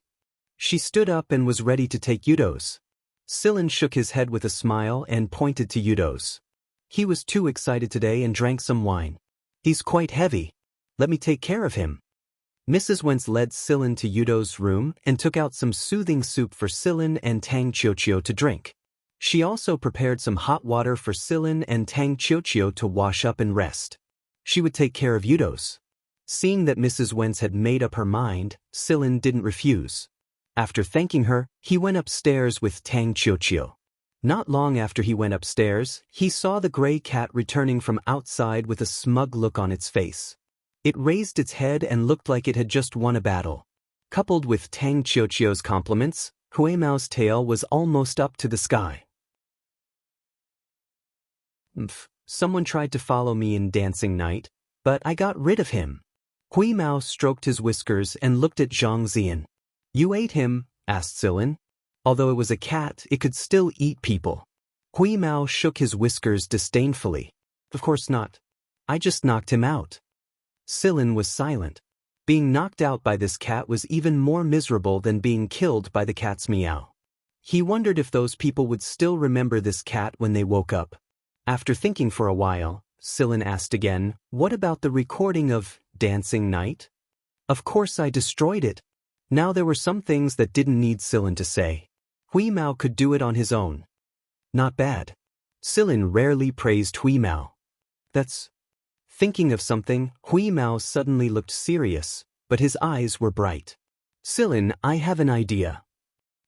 A: She stood up and was ready to take Yudos. Sillin shook his head with a smile and pointed to Yudos. He was too excited today and drank some wine. "He's quite heavy. Let me take care of him." Mrs. Wentz led Sillin to Yudos' room and took out some soothing soup for Sillin and Tang Chiochio to drink. She also prepared some hot water for Sillin and Tang Chiochio to wash up and rest. She would take care of Yudos. Seeing that Mrs. Wentz had made up her mind, Sillin didn't refuse. After thanking her, he went upstairs with Tang Chiochio. Not long after he went upstairs, he saw the gray cat returning from outside with a smug look on its face. It raised its head and looked like it had just won a battle. Coupled with Tang Qiuqiu's compliments, Huimao's tail was almost up to the sky. Someone tried to follow me in Dancing Night, but I got rid of him. Huimao stroked his whiskers and looked at Zhang Zian. You ate him? Asked Silin. Although it was a cat, it could still eat people. Huimao shook his whiskers disdainfully. Of course not. I just knocked him out. Silin was silent. Being knocked out by this cat was even more miserable than being killed by the cat's meow. He wondered if those people would still remember this cat when they woke up. After thinking for a while, Silin asked again, what about the recording of Dancing Night? Of course I destroyed it. Now there were some things that didn't need Silin to say. Huimao could do it on his own. Not bad. Silin rarely praised Huimao. That's... Thinking of something, Huimao suddenly looked serious, but his eyes were bright. Silin, I have an idea.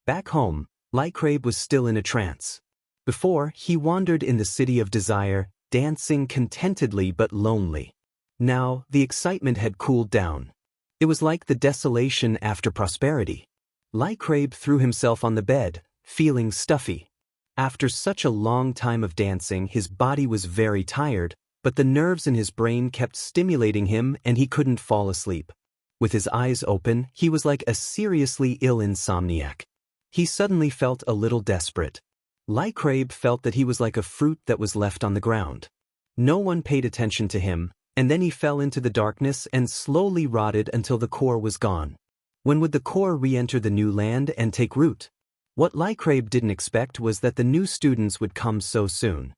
A: Back home, Lycrabe was still in a trance. Before, he wandered in the city of desire, dancing contentedly but lonely. Now, the excitement had cooled down. It was like the desolation after prosperity. Lycrabe threw himself on the bed, feeling stuffy. After such a long time of dancing, his body was very tired, but the nerves in his brain kept stimulating him and he couldn't fall asleep. With his eyes open, he was like a seriously ill insomniac. He suddenly felt a little desperate. Lycrabe felt that he was like a fruit that was left on the ground. No one paid attention to him, and then he fell into the darkness and slowly rotted until the core was gone. When would the core re-enter the new land and take root? What Lycrabe didn't expect was that the new students would come so soon.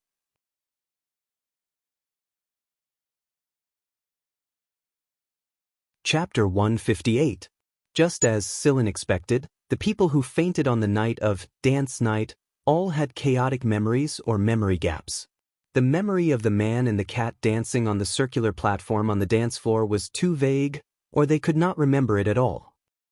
A: Chapter 158. Just as Silin expected, the people who fainted on the night of Dance Night all had chaotic memories or memory gaps. The memory of the man and the cat dancing on the circular platform on the dance floor was too vague, or they could not remember it at all.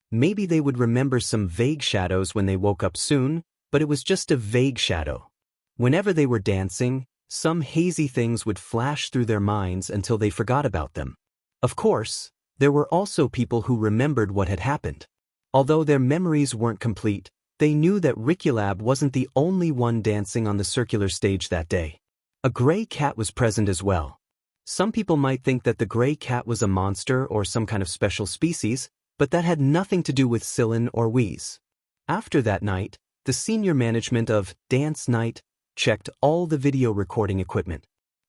A: Maybe they would remember some vague shadows when they woke up soon, but it was just a vague shadow. Whenever they were dancing, some hazy things would flash through their minds until they forgot about them. Of course, there were also people who remembered what had happened. Although their memories weren't complete, they knew that Riculab wasn't the only one dancing on the circular stage that day. A gray cat was present as well. Some people might think that the gray cat was a monster or some kind of special species, but that had nothing to do with Silin or Wheeze. After that night, the senior management of Dance Night checked all the video recording equipment.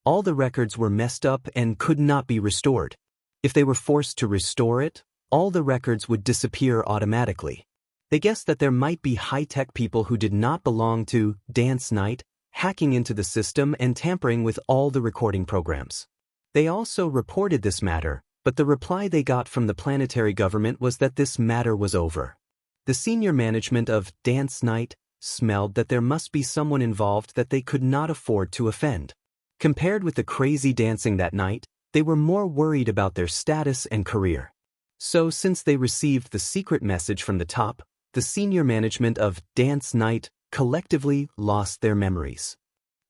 A: All the records were messed up and could not be restored. If they were forced to restore it, all the records would disappear automatically. They guessed that there might be high-tech people who did not belong to Dance Night hacking into the system and tampering with all the recording programs. They also reported this matter, but the reply they got from the planetary government was that this matter was over. The senior management of Dance Night smelled that there must be someone involved that they could not afford to offend. Compared with the crazy dancing that night, they were more worried about their status and career. So since they received the secret message from the top, the senior management of Dance Night collectively lost their memories.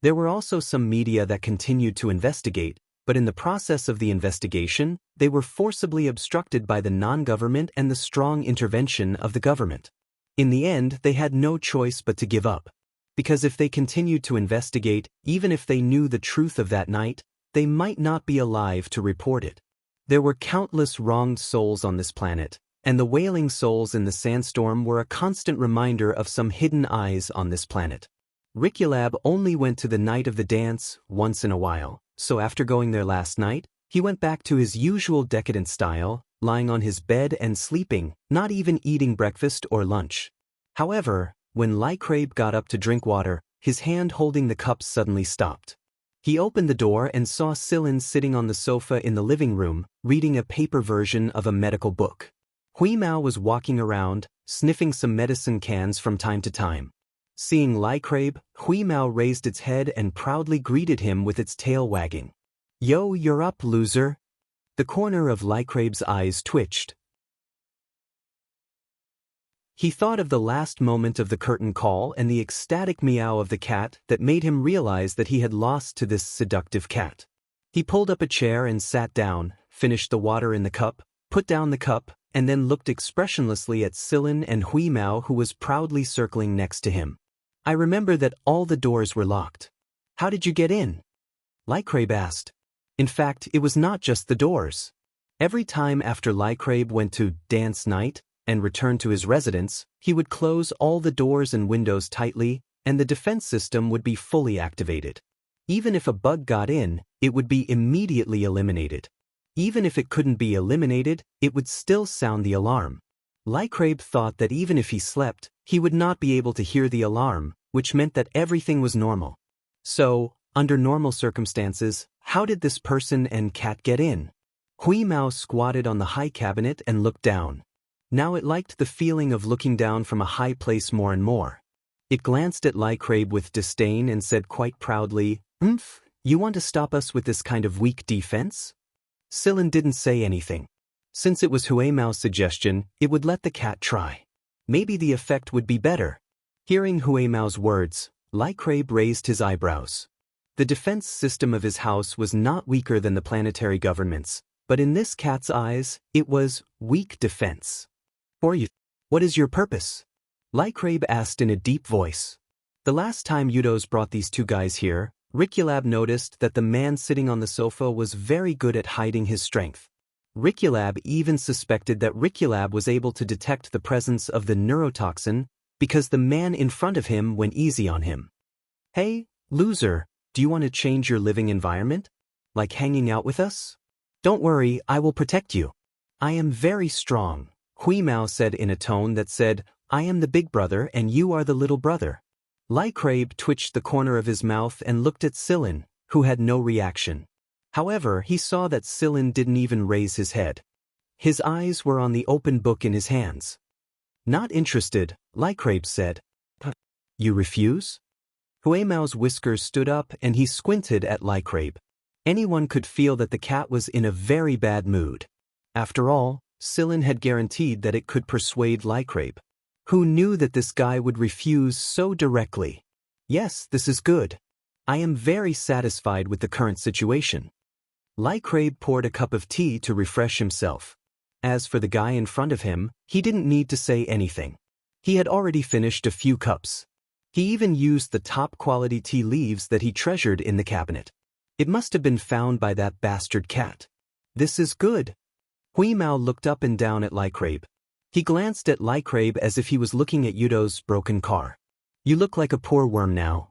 A: There were also some media that continued to investigate, but in the process of the investigation, they were forcibly obstructed by the non-government and the strong intervention of the government. In the end, they had no choice but to give up. Because if they continued to investigate, even if they knew the truth of that night, they might not be alive to report it. There were countless wronged souls on this planet, and the wailing souls in the sandstorm were a constant reminder of some hidden eyes on this planet. Riculab only went to the night of the dance once in a while, so after going there last night, he went back to his usual decadent style, lying on his bed and sleeping, not even eating breakfast or lunch. However, when Lycrabe got up to drink water, his hand holding the cup suddenly stopped. He opened the door and saw Silin sitting on the sofa in the living room, reading a paper version of a medical book. Huimao was walking around, sniffing some medicine cans from time to time. Seeing Lycrabe, Huimao raised its head and proudly greeted him with its tail wagging. "Yo, you're up, loser." The corner of Lycrabe's eyes twitched. He thought of the last moment of the curtain call and the ecstatic meow of the cat that made him realize that he had lost to this seductive cat. He pulled up a chair and sat down, finished the water in the cup, put down the cup, and then looked expressionlessly at Sillin and Hui Mao, who was proudly circling next to him. I remember that all the doors were locked. How did you get in? Lycrabe asked. In fact, it was not just the doors. Every time after Lycrabe went to dance night and returned to his residence, he would close all the doors and windows tightly, and the defense system would be fully activated. Even if a bug got in, it would be immediately eliminated. Even if it couldn't be eliminated, it would still sound the alarm. Lycrabe thought that even if he slept, he would not be able to hear the alarm, which meant that everything was normal. So, under normal circumstances, how did this person and cat get in? Hui Mao squatted on the high cabinet and looked down. Now it liked the feeling of looking down from a high place more and more. It glanced at Lycrabe with disdain and said quite proudly, You want to stop us with this kind of weak defense? Sillin didn't say anything. Since it was Hui Mao's suggestion, it would let the cat try. Maybe the effect would be better. Hearing Hui Mao's words, Lycrabe raised his eyebrows. The defense system of his house was not weaker than the planetary government's, but in this cat's eyes, it was weak defense. What is your purpose? Lycrabe asked in a deep voice. The last time Eudos brought these two guys here, Riculab noticed that the man sitting on the sofa was very good at hiding his strength. Riculab even suspected that Riculab was able to detect the presence of the neurotoxin because the man in front of him went easy on him. Hey, loser, do you want to change your living environment? Like hanging out with us? Don't worry, I will protect you. I am very strong, Hui Mao said in a tone that said, I am the big brother and you are the little brother. Lycrabe twitched the corner of his mouth and looked at Sillin, who had no reaction. However, he saw that Sillin didn't even raise his head. His eyes were on the open book in his hands. Not interested, Lycrabe said. You refuse? Hui Mao's whiskers stood up and he squinted at Lycrabe. Anyone could feel that the cat was in a very bad mood. After all, Sillin had guaranteed that it could persuade Lycrabe. Who knew that this guy would refuse so directly? Yes, this is good. I am very satisfied with the current situation. Lycrabe poured a cup of tea to refresh himself. As for the guy in front of him, he didn't need to say anything. He had already finished a few cups. He even used the top-quality tea leaves that he treasured in the cabinet. It must have been found by that bastard cat. This is good. Hui Mao looked up and down at Lycrabe. He glanced at Lycrabe as if he was looking at Eudo's broken car. You look like a poor worm now.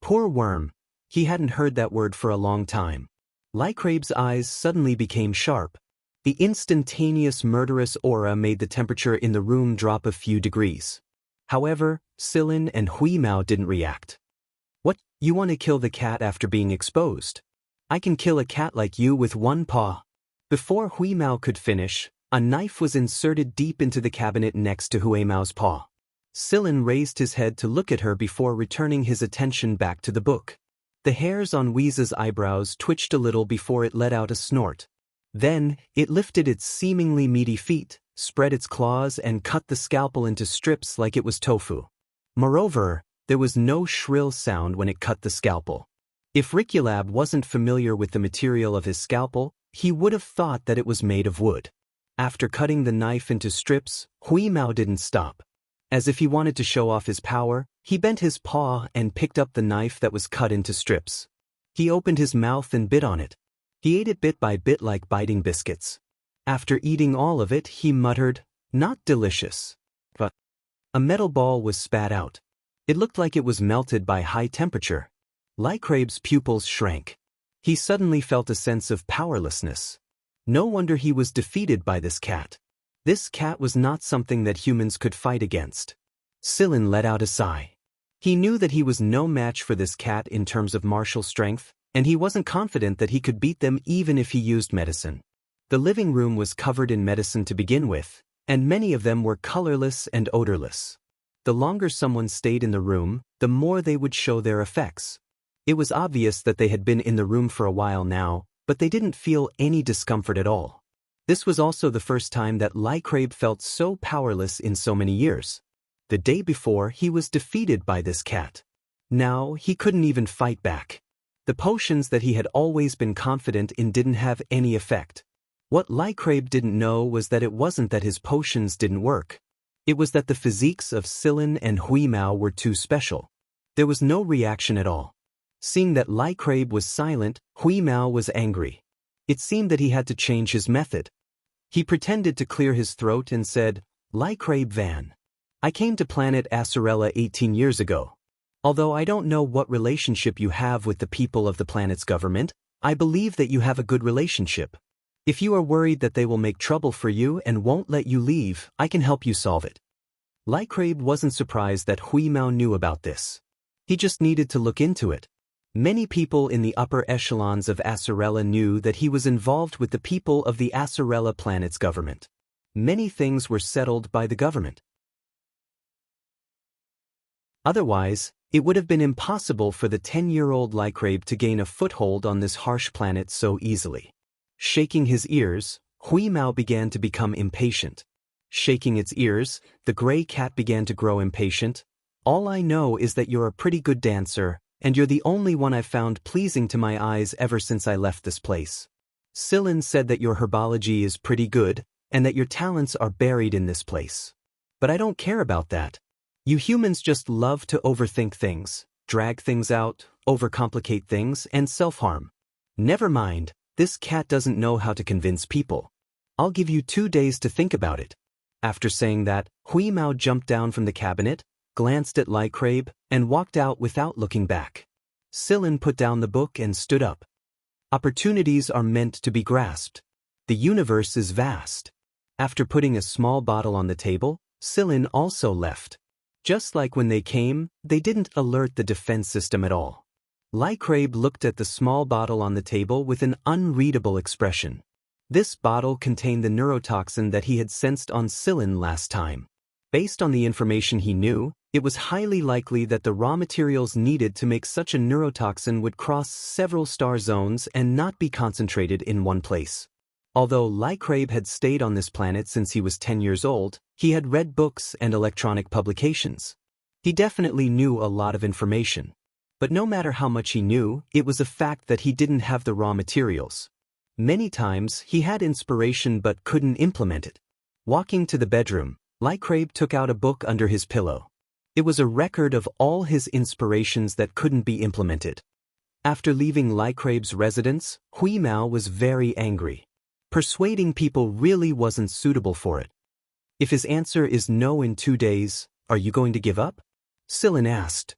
A: Poor worm. He hadn't heard that word for a long time. Lycrabe's eyes suddenly became sharp. The instantaneous murderous aura made the temperature in the room drop a few degrees. However, Sillin and Hui Mao didn't react. What, you want to kill the cat after being exposed? I can kill a cat like you with one paw. Before Hui Mao could finish, a knife was inserted deep into the cabinet next to Hui Mao's paw. Sillin raised his head to look at her before returning his attention back to the book. The hairs on Weeza's eyebrows twitched a little before it let out a snort. Then, it lifted its seemingly meaty feet, spread its claws and cut the scalpel into strips like it was tofu. Moreover, there was no shrill sound when it cut the scalpel. If Riculab wasn't familiar with the material of his scalpel, he would have thought that it was made of wood. After cutting the knife into strips, Hui Mao didn't stop. As if he wanted to show off his power, he bent his paw and picked up the knife that was cut into strips. He opened his mouth and bit on it. He ate it bit by bit like biting biscuits. After eating all of it, he muttered, "Not delicious." But a metal ball was spat out. It looked like it was melted by high temperature. Lycrabe's pupils shrank. He suddenly felt a sense of powerlessness. No wonder he was defeated by this cat. This cat was not something that humans could fight against. Sillin let out a sigh. He knew that he was no match for this cat in terms of martial strength, and he wasn't confident that he could beat them even if he used medicine. The living room was covered in medicine to begin with, and many of them were colorless and odorless. The longer someone stayed in the room, the more they would show their effects. It was obvious that they had been in the room for a while now, but they didn't feel any discomfort at all. This was also the first time that Lycrabe felt so powerless in so many years. The day before, he was defeated by this cat. Now, he couldn't even fight back. The potions that he had always been confident in didn't have any effect. What Lycrabe didn't know was that it wasn't that his potions didn't work. It was that the physiques of Sillin and Huimao were too special. There was no reaction at all. Seeing that Lycrabe was silent, Huimao was angry. It seemed that he had to change his method. He pretended to clear his throat and said, "Lycrabe Van. I came to planet Acerella 18 years ago. Although I don't know what relationship you have with the people of the planet's government, I believe that you have a good relationship. If you are worried that they will make trouble for you and won't let you leave, I can help you solve it." Lycrabe wasn't surprised that Huimao knew about this. He just needed to look into it. Many people in the upper echelons of Acerella knew that he was involved with the people of the Acerella planet's government. Many things were settled by the government. Otherwise, it would have been impossible for the 10-year-old Lycrabe to gain a foothold on this harsh planet so easily. Shaking his ears, Huimao began to become impatient. Shaking its ears, the gray cat began to grow impatient. "All I know is that you're a pretty good dancer, and you're the only one I've found pleasing to my eyes ever since I left this place. Sillin said that your herbology is pretty good, and that your talents are buried in this place. But I don't care about that. You humans just love to overthink things, drag things out, overcomplicate things, and self-harm. Never mind, this cat doesn't know how to convince people. I'll give you 2 days to think about it." After saying that, Huimao jumped down from the cabinet, glanced at Lycrabe, and walked out without looking back. Sillin put down the book and stood up. Opportunities are meant to be grasped. The universe is vast. After putting a small bottle on the table, Sillin also left. Just like when they came, they didn't alert the defense system at all. Lycrabe looked at the small bottle on the table with an unreadable expression. This bottle contained the neurotoxin that he had sensed on Sillin last time. Based on the information he knew, it was highly likely that the raw materials needed to make such a neurotoxin would cross several star zones and not be concentrated in one place. Although Lycrabe had stayed on this planet since he was 10 years old, he had read books and electronic publications. He definitely knew a lot of information. But no matter how much he knew, it was a fact that he didn't have the raw materials. Many times, he had inspiration but couldn't implement it. Walking to the bedroom, Lycrabe took out a book under his pillow. It was a record of all his inspirations that couldn't be implemented. After leaving Lycrabe's residence, Huimao was very angry. Persuading people really wasn't suitable for it. "If his answer is no in 2 days, are you going to give up?" Sillin asked.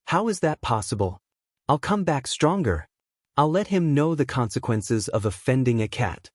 A: "How is that possible? I'll come back stronger. I'll let him know the consequences of offending a cat."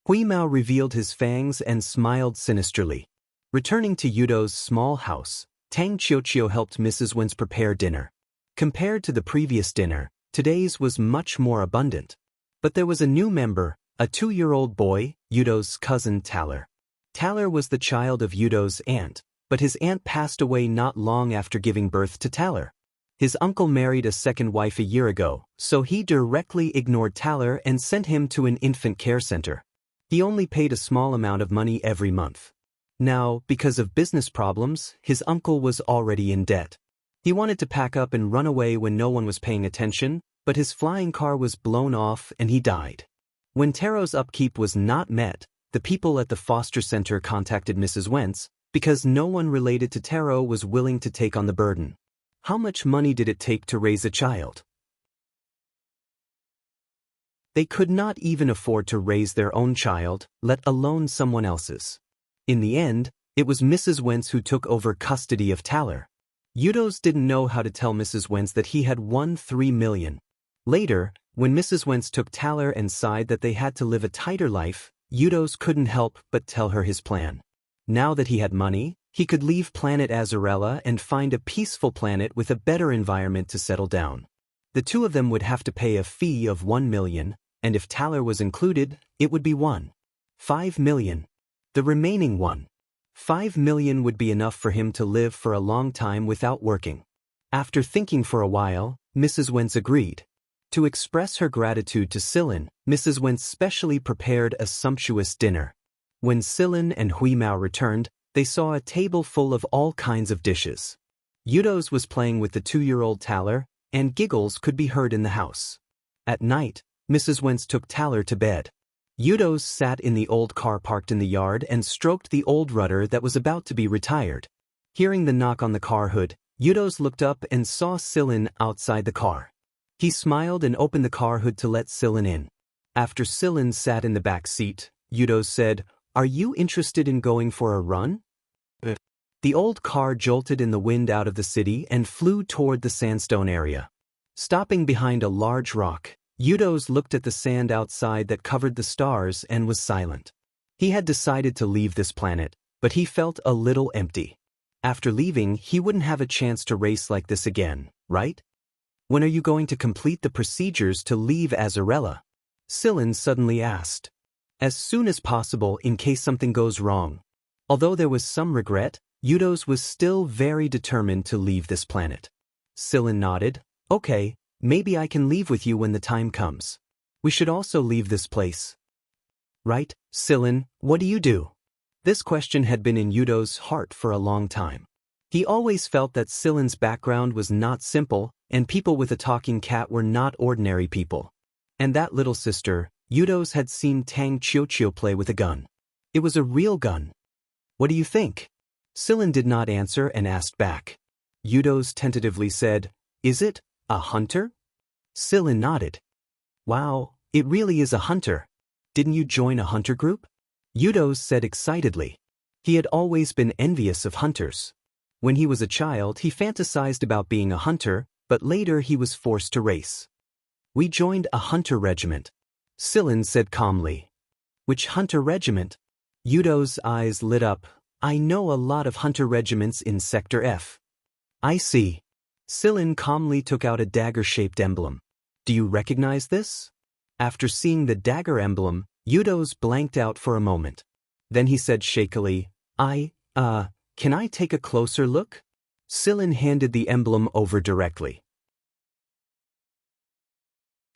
A: Huimao revealed his fangs and smiled sinisterly. Returning to Yudo's small house, Tang Qiuqiu helped Mrs. Wentz prepare dinner. Compared to the previous dinner, today's was much more abundant. But there was a new member, a 2-year-old boy, Yudo's cousin Taller. Taller was the child of Yudo's aunt, but his aunt passed away not long after giving birth to Taller. His uncle married a second wife a year ago, so he directly ignored Taller and sent him to an infant care center. He only paid a small amount of money every month. Now, because of business problems, his uncle was already in debt. He wanted to pack up and run away when no one was paying attention, but his flying car was blown off and he died. When Taro's upkeep was not met, the people at the foster center contacted Mrs. Wentz because no one related to Taro was willing to take on the burden. How much money did it take to raise a child? They could not even afford to raise their own child, let alone someone else's. In the end, it was Mrs. Wentz who took over custody of Taller. Yudos didn't know how to tell Mrs. Wentz that he had won 3 million. Later, when Mrs. Wentz took Taller and sighed that they had to live a tighter life, Yudos couldn't help but tell her his plan. Now that he had money, he could leave planet Azarella and find a peaceful planet with a better environment to settle down. The two of them would have to pay a fee of 1 million, and if Taller was included, it would be 1.5 million. The remaining 1.5 million would be enough for him to live for a long time without working. After thinking for a while, Mrs. Wentz agreed. To express her gratitude to Silin, Mrs. Wentz specially prepared a sumptuous dinner. When Silin and Hui Mao returned, they saw a table full of all kinds of dishes. Yudos was playing with the 2-year-old Taller, and giggles could be heard in the house. At night, Mrs. Wentz took Taller to bed. Yudos sat in the old car parked in the yard and stroked the old rudder that was about to be retired. Hearing the knock on the car hood, Yudos looked up and saw Silin outside the car. He smiled and opened the car hood to let Silin in. After Silin sat in the back seat, Yudos said, "Are you interested in going for a run?" The old car jolted in the wind out of the city and flew toward the sandstone area. Stopping behind a large rock, Yudos looked at the sand outside that covered the stars and was silent. He had decided to leave this planet, but he felt a little empty. After leaving, he wouldn't have a chance to race like this again, right? "When are you going to complete the procedures to leave Azarella?" Silin suddenly asked. "As soon as possible in case something goes wrong." Although there was some regret, Yudos was still very determined to leave this planet. Silin nodded. "Okay, maybe I can leave with you when the time comes. We should also leave this place." "Right, Silin, what do you do?" This question had been in Yudo's heart for a long time. He always felt that Silin's background was not simple, and people with a talking cat were not ordinary people. And that little sister, Yudos had seen Tang Qiuqiu play with a gun. It was a real gun. "What do you think?" Silin did not answer and asked back. Yudos tentatively said, "Is it a hunter?" Silin nodded. "Wow, it really is a hunter. Didn't you join a hunter group?" Yudos said excitedly. He had always been envious of hunters. When he was a child, he fantasized about being a hunter, but later he was forced to race. "We joined a hunter regiment," Silin said calmly. "Which hunter regiment?" Yudo's eyes lit up. "I know a lot of hunter regiments in Sector F." "I see." Silin calmly took out a dagger-shaped emblem. "Do you recognize this?" After seeing the dagger emblem, Yudos blanked out for a moment. Then he said shakily, Can I take a closer look?" Silin handed the emblem over directly.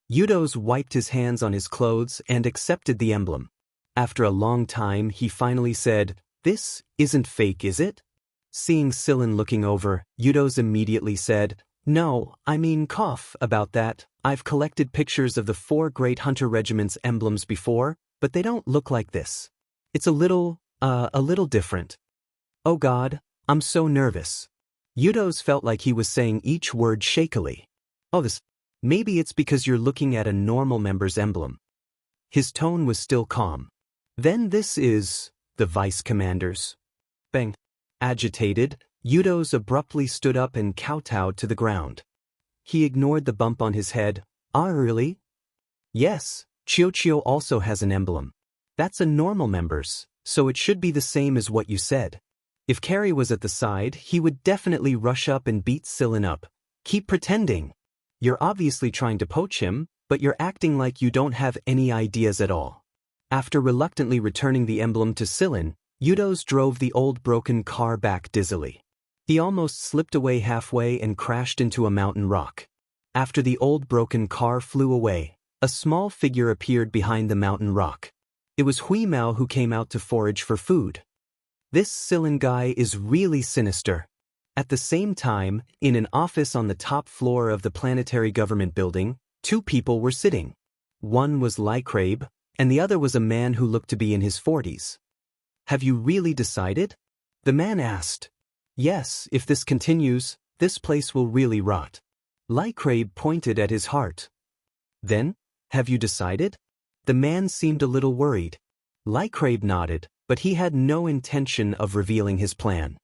A: Yudos wiped his hands on his clothes and accepted the emblem. After a long time, he finally said, "This isn't fake, is it?" Seeing Silin looking over, Yudos immediately said, "No, I mean cough about that. I've collected pictures of the 4 great hunter regiments' emblems before, but they don't look like this. It's a little different." "Oh God, I'm so nervous." Yudos felt like he was saying each word shakily. Maybe it's because you're looking at a normal member's emblem." His tone was still calm. "Then this is the vice commander's." Bang. Agitated, Yudos abruptly stood up and kowtowed to the ground. He ignored the bump on his head. "Ah, really?" "Yes, Qiuqiu also has an emblem. That's a normal member's, so it should be the same as what you said." If Carrie was at the side, he would definitely rush up and beat Silin up. "Keep pretending. You're obviously trying to poach him, but you're acting like you don't have any ideas at all." After reluctantly returning the emblem to Silin, Yudos drove the old broken car back dizzily. He almost slipped away halfway and crashed into a mountain rock. After the old broken car flew away, a small figure appeared behind the mountain rock. It was Hui Mao who came out to forage for food. "This Silin guy is really sinister." At the same time, in an office on the top floor of the planetary government building, 2 people were sitting. One was Lycrabe, and the other was a man who looked to be in his 40s. "Have you really decided?" the man asked. "Yes, if this continues, this place will really rot." Lycrabe pointed at his heart. "Then, have you decided?" The man seemed a little worried. Lycrabe nodded, but he had no intention of revealing his plan.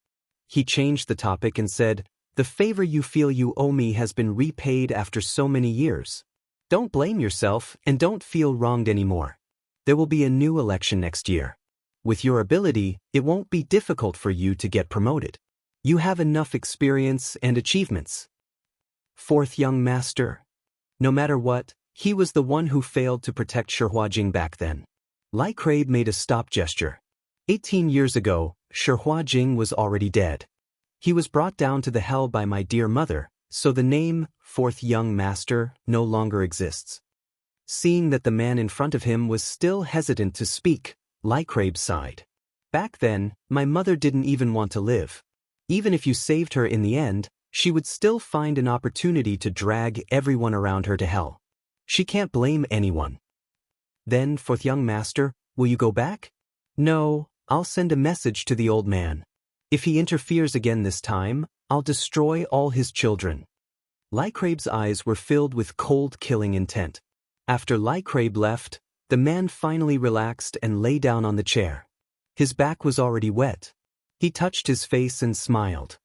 A: He changed the topic and said, "The favor you feel you owe me has been repaid after so many years. Don't blame yourself and don't feel wronged anymore. There will be a new election next year. With your ability, it won't be difficult for you to get promoted. You have enough experience and achievements." 4th young master. No matter what, he was the one who failed to protect Shihuajing back then. Lycrabe made a stop gesture. 18 years ago, Shihuajing was already dead. "He was brought down to the hell by my dear mother," So the name, Fourth Young Master, no longer exists. Seeing that the man in front of him was still hesitant to speak, Lycrabe sighed. Back then, my mother didn't even want to live. Even if you saved her in the end, she would still find an opportunity to drag everyone around her to hell. She can't blame anyone. Then, Fourth Young Master, will you go back? No, I'll send a message to the old man. If he interferes again this time, I'll destroy all his children. Lycrabe's eyes were filled with cold killing intent. After Lycrabe left, the man finally relaxed and lay down on the chair. His back was already wet. He touched his face and smiled.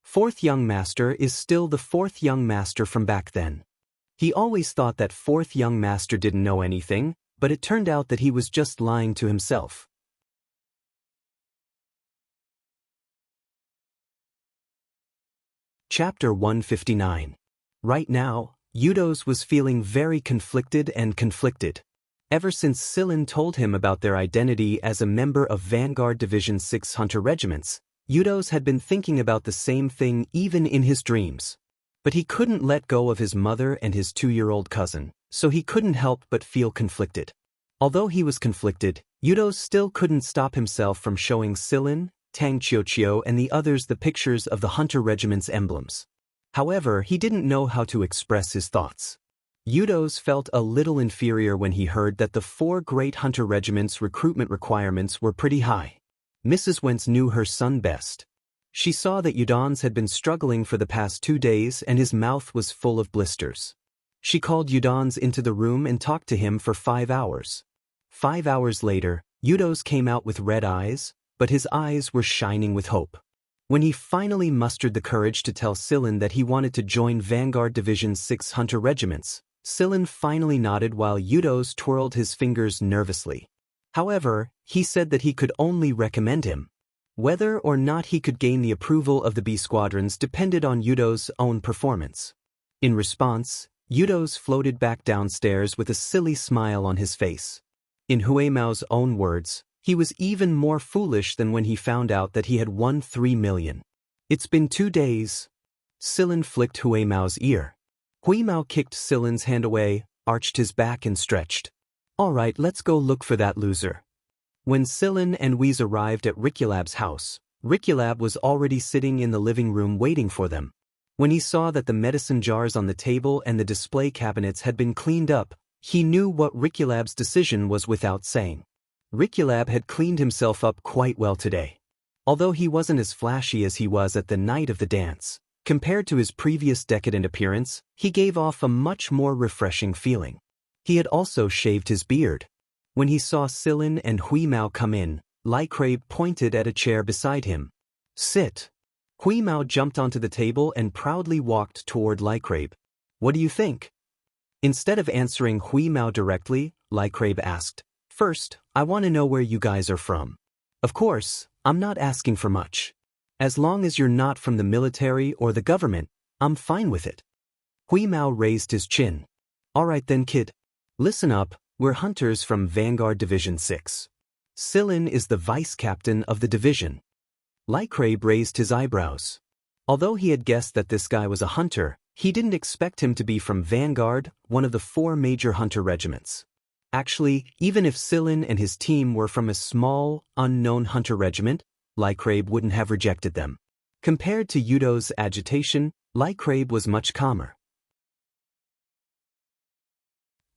A: Fourth Young Master is still the Fourth Young Master from back then. He always thought that Fourth Young Master didn't know anything, but it turned out that he was just lying to himself. Chapter 159. Right now, Eudos was feeling very conflicted. Ever since Sillin told him about their identity as a member of Vanguard Division 6 Hunter Regiments, Eudos had been thinking about the same thing even in his dreams. But he couldn't let go of his mother and his 2-year-old cousin, so he couldn't help but feel conflicted. Although he was conflicted, Eudos still couldn't stop himself from showing Sillin, Tang Qiuqiu and the others the pictures of the Hunter Regiment's emblems. However, he didn't know how to express his thoughts. Eudos felt a little inferior when he heard that the 4 great Hunter Regiments' recruitment requirements were pretty high. Mrs. Wentz knew her son best. She saw that Eudos had been struggling for the past 2 days and his mouth was full of blisters. She called Eudos into the room and talked to him for 5 hours. 5 hours later, Eudos came out with red eyes, but his eyes were shining with hope. When he finally mustered the courage to tell Sillin that he wanted to join Vanguard Division 6 Hunter Regiments, Sillin finally nodded while Eudos twirled his fingers nervously. However, he said that he could only recommend him. Whether or not he could gain the approval of the B squadrons depended on Eudos' own performance. In response, Eudos floated back downstairs with a silly smile on his face. In Huimao's own words, he was even more foolish than when he found out that he had won 3 million. It's been 2 days. Sillin flicked Huimao's ear. Huimao kicked Sillin's hand away, arched his back and stretched. All right, let's go look for that loser. When Sillin and Wheeze arrived at Riculab's house, Riculab was already sitting in the living room waiting for them. When he saw that the medicine jars on the table and the display cabinets had been cleaned up, he knew what Riculab's decision was without saying. Riculab had cleaned himself up quite well today. Although he wasn't as flashy as he was at the night of the dance, compared to his previous decadent appearance, he gave off a much more refreshing feeling. He had also shaved his beard. When he saw Sillin and Huimao come in, Lycrabe pointed at a chair beside him. Sit. Huimao jumped onto the table and proudly walked toward Lycrabe. What do you think? Instead of answering Huimao directly, Lycrabe asked, First, I want to know where you guys are from. Of course, I'm not asking for much. As long as you're not from the military or the government, I'm fine with it. Huimao raised his chin. All right then, kid. Listen up, we're hunters from Vanguard Division 6. Sillin is the vice captain of the division. Lycrabe raised his eyebrows. Although he had guessed that this guy was a hunter, he didn't expect him to be from Vanguard, one of the 4 major hunter regiments. Actually, even if Sillin and his team were from a small, unknown hunter regiment, Lycrabe wouldn't have rejected them. Compared to Eudos' agitation, Lycrabe was much calmer.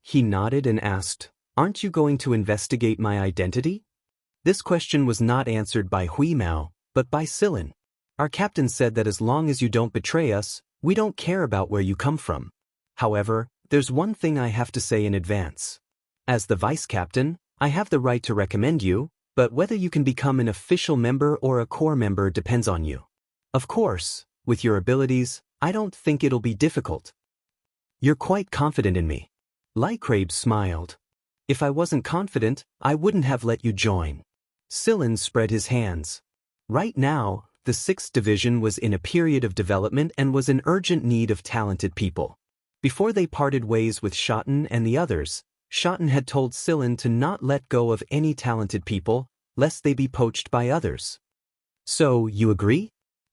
A: He nodded and asked, Aren't you going to investigate my identity? This question was not answered by Huimao, but by Sillin. Our captain said that as long as you don't betray us, we don't care about where you come from. However, there's one thing I have to say in advance. As the vice captain, I have the right to recommend you, but whether you can become an official member or a corps member depends on you. Of course, with your abilities, I don't think it'll be difficult. You're quite confident in me. Lycrabe smiled. If I wasn't confident, I wouldn't have let you join. Sillin spread his hands. Right now, the 6th Division was in a period of development and was in urgent need of talented people. Before they parted ways with Schotten and the others, Schotten had told Sillin to not let go of any talented people, lest they be poached by others. So, you agree?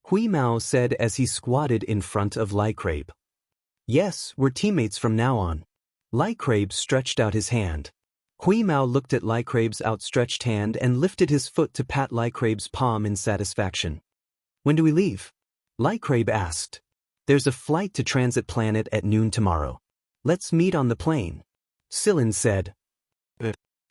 A: Hui Mao said as he squatted in front of Lai Crabe. Yes, we're teammates from now on. Lai Crabe stretched out his hand. Hui Mao looked at Lai Crabe's outstretched hand and lifted his foot to pat Lai Crabe's palm in satisfaction. When do we leave? Lai Crabe asked. There's a flight to Transit Planet at noon tomorrow. Let's meet on the plane. Sillin said.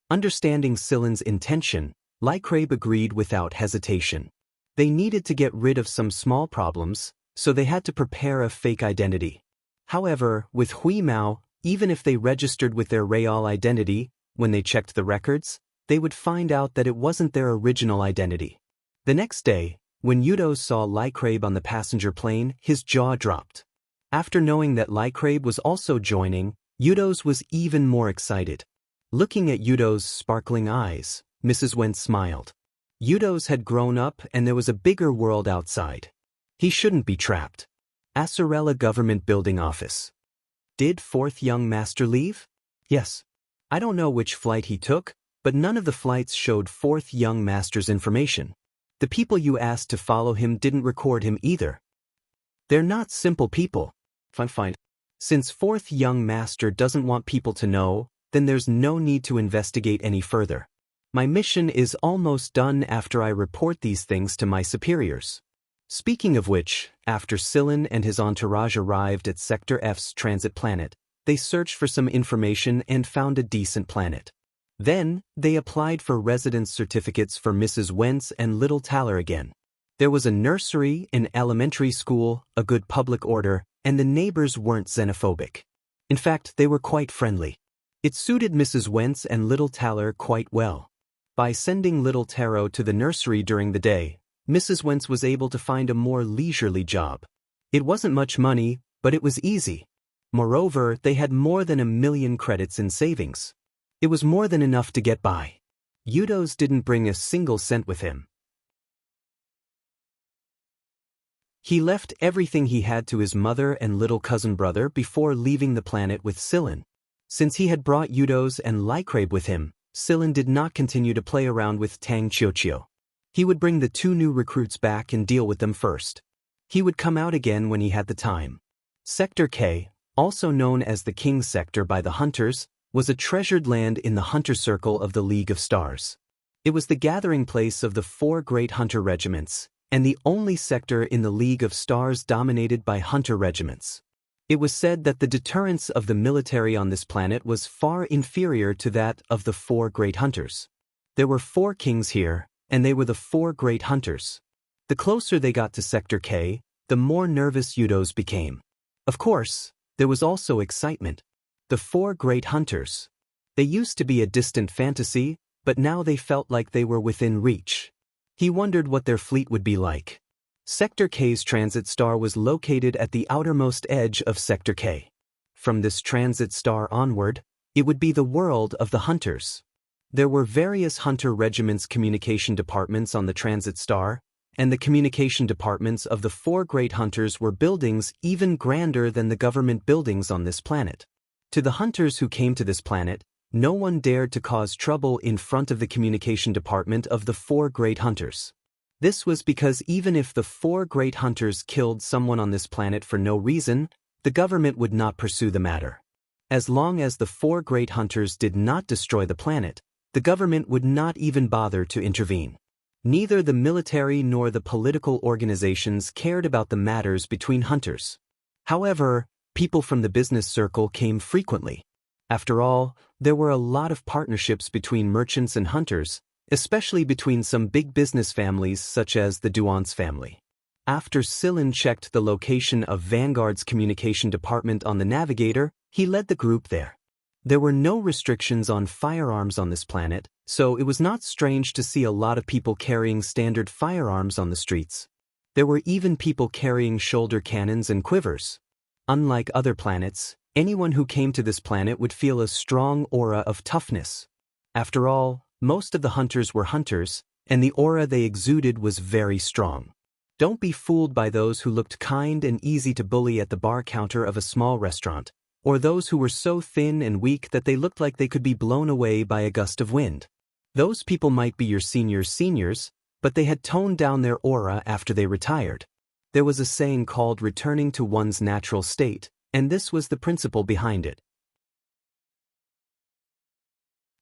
A: Understanding Sillin's intention, Lai Crabe agreed without hesitation. They needed to get rid of some small problems, so they had to prepare a fake identity. However, with Hui Mao, even if they registered with their real identity, when they checked the records, they would find out that it wasn't their original identity. The next day, when Yudos saw Lai Crabe on the passenger plane, his jaw dropped. After knowing that Lai Crabe was also joining, Yudos was even more excited. Looking at Yudos' sparkling eyes, Mrs. Wen smiled. Yudos had grown up and there was a bigger world outside. He shouldn't be trapped. Acerella Government Building Office. Did fourth young master leave? Yes. I don't know which flight he took, but none of the flights showed fourth young master's information. The people you asked to follow him didn't record him either. They're not simple people. Fine. Since fourth young master doesn't want people to know, then there's no need to investigate any further. My mission is almost done after I report these things to my superiors. Speaking of which, after Sillin and his entourage arrived at Sector F's transit planet, they searched for some information and found a decent planet. Then, they applied for residence certificates for Mrs. Wentz and Little Taller again. There was a nursery, an elementary school, a good public order, and the neighbors weren't xenophobic. In fact, they were quite friendly. It suited Mrs. Wentz and Little Taller quite well. By sending Little Taro to the nursery during the day, Mrs. Wentz was able to find a more leisurely job. It wasn't much money, but it was easy. Moreover, they had more than 1,000,000 credits in savings. It was more than enough to get by. Yudos didn't bring a single cent with him. He left everything he had to his mother and little cousin brother before leaving the planet with Sillin. Since he had brought Yudos and Lai Crabe with him, Sillin did not continue to play around with Tang Qiuqiu. He would bring the 2 new recruits back and deal with them first. He would come out again when he had the time. Sector K, also known as the King's Sector by the Hunters, was a treasured land in the Hunter Circle of the League of Stars. It was the gathering place of the 4 great Hunter regiments, and the only sector in the League of Stars dominated by Hunter regiments. It was said that the deterrence of the military on this planet was far inferior to that of the 4 great hunters. There were 4 kings here, and they were the 4 great hunters. The closer they got to Sector K, the more nervous Yudos became. Of course, there was also excitement. The 4 great hunters. They used to be a distant fantasy, but now they felt like they were within reach. He wondered what their fleet would be like. Sector K's transit star was located at the outermost edge of Sector K. From this transit star onward, it would be the world of the hunters. There were various hunter regiments' communication departments on the transit star, and the communication departments of the 4 great hunters were buildings even grander than the government buildings on this planet. To the hunters who came to this planet, no one dared to cause trouble in front of the communication department of the 4 great hunters. This was because even if the 4 great hunters killed someone on this planet for no reason, the government would not pursue the matter. As long as the 4 great hunters did not destroy the planet, the government would not even bother to intervene. Neither the military nor the political organizations cared about the matters between hunters. However, people from the business circle came frequently. After all, there were a lot of partnerships between merchants and hunters, especially between some big business families such as the Duance family. After Sillin checked the location of Vanguard's communication department on the navigator, he led the group there. There were no restrictions on firearms on this planet, so it was not strange to see a lot of people carrying standard firearms on the streets. There were even people carrying shoulder cannons and quivers. Unlike other planets, anyone who came to this planet would feel a strong aura of toughness. After all, most of the hunters were hunters, and the aura they exuded was very strong. Don't be fooled by those who looked kind and easy to bully at the bar counter of a small restaurant, or those who were so thin and weak that they looked like they could be blown away by a gust of wind. Those people might be your seniors, but they had toned down their aura after they retired. There was a saying called returning to one's natural state, and this was the principle behind it.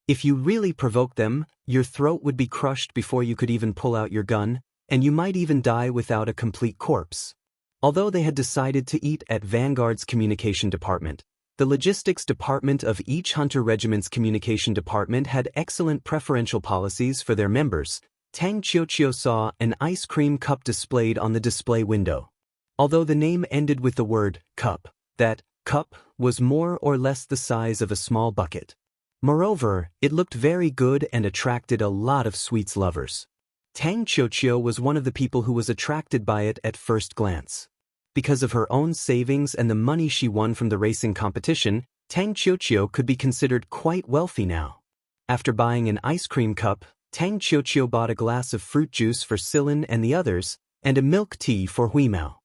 A: If you really provoked them, your throat would be crushed before you could even pull out your gun, and you might even die without a complete corpse. Although they had decided to eat at Vanguard's communication department, the logistics department of each hunter regiment's communication department had excellent preferential policies for their members. Tang Qiuqiu saw an ice cream cup displayed on the display window. Although the name ended with the word cup, that cup was more or less the size of a small bucket. Moreover, it looked very good and attracted a lot of sweets lovers. Tang Qiuqiu was one of the people who was attracted by it at first glance. Because of her own savings and the money she won from the racing competition, Tang Qiuqiu could be considered quite wealthy now. After buying an ice cream cup, Tang Qiuqiu bought a glass of fruit juice for Silin and the others, and a milk tea for Huimao.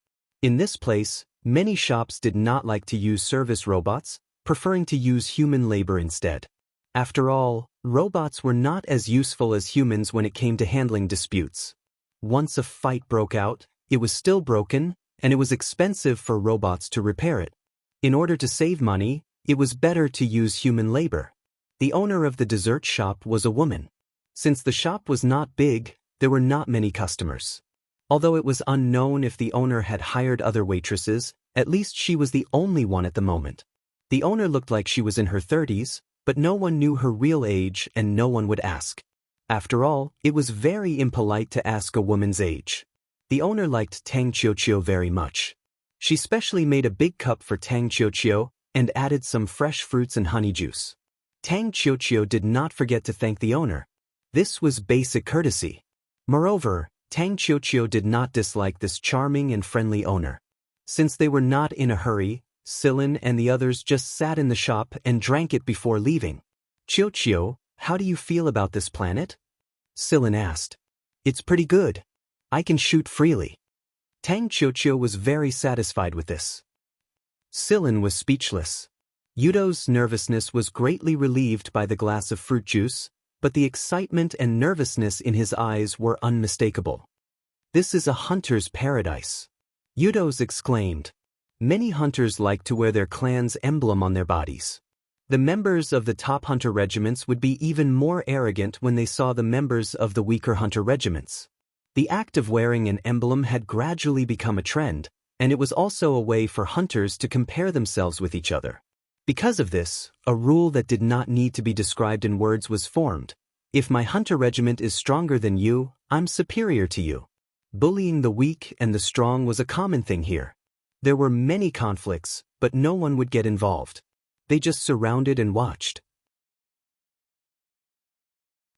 A: In this place, many shops did not like to use service robots, preferring to use human labor instead. After all, robots were not as useful as humans when it came to handling disputes. Once a fight broke out, it was still broken, and it was expensive for robots to repair it. In order to save money, it was better to use human labor. The owner of the dessert shop was a woman. Since the shop was not big, there were not many customers. Although it was unknown if the owner had hired other waitresses, at least she was the only one at the moment. The owner looked like she was in her 30s, but no one knew her real age and no one would ask. After all, it was very impolite to ask a woman's age. The owner liked Tang Qiuqiu very much. She specially made a big cup for Tang Qiuqiu and added some fresh fruits and honey juice. Tang Qiuqiu did not forget to thank the owner. This was basic courtesy. Moreover, Tang Qiuqiu did not dislike this charming and friendly owner. Since they were not in a hurry, Silin and the others just sat in the shop and drank it before leaving. Qiuqiu, how do you feel about this planet? Silin asked. It's pretty good. I can shoot freely. Tang Qiuqiu was very satisfied with this. Silin was speechless. Yudo's nervousness was greatly relieved by the glass of fruit juice, but the excitement and nervousness in his eyes were unmistakable. This is a hunter's paradise. Yudo's exclaimed. Many hunters like to wear their clan's emblem on their bodies. The members of the top hunter regiments would be even more arrogant when they saw the members of the weaker hunter regiments. The act of wearing an emblem had gradually become a trend, and it was also a way for hunters to compare themselves with each other. Because of this, a rule that did not need to be described in words was formed. If my hunter regiment is stronger than you, I'm superior to you. Bullying the weak and the strong was a common thing here. There were many conflicts, but no one would get involved. They just surrounded and watched.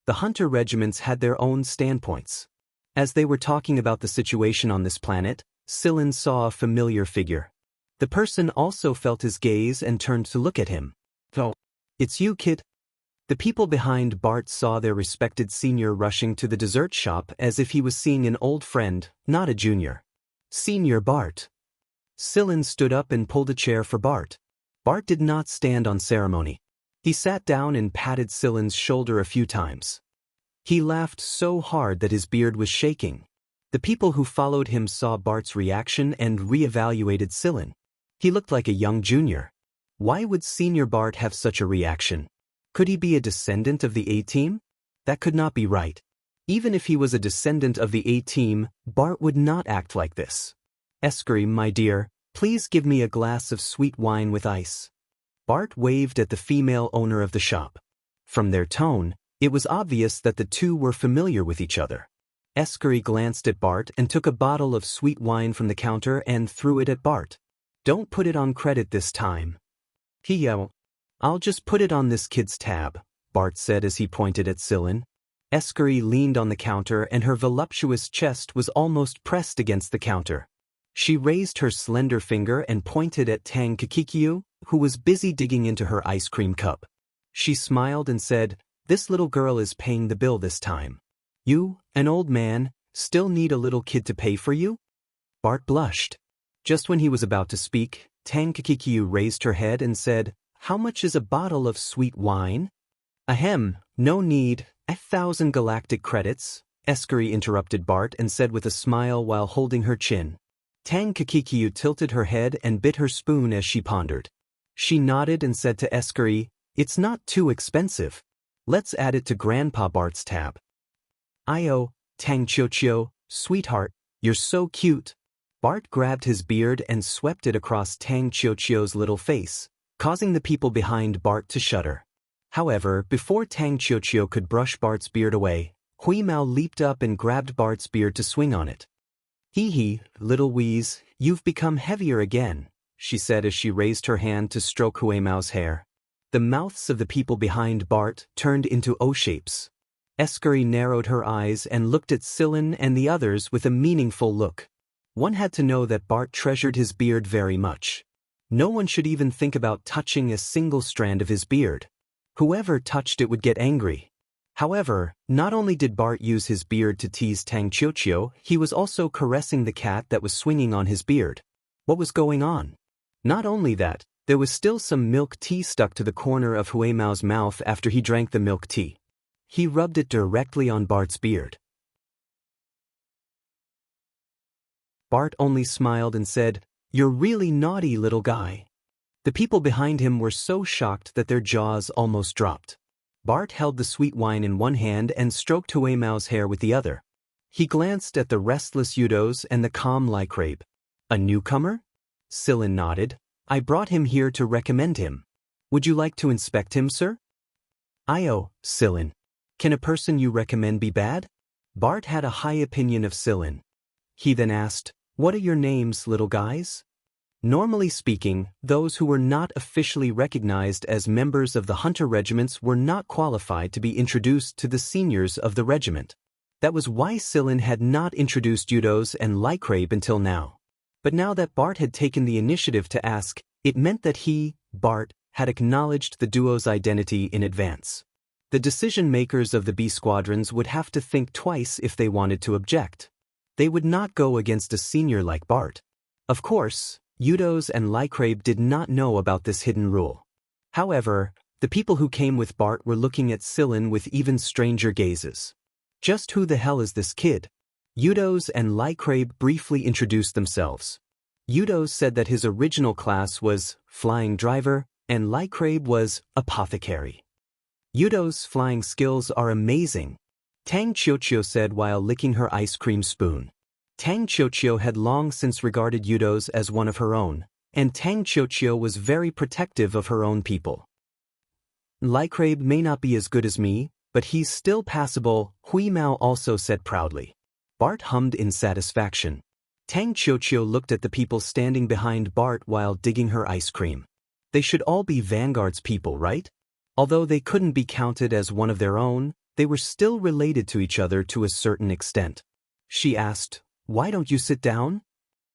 A: The hunter regiments had their own standpoints. As they were talking about the situation on this planet, Silin saw a familiar figure. The person also felt his gaze and turned to look at him. Oh, it's you, kid. The people behind Bart saw their respected senior rushing to the dessert shop as if he was seeing an old friend, not a junior. Senior Bart. Silin stood up and pulled a chair for Bart. Bart did not stand on ceremony. He sat down and patted Silin's shoulder a few times. He laughed so hard that his beard was shaking. The people who followed him saw Bart's reaction and re-evaluated Silin. He looked like a young junior. Why would Senior Bart have such a reaction? Could he be a descendant of the A-Team? That could not be right. Even if he was a descendant of the A-Team, Bart would not act like this. Eskrim, my dear, please give me a glass of sweet wine with ice. Bart waved at the female owner of the shop. From their tone, it was obvious that the two were familiar with each other. Eskiri glanced at Bart and took a bottle of sweet wine from the counter and threw it at Bart. Don't put it on credit this time. He yelled. I'll just put it on this kid's tab, Bart said as he pointed at Silin. Eskiri leaned on the counter and her voluptuous chest was almost pressed against the counter. She raised her slender finger and pointed at Tang Qiuqiu, who was busy digging into her ice cream cup. She smiled and said, This little girl is paying the bill this time. You, an old man, still need a little kid to pay for you? Bart blushed. Just when he was about to speak, Tang Qiuqiu raised her head and said, How much is a bottle of sweet wine? Ahem, no need, 1,000 galactic credits, Eskiri interrupted Bart and said with a smile while holding her chin. Tang Kakikiu tilted her head and bit her spoon as she pondered. She nodded and said to Escary, "It's not too expensive. Let's add it to Grandpa Bart's tab." "Io, Tang Chiochio, sweetheart, you're so cute." Bart grabbed his beard and swept it across Tang Chiochio's little face, causing the people behind Bart to shudder. However, before Tang Chiochio could brush Bart's beard away, Hui Mao leaped up and grabbed Bart's beard to swing on it. "Hee hee, little Wheeze, you've become heavier again," she said as she raised her hand to stroke Hui Mao's hair. The mouths of the people behind Bart turned into O-shapes. Escary narrowed her eyes and looked at Sillin and the others with a meaningful look. One had to know that Bart treasured his beard very much. No one should even think about touching a single strand of his beard. Whoever touched it would get angry. However, not only did Bart use his beard to tease Tang Chiochio, he was also caressing the cat that was swinging on his beard. What was going on? Not only that, there was still some milk tea stuck to the corner of Hui Mao's mouth after he drank the milk tea. He rubbed it directly on Bart's beard. Bart only smiled and said, "You're really naughty, little guy." The people behind him were so shocked that their jaws almost dropped. Bart held the sweet wine in one hand and stroked Hui Mao's hair with the other. He glanced at the restless Udos and the calm Lycrabe. "A newcomer?" Sillin nodded. "I brought him here to recommend him. Would you like to inspect him, sir?" "Io, Sillin. Can a person you recommend be bad?" Bart had a high opinion of Sillin. He then asked, "What are your names, little guys?" Normally speaking, those who were not officially recognized as members of the hunter regiments were not qualified to be introduced to the seniors of the regiment. That was why Sillin had not introduced Udos and Lycrabe until now. But now that Bart had taken the initiative to ask, it meant that he, Bart, had acknowledged the duo's identity in advance. The decision-makers of the B squadrons would have to think twice if they wanted to object. They would not go against a senior like Bart. Of course, Udos and Lycrabe did not know about this hidden rule. However, the people who came with Bart were looking at Sillin with even stranger gazes. Just who the hell is this kid? Udos and Lycrabe briefly introduced themselves. Udos said that his original class was flying driver, and Lycrabe was apothecary. Udos' flying skills are amazing, Tang Chiochio said while licking her ice cream spoon. Tang Chiochio had long since regarded Udos as one of her own, and Tang Chiochio was very protective of her own people. "Lycrabe may not be as good as me, but he's still passable," Hui Mao also said proudly. Bart hummed in satisfaction. Tang Chiochio looked at the people standing behind Bart while digging her ice cream. They should all be Vanguard's people, right? Although they couldn't be counted as one of their own, they were still related to each other to a certain extent. She asked, "Why don't you sit down?"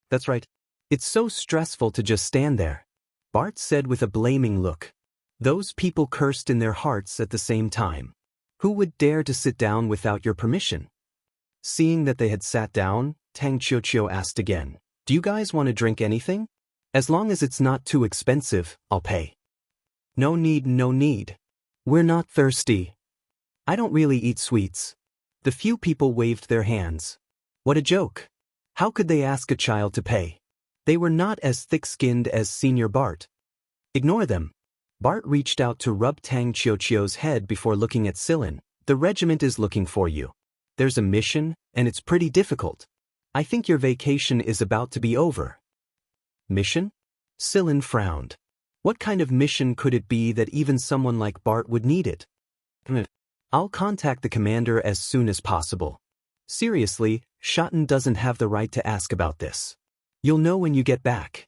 A: "That's right. It's so stressful to just stand there," Bart said with a blaming look. Those people cursed in their hearts at the same time. Who would dare to sit down without your permission? Seeing that they had sat down, Tang Chiochio asked again, "Do you guys want to drink anything? As long as it's not too expensive, I'll pay." "No need, no need. We're not thirsty. I don't really eat sweets." The few people waved their hands. What a joke. How could they ask a child to pay? They were not as thick-skinned as Senior Bart. Ignore them. Bart reached out to rub Tang Chiochio's head before looking at Sillin. "The regiment is looking for you. There's a mission, and it's pretty difficult. I think your vacation is about to be over." "Mission?" Sillin frowned. What kind of mission could it be that even someone like Bart would need it? "I'll contact the commander as soon as possible." "Seriously, Shotten doesn't have the right to ask about this. You'll know when you get back."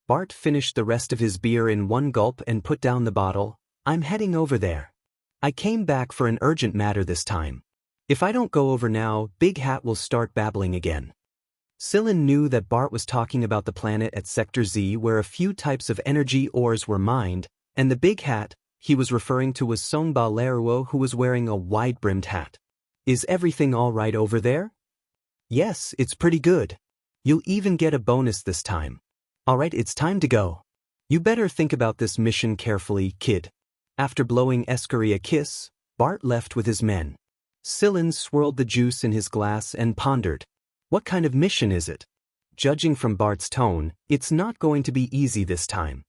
A: Bart finished the rest of his beer in one gulp and put down the bottle. "I'm heading over there. I came back for an urgent matter this time. If I don't go over now, Big Hat will start babbling again." Sillin knew that Bart was talking about the planet at Sector Z where a few types of energy ores were mined, and the Big Hat he was referring to was Songba Leruo, who was wearing a wide-brimmed hat. "Is everything all right over there?" "Yes, it's pretty good. You'll even get a bonus this time." "All right, it's time to go. You better think about this mission carefully, kid." After blowing Escary a kiss, Bart left with his men. Sillin swirled the juice in his glass and pondered. What kind of mission is it? Judging from Bart's tone, it's not going to be easy this time.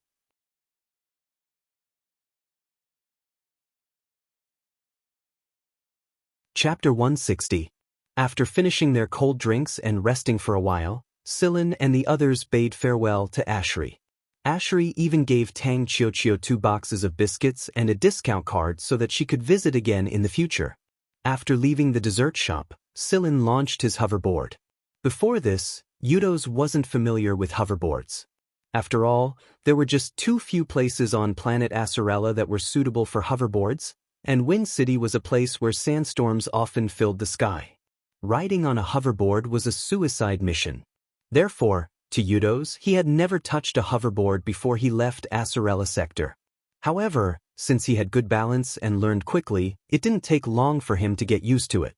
A: Chapter 160. After finishing their cold drinks and resting for a while, Sillin and the others bade farewell to Ashri. Ashri even gave Tang Qiuqiu 2 boxes of biscuits and a discount card so that she could visit again in the future. After leaving the dessert shop, Sillin launched his hoverboard. Before this, Eudos wasn't familiar with hoverboards. After all, there were just too few places on planet Acerella that were suitable for hoverboards, and Wind City was a place where sandstorms often filled the sky. Riding on a hoverboard was a suicide mission. Therefore, to Eudos, he had never touched a hoverboard before he left Acerella sector. However, since he had good balance and learned quickly, it didn't take long for him to get used to it.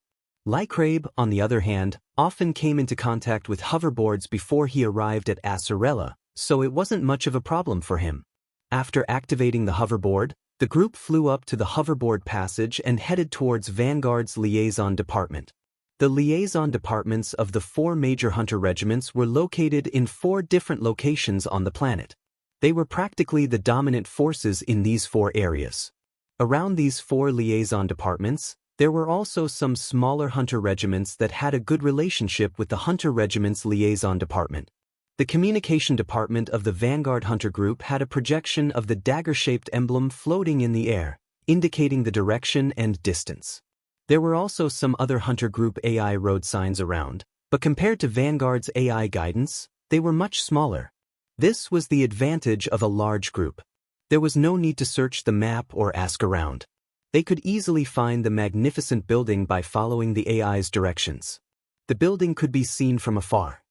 A: Lycrabe, on the other hand, often came into contact with hoverboards before he arrived at Acerella, so it wasn't much of a problem for him. After activating the hoverboard, the group flew up to the hoverboard passage and headed towards Vanguard's liaison department. The liaison departments of the 4 major hunter regiments were located in 4 different locations on the planet. They were practically the dominant forces in these 4 areas. Around these 4 liaison departments, there were also some smaller hunter regiments that had a good relationship with the hunter regiment's liaison department. The communication department of the Vanguard Hunter Group had a projection of the dagger-shaped emblem floating in the air, indicating the direction and distance. There were also some other Hunter Group AI road signs around, but compared to Vanguard's AI guidance, they were much smaller. This was the advantage of a large group. There was no need to search the map or ask around. They could easily find the magnificent building by following the AI's directions. The building could be seen from afar.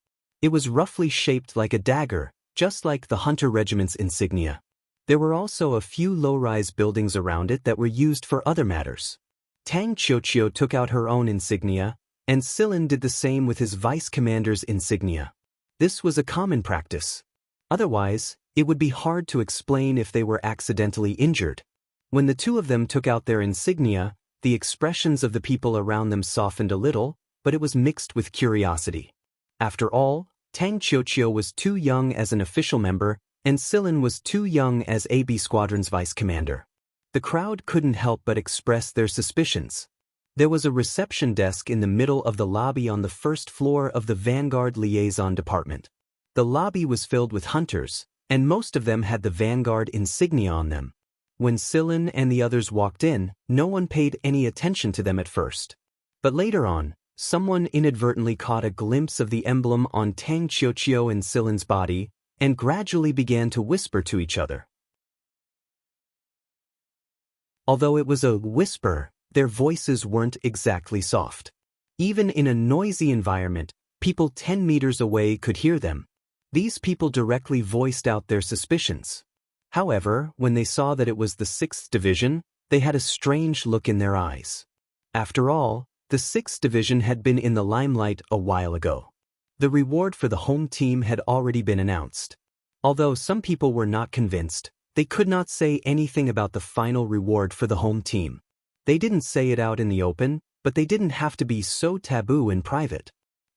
A: It was roughly shaped like a dagger, just like the Hunter Regiment's insignia. There were also a few low-rise buildings around it that were used for other matters. Tang Qiuqiu took out her own insignia, and Sillin did the same with his vice commander's insignia. This was a common practice. Otherwise, it would be hard to explain if they were accidentally injured. When the 2 of them took out their insignia, the expressions of the people around them softened a little, but it was mixed with curiosity. After all, Tang Qiuqiu was too young as an official member, and Sillin was too young as AB Squadron's vice commander. The crowd couldn't help but express their suspicions. There was a reception desk in the middle of the lobby on the 1st floor of the Vanguard Liaison Department. The lobby was filled with hunters, and most of them had the Vanguard insignia on them. When Sillin and the others walked in, no one paid any attention to them at first. But later on, someone inadvertently caught a glimpse of the emblem on Tang Qiuqiu and Sillin's body, and gradually began to whisper to each other. Although it was a whisper, their voices weren't exactly soft. Even in a noisy environment, people 10 meters away could hear them. These people directly voiced out their suspicions. However, when they saw that it was the 6th Division, they had a strange look in their eyes. After all, the 6th Division had been in the limelight a while ago. The reward for the home team had already been announced. Although some people were not convinced, they could not say anything about the final reward for the home team. They didn't say it out in the open, but they didn't have to be so taboo in private.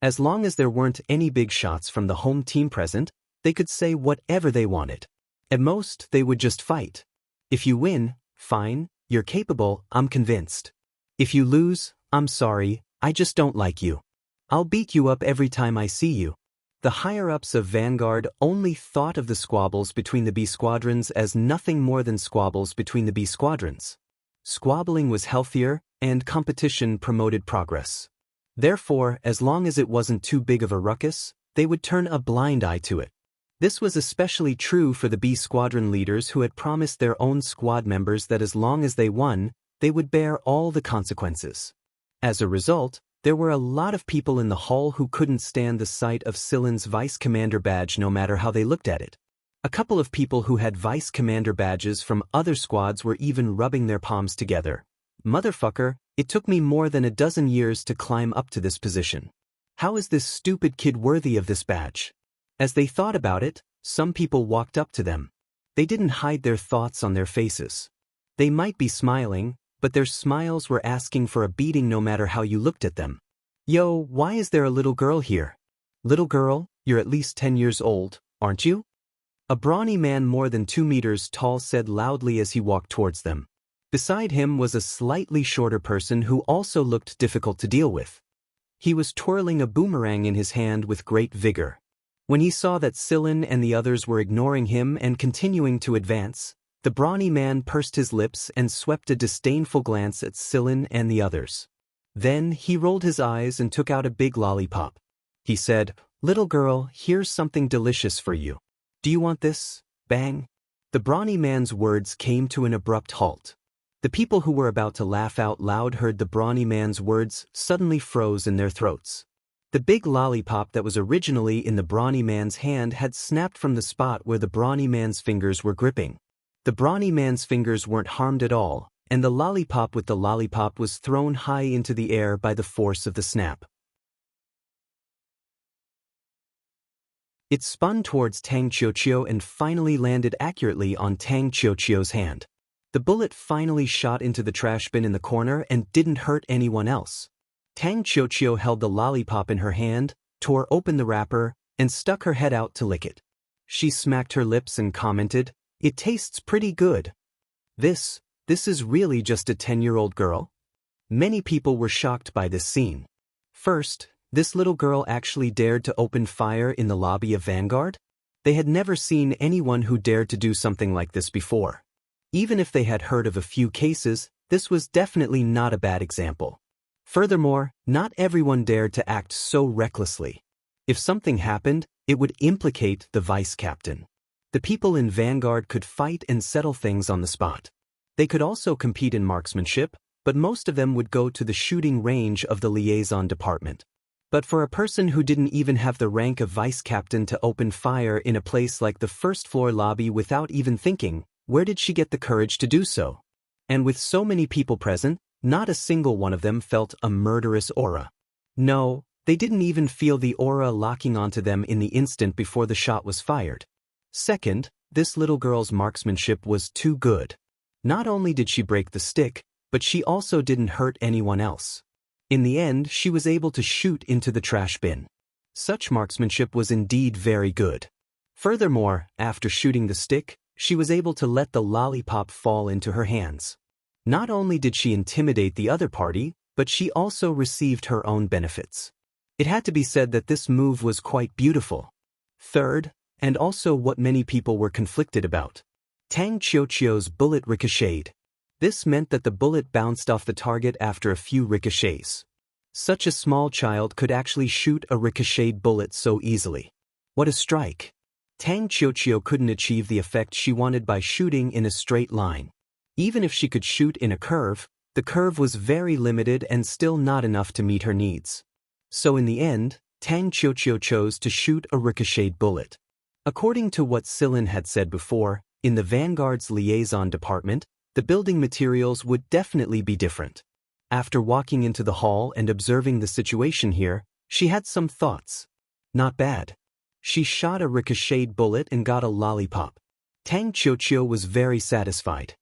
A: As long as there weren't any big shots from the home team present, they could say whatever they wanted. At most, they would just fight. If you win, fine, you're capable, I'm convinced. If you lose, I'm sorry, I just don't like you. I'll beat you up every time I see you. The higher-ups of Vanguard only thought of the squabbles between the B squadrons as nothing more than squabbles between the B squadrons. Squabbling was healthier, and competition promoted progress. Therefore, as long as it wasn't too big of a ruckus, they would turn a blind eye to it. This was especially true for the B squadron leaders who had promised their own squad members that as long as they won, they would bear all the consequences. As a result, there were a lot of people in the hall who couldn't stand the sight of Sillin's vice commander badge no matter how they looked at it. A couple of people who had vice commander badges from other squads were even rubbing their palms together. Motherfucker, it took me more than a dozen years to climb up to this position. How is this stupid kid worthy of this badge? As they thought about it, some people walked up to them. They didn't hide their thoughts on their faces. They might be smiling, but their smiles were asking for a beating no matter how you looked at them. Yo, why is there a little girl here? Little girl, you're at least 10 years old, aren't you? A brawny man more than 2 meters tall said loudly as he walked towards them. Beside him was a slightly shorter person who also looked difficult to deal with. He was twirling a boomerang in his hand with great vigor. When he saw that Sillin and the others were ignoring him and continuing to advance, the brawny man pursed his lips and swept a disdainful glance at Sillin and the others. Then he rolled his eyes and took out a big lollipop. He said, "Little girl, here's something delicious for you. Do you want this?" Bang! The brawny man's words came to an abrupt halt. The people who were about to laugh out loud heard the brawny man's words suddenly froze in their throats. The big lollipop that was originally in the brawny man's hand had snapped from the spot where the brawny man's fingers were gripping. The brawny man's fingers weren't harmed at all, and the lollipop with the lollipop was thrown high into the air by the force of the snap. It spun towards Tang Qiuqiu and finally landed accurately on Tang Qiuqiu's hand. The bullet finally shot into the trash bin in the corner and didn't hurt anyone else. Tang Qiuqiu held the lollipop in her hand, tore open the wrapper, and stuck her head out to lick it. She smacked her lips and commented, "It tastes pretty good. This is really just a 10-year-old girl?" Many people were shocked by this scene. First, this little girl actually dared to open fire in the lobby of Vanguard? They had never seen anyone who dared to do something like this before. Even if they had heard of a few cases, this was definitely not a bad example. Furthermore, not everyone dared to act so recklessly. If something happened, it would implicate the vice captain. The people in Vanguard could fight and settle things on the spot. They could also compete in marksmanship, but most of them would go to the shooting range of the liaison department. But for a person who didn't even have the rank of vice captain to open fire in a place like the first floor lobby without even thinking, where did she get the courage to do so? And with so many people present, not a single one of them felt a murderous aura. No, they didn't even feel the aura locking onto them in the instant before the shot was fired. Second, this little girl's marksmanship was too good. Not only did she break the stick, but she also didn't hurt anyone else. In the end, she was able to shoot into the trash bin. Such marksmanship was indeed very good. Furthermore, after shooting the stick, she was able to let the lollipop fall into her hands. Not only did she intimidate the other party, but she also received her own benefits. It had to be said that this move was quite beautiful. Third, and also what many people were conflicted about, Tang Qiuqiu's bullet ricocheted. This meant that the bullet bounced off the target after a few ricochets. Such a small child could actually shoot a ricocheted bullet so easily. What a strike! Tang Qiuqiu couldn't achieve the effect she wanted by shooting in a straight line. Even if she could shoot in a curve, the curve was very limited and still not enough to meet her needs. So in the end, Tang Qiuqiu chose to shoot a ricocheted bullet. According to what Sillin had said before, in the Vanguard's liaison department, the building materials would definitely be different. After walking into the hall and observing the situation here, she had some thoughts. Not bad. She shot a ricocheted bullet and got a lollipop. Tang Qiuqiu was very satisfied.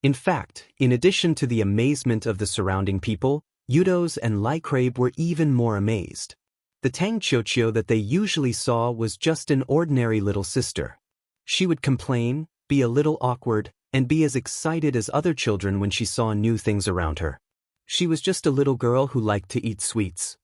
A: In fact, in addition to the amazement of the surrounding people, Yudos and Lycrabe were even more amazed. The Tang Qiuqiu that they usually saw was just an ordinary little sister. She would complain, be a little awkward, and be as excited as other children when she saw new things around her. She was just a little girl who liked to eat sweets.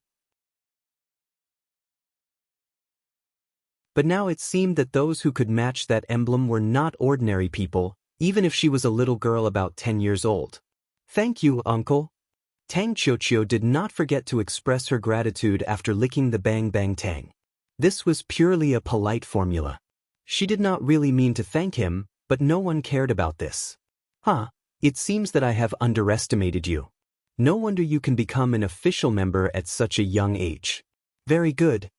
A: But now it seemed that those who could match that emblem were not ordinary people, even if she was a little girl about 10 years old. "Thank you, uncle." Tang Qiuqiu did not forget to express her gratitude after licking the bang bang tang. This was purely a polite formula. She did not really mean to thank him, but no one cared about this. It seems that I have underestimated you. No wonder you can become an official member at such a young age. Very good.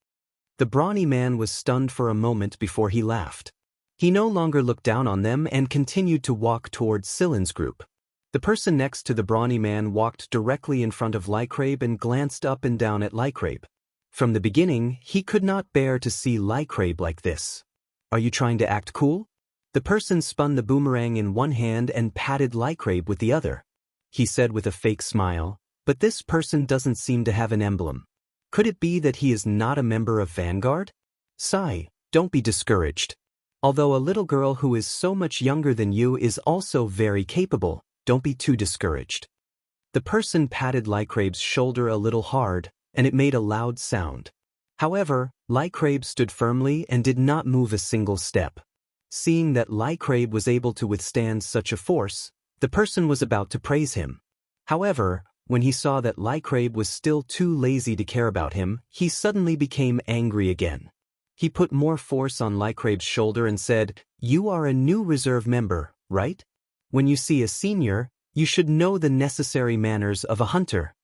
A: The brawny man was stunned for a moment before he laughed. He no longer looked down on them and continued to walk towards Sillin's group. The person next to the brawny man walked directly in front of Lycrabe and glanced up and down at Lycrabe. From the beginning, he could not bear to see Lycrabe like this. "Are you trying to act cool?" The person spun the boomerang in one hand and patted Lycrabe with the other. he said with a fake smile, but this person doesn't seem to have an emblem. Could it be that he is not a member of Vanguard? Sigh, don't be discouraged. Although a little girl who is so much younger than you is also very capable, don't be too discouraged. The person patted Lycrabe's shoulder a little hard, and it made a loud sound. However, Lycrabe stood firmly and did not move a single step. Seeing that Lycrabe was able to withstand such a force, the person was about to praise him. However, when he saw that Lycrabe was still too lazy to care about him, he suddenly became angry again. He put more force on Lycrabe's shoulder and said, "You are a new reserve member, right? When you see a senior, you should know the necessary manners of a hunter."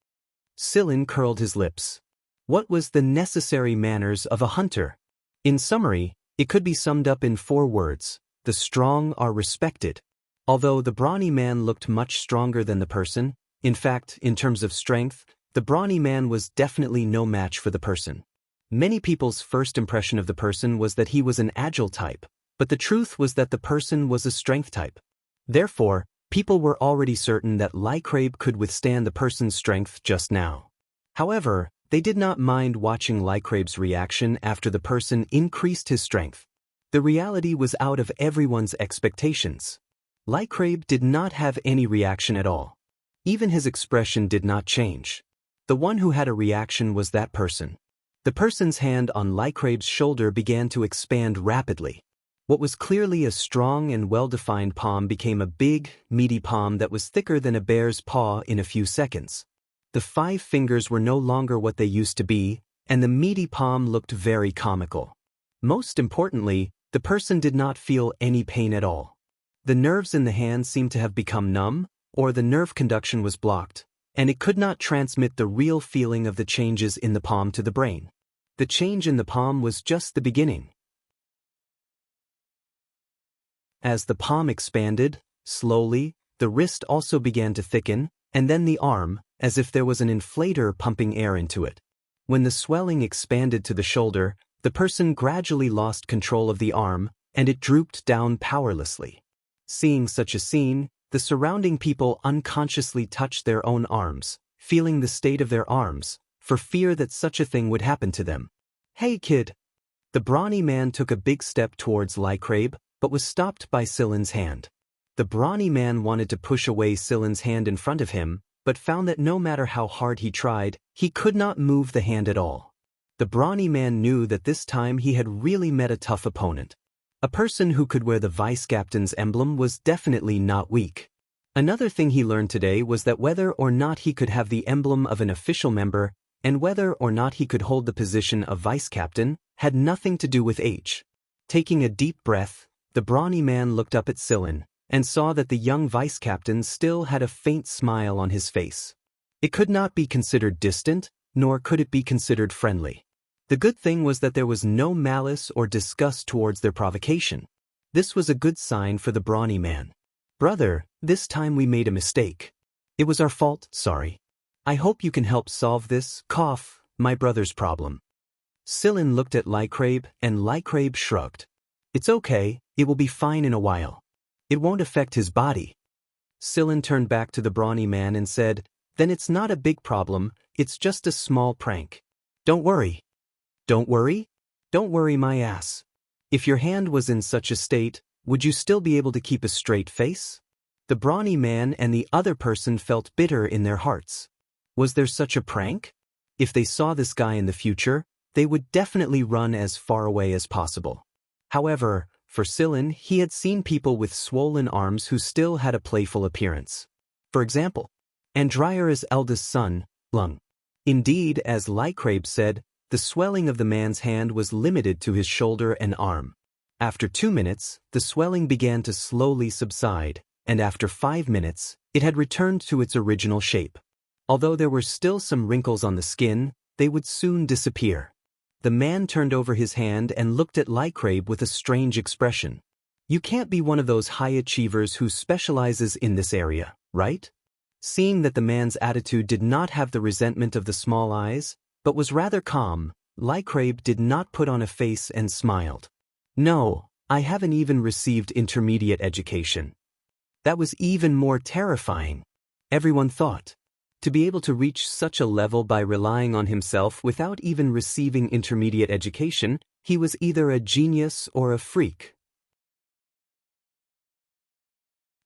A: Sillin curled his lips. What was the necessary manners of a hunter? In summary, it could be summed up in 4 words: the strong are respected. Although the brawny man looked much stronger than the person, in fact, in terms of strength, the brawny man was definitely no match for the person. Many people's first impression of the person was that he was an agile type, but the truth was that the person was a strength type. Therefore, people were already certain that Lycrabe could withstand the person's strength just now. However, they did not mind watching Lycrabe's reaction after the person increased his strength. The reality was out of everyone's expectations. Lycrabe did not have any reaction at all. Even his expression did not change. The one who had a reaction was that person. The person's hand on Lycrabe's shoulder began to expand rapidly. What was clearly a strong and well-defined palm became a big, meaty palm that was thicker than a bear's paw in a few seconds. The 5 fingers were no longer what they used to be, and the meaty palm looked very comical. Most importantly, the person did not feel any pain at all. The nerves in the hand seemed to have become numb, or the nerve conduction was blocked, and it could not transmit the real feeling of the changes in the palm to the brain. The change in the palm was just the beginning. As the palm expanded, slowly, the wrist also began to thicken, and then the arm, as if there was an inflator pumping air into it. When the swelling expanded to the shoulder, the person gradually lost control of the arm, and it drooped down powerlessly. Seeing such a scene, the surrounding people unconsciously touched their own arms, feeling the state of their arms, for fear that such a thing would happen to them. "Hey kid!" The brawny man took a big step towards Lycrabe, but was stopped by Sillin's hand. The brawny man wanted to push away Sillin's hand in front of him, but found that no matter how hard he tried, he could not move the hand at all. The brawny man knew that this time he had really met a tough opponent. A person who could wear the vice captain's emblem was definitely not weak. Another thing he learned today was that whether or not he could have the emblem of an official member, and whether or not he could hold the position of vice captain, had nothing to do with age. Taking a deep breath, the brawny man looked up at Sillin, and saw that the young vice captain still had a faint smile on his face. It could not be considered distant, nor could it be considered friendly. The good thing was that there was no malice or disgust towards their provocation. This was a good sign for the brawny man. "Brother, this time we made a mistake. It was our fault, sorry. I hope you can help solve this, my brother's problem." Sillin looked at Lycrabe, and Lycrabe shrugged. "It's okay, it will be fine in a while. It won't affect his body." Sillin turned back to the brawny man and said, "Then it's not a big problem, it's just a small prank. Don't worry." "Don't worry? Don't worry my ass. If your hand was in such a state, would you still be able to keep a straight face?" The brawny man and the other person felt bitter in their hearts. Was there such a prank? If they saw this guy in the future, they would definitely run as far away as possible. However, for Sillin, he had seen people with swollen arms who still had a playful appearance. For example, Andriara's eldest son, Lung. Indeed, as Lycrabe said, the swelling of the man's hand was limited to his shoulder and arm. After 2 minutes, the swelling began to slowly subside, and after 5 minutes, it had returned to its original shape. Although there were still some wrinkles on the skin, they would soon disappear. The man turned over his hand and looked at Lycrabe with a strange expression. "You can't be one of those high achievers who specializes in this area, right?" Seeing that the man's attitude did not have the resentment of the small eyes, but was rather calm, Lycrabe did not put on a face and smiled. "No, I haven't even received intermediate education." That was even more terrifying. everyone thought. To be able to reach such a level by relying on himself without even receiving intermediate education, he was either a genius or a freak.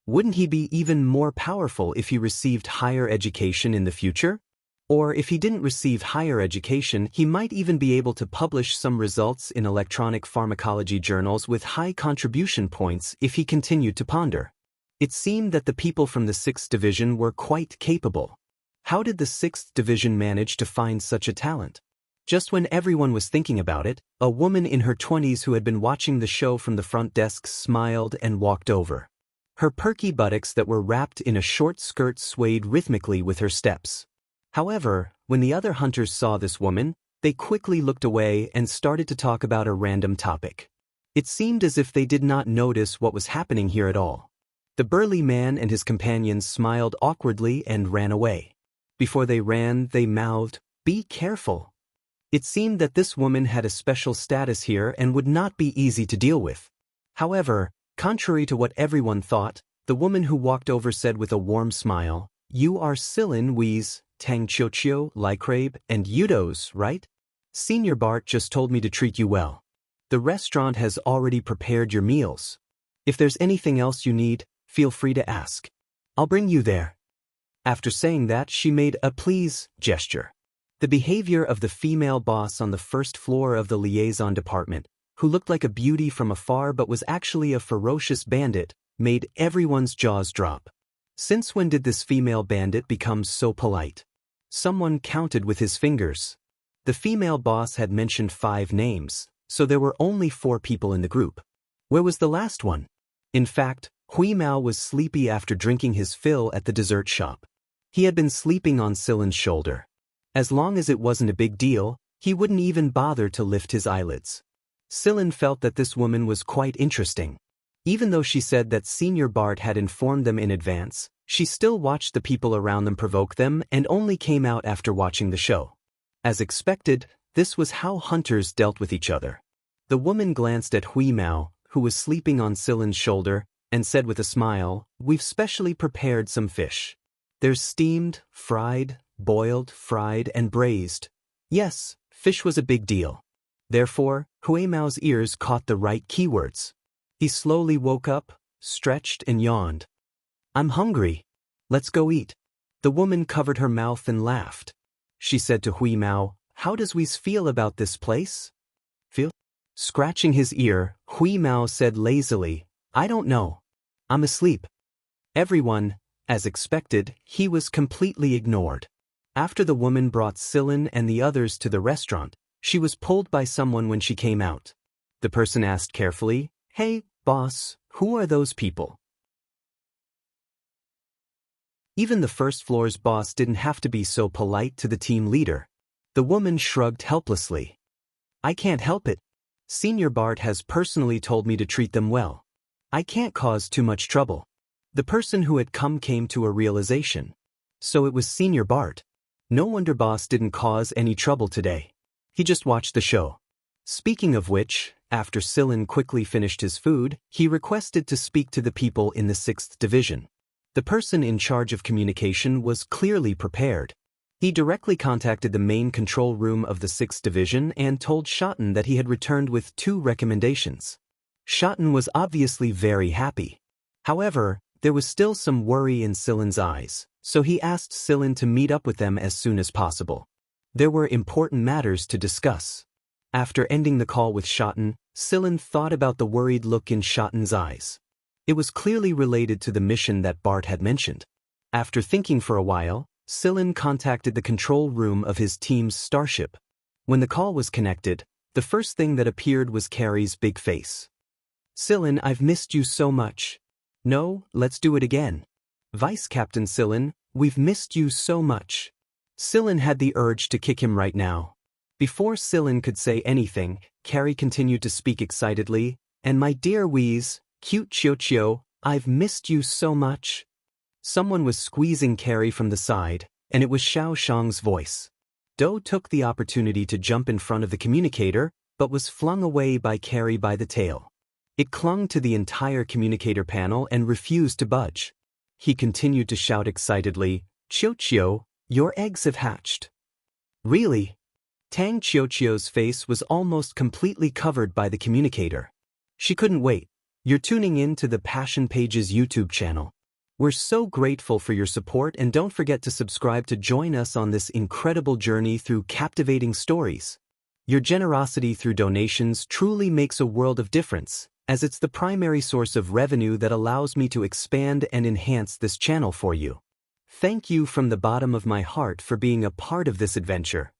A: Wouldn't he be even more powerful if he received higher education in the future? Or if he didn't receive higher education, he might even be able to publish some results in electronic pharmacology journals with high contribution points if he continued to ponder. It seemed that the people from the 6th Division were quite capable. How did the 6th Division manage to find such a talent? Just when everyone was thinking about it, a woman in her 20s who had been watching the show from the front desk smiled and walked over. Her perky buttocks that were wrapped in a short skirt swayed rhythmically with her steps. However, when the other hunters saw this woman, they quickly looked away and started to talk about a random topic. It seemed as if they did not notice what was happening here at all. The burly man and his companions smiled awkwardly and ran away. Before they ran, they mouthed, "Be careful." It seemed that this woman had a special status here and would not be easy to deal with. However, contrary to what everyone thought, the woman who walked over said with a warm smile, "You are Silin Wees, Tang Chiochio, Lycrabe, and Udos, right? Senior Bart just told me to treat you well. The restaurant has already prepared your meals. If there's anything else you need, feel free to ask. I'll bring you there." After saying that, she made a please gesture. The behavior of the female boss on the first floor of the liaison department, who looked like a beauty from afar but was actually a ferocious bandit, made everyone's jaws drop. Since when did this female bandit become so polite? Someone counted with his fingers. The female boss had mentioned 5 names, so there were only 4 people in the group. Where was the last one? In fact, Hui Mao was sleepy after drinking his fill at the dessert shop. He had been sleeping on Silin's shoulder. As long as it wasn't a big deal, he wouldn't even bother to lift his eyelids. Silin felt that this woman was quite interesting. Even though she said that Senior Bart had informed them in advance, she still watched the people around them provoke them and only came out after watching the show. As expected, this was how hunters dealt with each other. The woman glanced at Hui Mao, who was sleeping on Silin's shoulder, and said with a smile, "We've specially prepared some fish. There's steamed, fried, boiled, fried, and braised." Yes, fish was a big deal. Therefore, Hui Mao's ears caught the right keywords. He slowly woke up, stretched, and yawned. "I'm hungry. Let's go eat." The woman covered her mouth and laughed. She said to Hui Mao, "How does Wees feel about this place?" "Feel?" Scratching his ear, Hui Mao said lazily, "I don't know. I'm asleep." Everyone, as expected, he was completely ignored. After the woman brought Silin and the others to the restaurant, she was pulled by someone when she came out. The person asked carefully, "Hey, boss, who are those people?" Even the first floor's boss didn't have to be so polite to the team leader. The woman shrugged helplessly. "I can't help it. Senior Bart has personally told me to treat them well. I can't cause too much trouble." The person who had come came to a realization. So it was Senior Bart. No wonder boss didn't cause any trouble today. He just watched the show. Speaking of which, after Silin quickly finished his food, he requested to speak to the people in the 6th Division. The person in charge of communication was clearly prepared. He directly contacted the main control room of the 6th Division and told Schotten that he had returned with 2 recommendations. Schotten was obviously very happy. However, there was still some worry in Silin's eyes, so he asked Silin to meet up with them as soon as possible. There were important matters to discuss. After ending the call with Schotten, Silin thought about the worried look in Schotten's eyes. It was clearly related to the mission that Bart had mentioned. After thinking for a while, Silin contacted the control room of his team's starship. When the call was connected, the first thing that appeared was Carrie's big face. "Silin, I've missed you so much." "No, let's do it again." "Vice Captain Silin, we've missed you so much." Silin had the urge to kick him right now. Before Silin could say anything, Carrie continued to speak excitedly, "And my dear Wees, cute Chio, I've missed you so much." Someone was squeezing Carrie from the side, and it was Xiao Shang's voice. Do took the opportunity to jump in front of the communicator, but was flung away by Carrie by the tail. It clung to the entire communicator panel and refused to budge. he continued to shout excitedly, "Qiuqiu, your eggs have hatched." "Really?" Tang Qiuqiu's face was almost completely covered by the communicator. She couldn't wait. "You're tuning in to the Passion Pages YouTube channel. We're so grateful for your support, and don't forget to subscribe to join us on this incredible journey through captivating stories. Your generosity through donations truly makes a world of difference, as it's the primary source of revenue that allows me to expand and enhance this channel for you. Thank you from the bottom of my heart for being a part of this adventure.